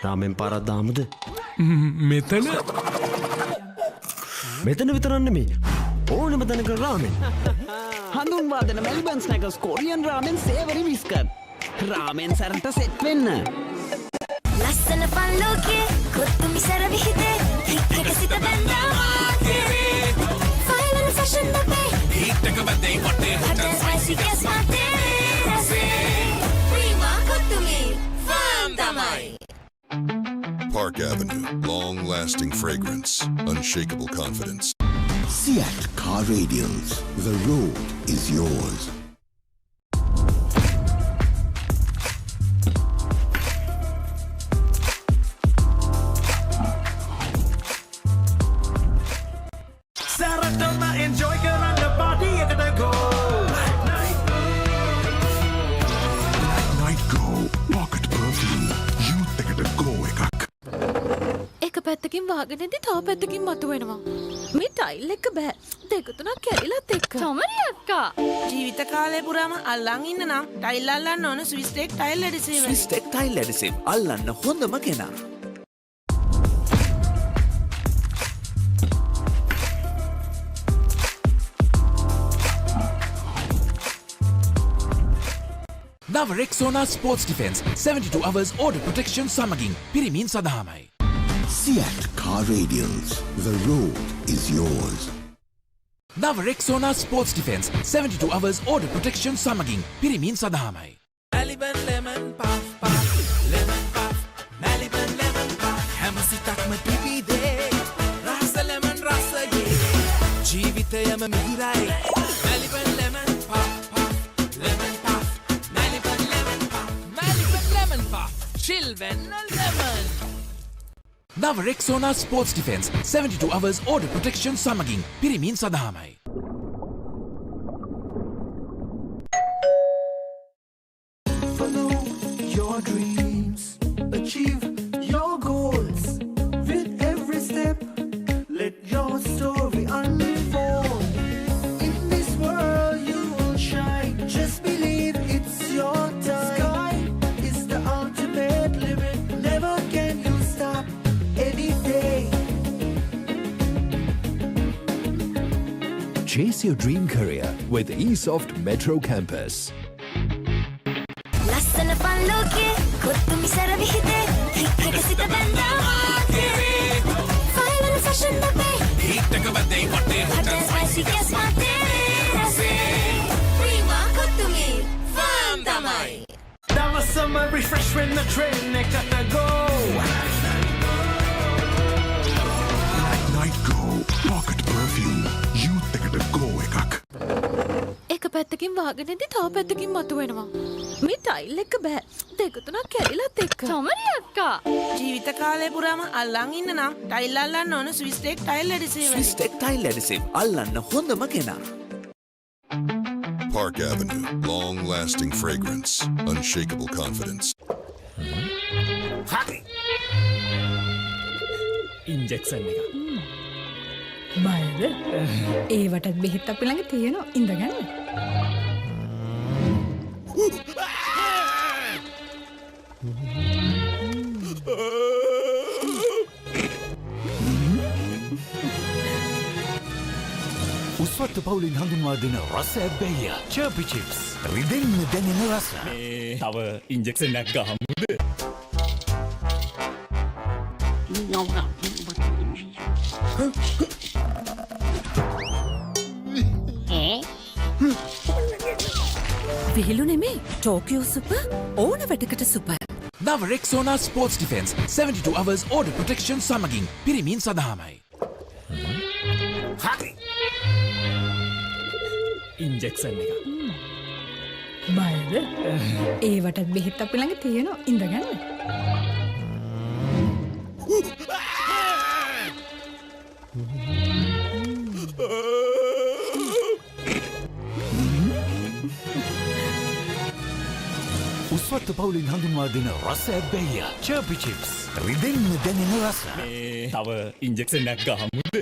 රාමෙන් පාරක් දාමුද? මෙතන විතරක් නෙමෙයි. ඕනෙම තැනක රාමෙන්. හඳුන්වාදන Melbourne ස්නැකර්ස් Korean රාමෙන් සේවරි විස්කර්. රාමෙන් සරට set වෙන්න. ලස්සන පන් ලෝකයේ කොත්තු මිසර විහිදේ හික්කක සිත බැඳා මාතේ ෆයිල් and fashion අපේ හිටක බදේ වටේ හොටල් ස්පයිසි ගස් මාතේ රසේ ප්‍රීමා කොත්තුමි ෆාම් තමයි. Park Avenue, long-lasting fragrance, unshakable confidence. Seat Car Radials. The road is yours. Saratama enjoy karana party ekata go. Night Go Pocket Perfume. Youth ekata go ekak. එක පැත්තකින් වාගෙනදී තව පැත්තකින් මතුවෙනවා. මේ ටයිල් එක බෑ. දෙක තුනක් කැඩිලත් එක්ක. තමරි අක්කා. ජීවිත කාලය පුරාම අල්ලන් ඉන්න නම් ටයිල් අල්ලන්න ඕන Swiss tech tile adhesive. Swiss tech tile adhesive අල්ලන්න හොඳම කෙනා. නව Rexona sports defence 72 hours order protection සමගින් පිරිමින් සඳහාමයි. Seat Car Radials. The road is yours. නව Rexona sports defence 72 hours order protection සමගින් පිරිමින් සඳහාමයි. Maliban lemon puff puff lemon puff Maliban lemon puff හැම සිතක්ම පිපිදේ රස lemon රසයේ ජීවිතයම මිහිරයි Maliban lemon puff puff lemon puff Maliban lemon puff Maliban lemon puff chill when lemon. නව Rexona sports defence 72 hours order protection සමගින් පිරිමින් සඳහාමයි. Follow your dreams, achieve your goals. With every step, let your story unfold. In this world you will shine, just believe it's your time. Sky is the ultimate limit, never can you stop any day. Chase your dream career with eSoft Metro Campus. ලස්සන පන් ලෝකයේ කොත්තු මිසර විහිදේ හික්කක සිත බැඳා මාතේ file and fashion අපේ හිටක බදේ වටේ hotel spicy ගස් මාතේ රසේ Prima කොත්තුමි ෆාම් තමයි. That was summer refresh when the train ekata go. Night Go Pocket Perfume. පැත්තකින් වහගෙන ඉඳි තව පැත්තකින් මතුවෙනවා. මේ ටයිල් එක බෑ. දෙක තුනක් කැඩිලත් එක්ක. චමරි අක්කා. ජීවිත කාලය පුරාම අල්ලන් ඉන්න නම් ටයිල් අල්ලන්න ඕන Swiss tech tile adhesive. Swiss tech tile adhesive අල්ලන්න හොඳම කෙනා. Park Avenue, long-lasting fragrance, unshakable confidence. Injection එක. බයද? ඒවටත් බෙහෙත් අපි ළඟ තියෙනවා. ඉඳගන්න. උස්වත්ත පවුලින් හඳුන්වා දෙන රස ඇබ්බැහිය චර්පි චිප්ස් රිදෙන්න දැනෙන රස. තව ඉන්ජෙක්ෂන් එකක් ගහමුද? විහිළු නෙමේ ටෝකියෝ සුපර් ඕන වැඩකට සුපර්. නව Rexona sports defence 72 hours order protection සමගින් පිරිමින් සඳහාමයි. ඉන්ජෙක්ෂන් එක. බයද? ඒවටත් බෙහෙත් අපි ළඟ තියෙනවා. ඉඳගන්න. උස්වත්ත පවුලින් හඳුන්වා දෙන රස ඇබ්බැහිය චර්පි චිප්ස් රිදෙන්න දැනෙන රස. තව ඉන්ජෙක්ෂන් එකක් ගහමුද?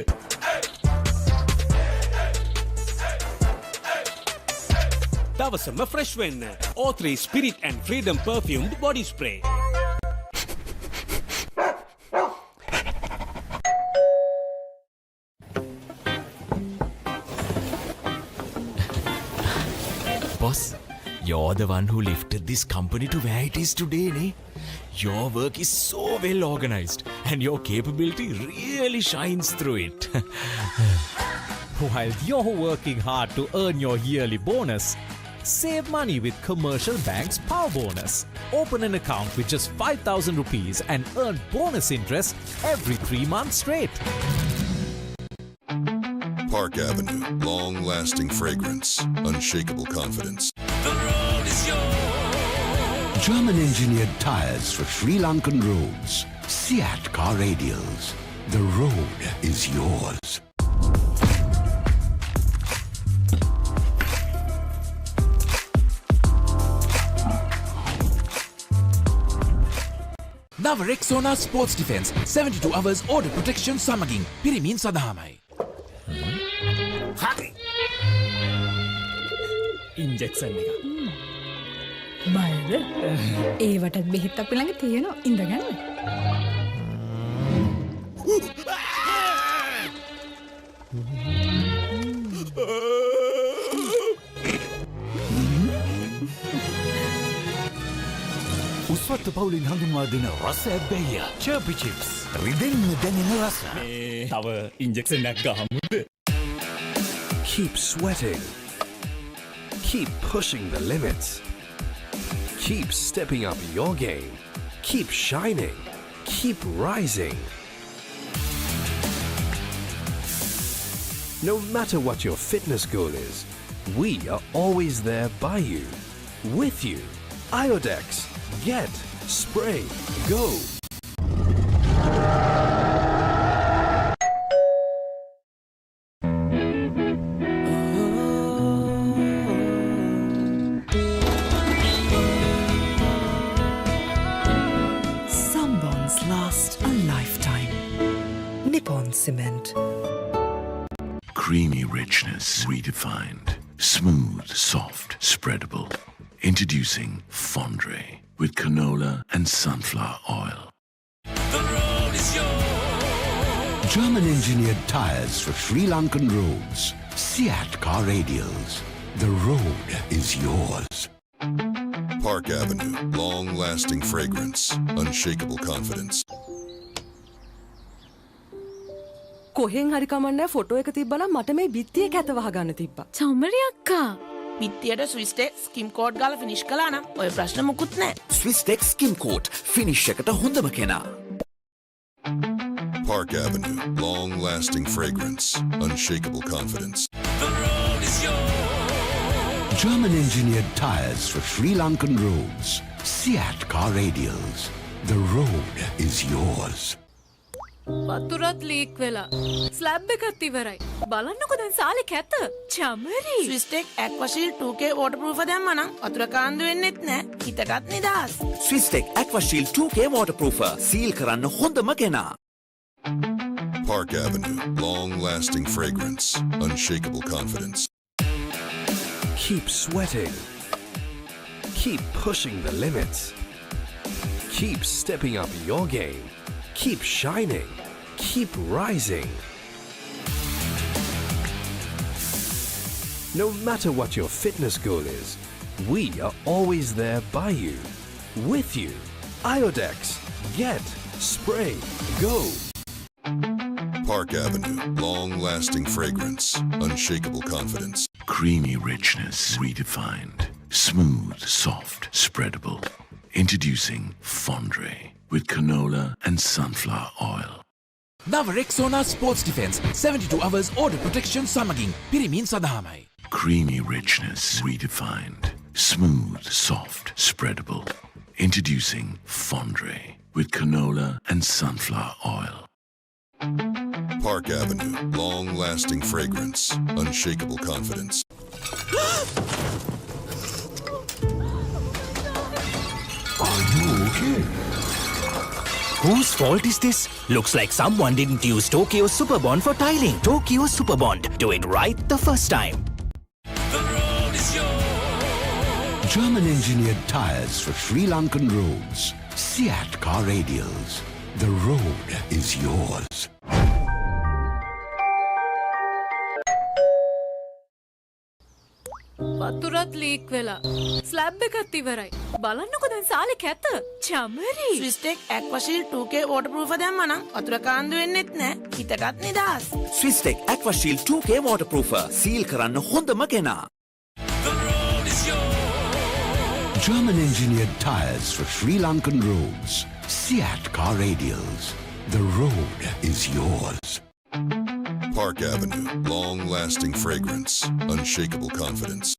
දවසම ෆ්‍රෙෂ් වෙන්න O3 Spirit and Freedom perfumed body spray. Boss, you're the one who lifted this company to where it is today, ne? Your work is so well organized and your capability really shines through it. While you're working hard to earn your yearly bonus, save money with Commercial Bank's Power Bonus. Open an account with just 5,000 rupees and earn bonus interest every 3 months straight. Park Avenue, long-lasting fragrance, unshakable confidence. German-engineered tyres for Sri Lankan roads. Seat car radials. The road is yours. නව Rexona sports defence 72 hours order protection සමගින් පිරිමින් සඳහාමයි. Injection එක. බයද? ඒවටත් බෙහෙත් අපි ළඟ තියෙනවා. ඉඳගන්න. උස්වත්ත පවුලින් හඳුන්වා දෙන රස ඇබ්බැහිය චර්පි චිප්ස් රිදෙන්න දැනෙන රස. තව ඉන්ජෙක්ෂන් එකක් ගහමුද? Keep sweating. Keep pushing the limits. Keep stepping up your game. Keep shining. Keep rising. No matter what your fitness goal is, we are always there by you, with you. Iodex. Get, spray, go. Some bonds last a lifetime. Nippon Cement. Creamy richness redefined. Smooth, soft, spreadable. Introducing Fondre with canola and sunflower oil. The road is yours. German-engineered tyres for Sri Lankan roads. Seat car radials. The road is yours. Park Avenue, long-lasting fragrance, unshakable confidence. කොහෙන් හරි කමන්නේ photo එක තිබ්බනම් මට මේ බිත්තිය කැත වහගන්න තිබ්බා. චමරි අක්කා. පිත්තියට ස්විස් ටෙක් ස්කිම් කෝඩ් ගාලා ෆිනිෂ් කළා නම් ඔය ප්‍රශ්න මුකුත් නැහැ. ස්විස් ටෙක් ස්කිම් කෝට් ෆිනිෂ් එකට හොඳම කෙනා. Park Avenue, long-lasting fragrance, unshakable confidence. The road is yours. German-engineered tyres for Sri Lankan roads. Seat car radials. The road is yours. වතුරත් ලීක් වෙලා. ස්ලැබ් එකත් ඉවරයි. බලන්නකො දැන් සාලේ කැත. චමරි. ස්විස්ටෙක් ඇක්වාශීල් 2K waterproof දැම්මනම් වතුර කාන්දු වෙන්නෙත් නෑ. හිතටත් නිදහස්. ස්විස්ටෙක් ඇක්වාශීල් 2K waterproofer. සීල් කරන්න හොඳම කෙනා. Park Avenue, long-lasting fragrance, unshakable confidence. Keep sweating. Keep pushing the limits. Keep stepping up your game. Keep shining. Keep rising. No matter what your fitness goal is, we are always there by you, with you. Iodex. Get, spray, go. Park Avenue, long-lasting fragrance, unshakable confidence. Creamy richness redefined. Smooth, soft, spreadable. Introducing Fondre with canola and sunflower oil. Nava Rexona Sports Defense 72 hours order protection samaging pirimin sadahamai. Creamy richness redefined. Smooth, soft, spreadable. Introducing Fondre with canola and sunflower oil. Park Avenue, long-lasting fragrance, unshakable confidence. Are you okay? Whose fault is this? Looks like someone didn't use Tokyo Superbond for tiling. Tokyo Superbond. Do it right the first time. German-engineered tyres for Sri Lankan roads. Seat car radials. The road is yours. වතුරත් leak වෙලා. Slab එකත් ඉවරයි. බලන්නකො දැන් සාලේ කැත. Chamari. ස්විස්ටෙක් ඇක්වාශීල් 2K waterproof දැම්මනම් වතුර කාන්දු වෙන්නෙත් නෑ. හිතටත් නිදහස්. ස්විස්ටෙක් ඇක්වාශීල් 2K waterproofer. සීල් කරන්න හොඳම කෙනා. German-engineered tyres for Sri Lankan roads. Seat car radials. The road is yours. Park Avenue, long-lasting fragrance, unshakable confidence.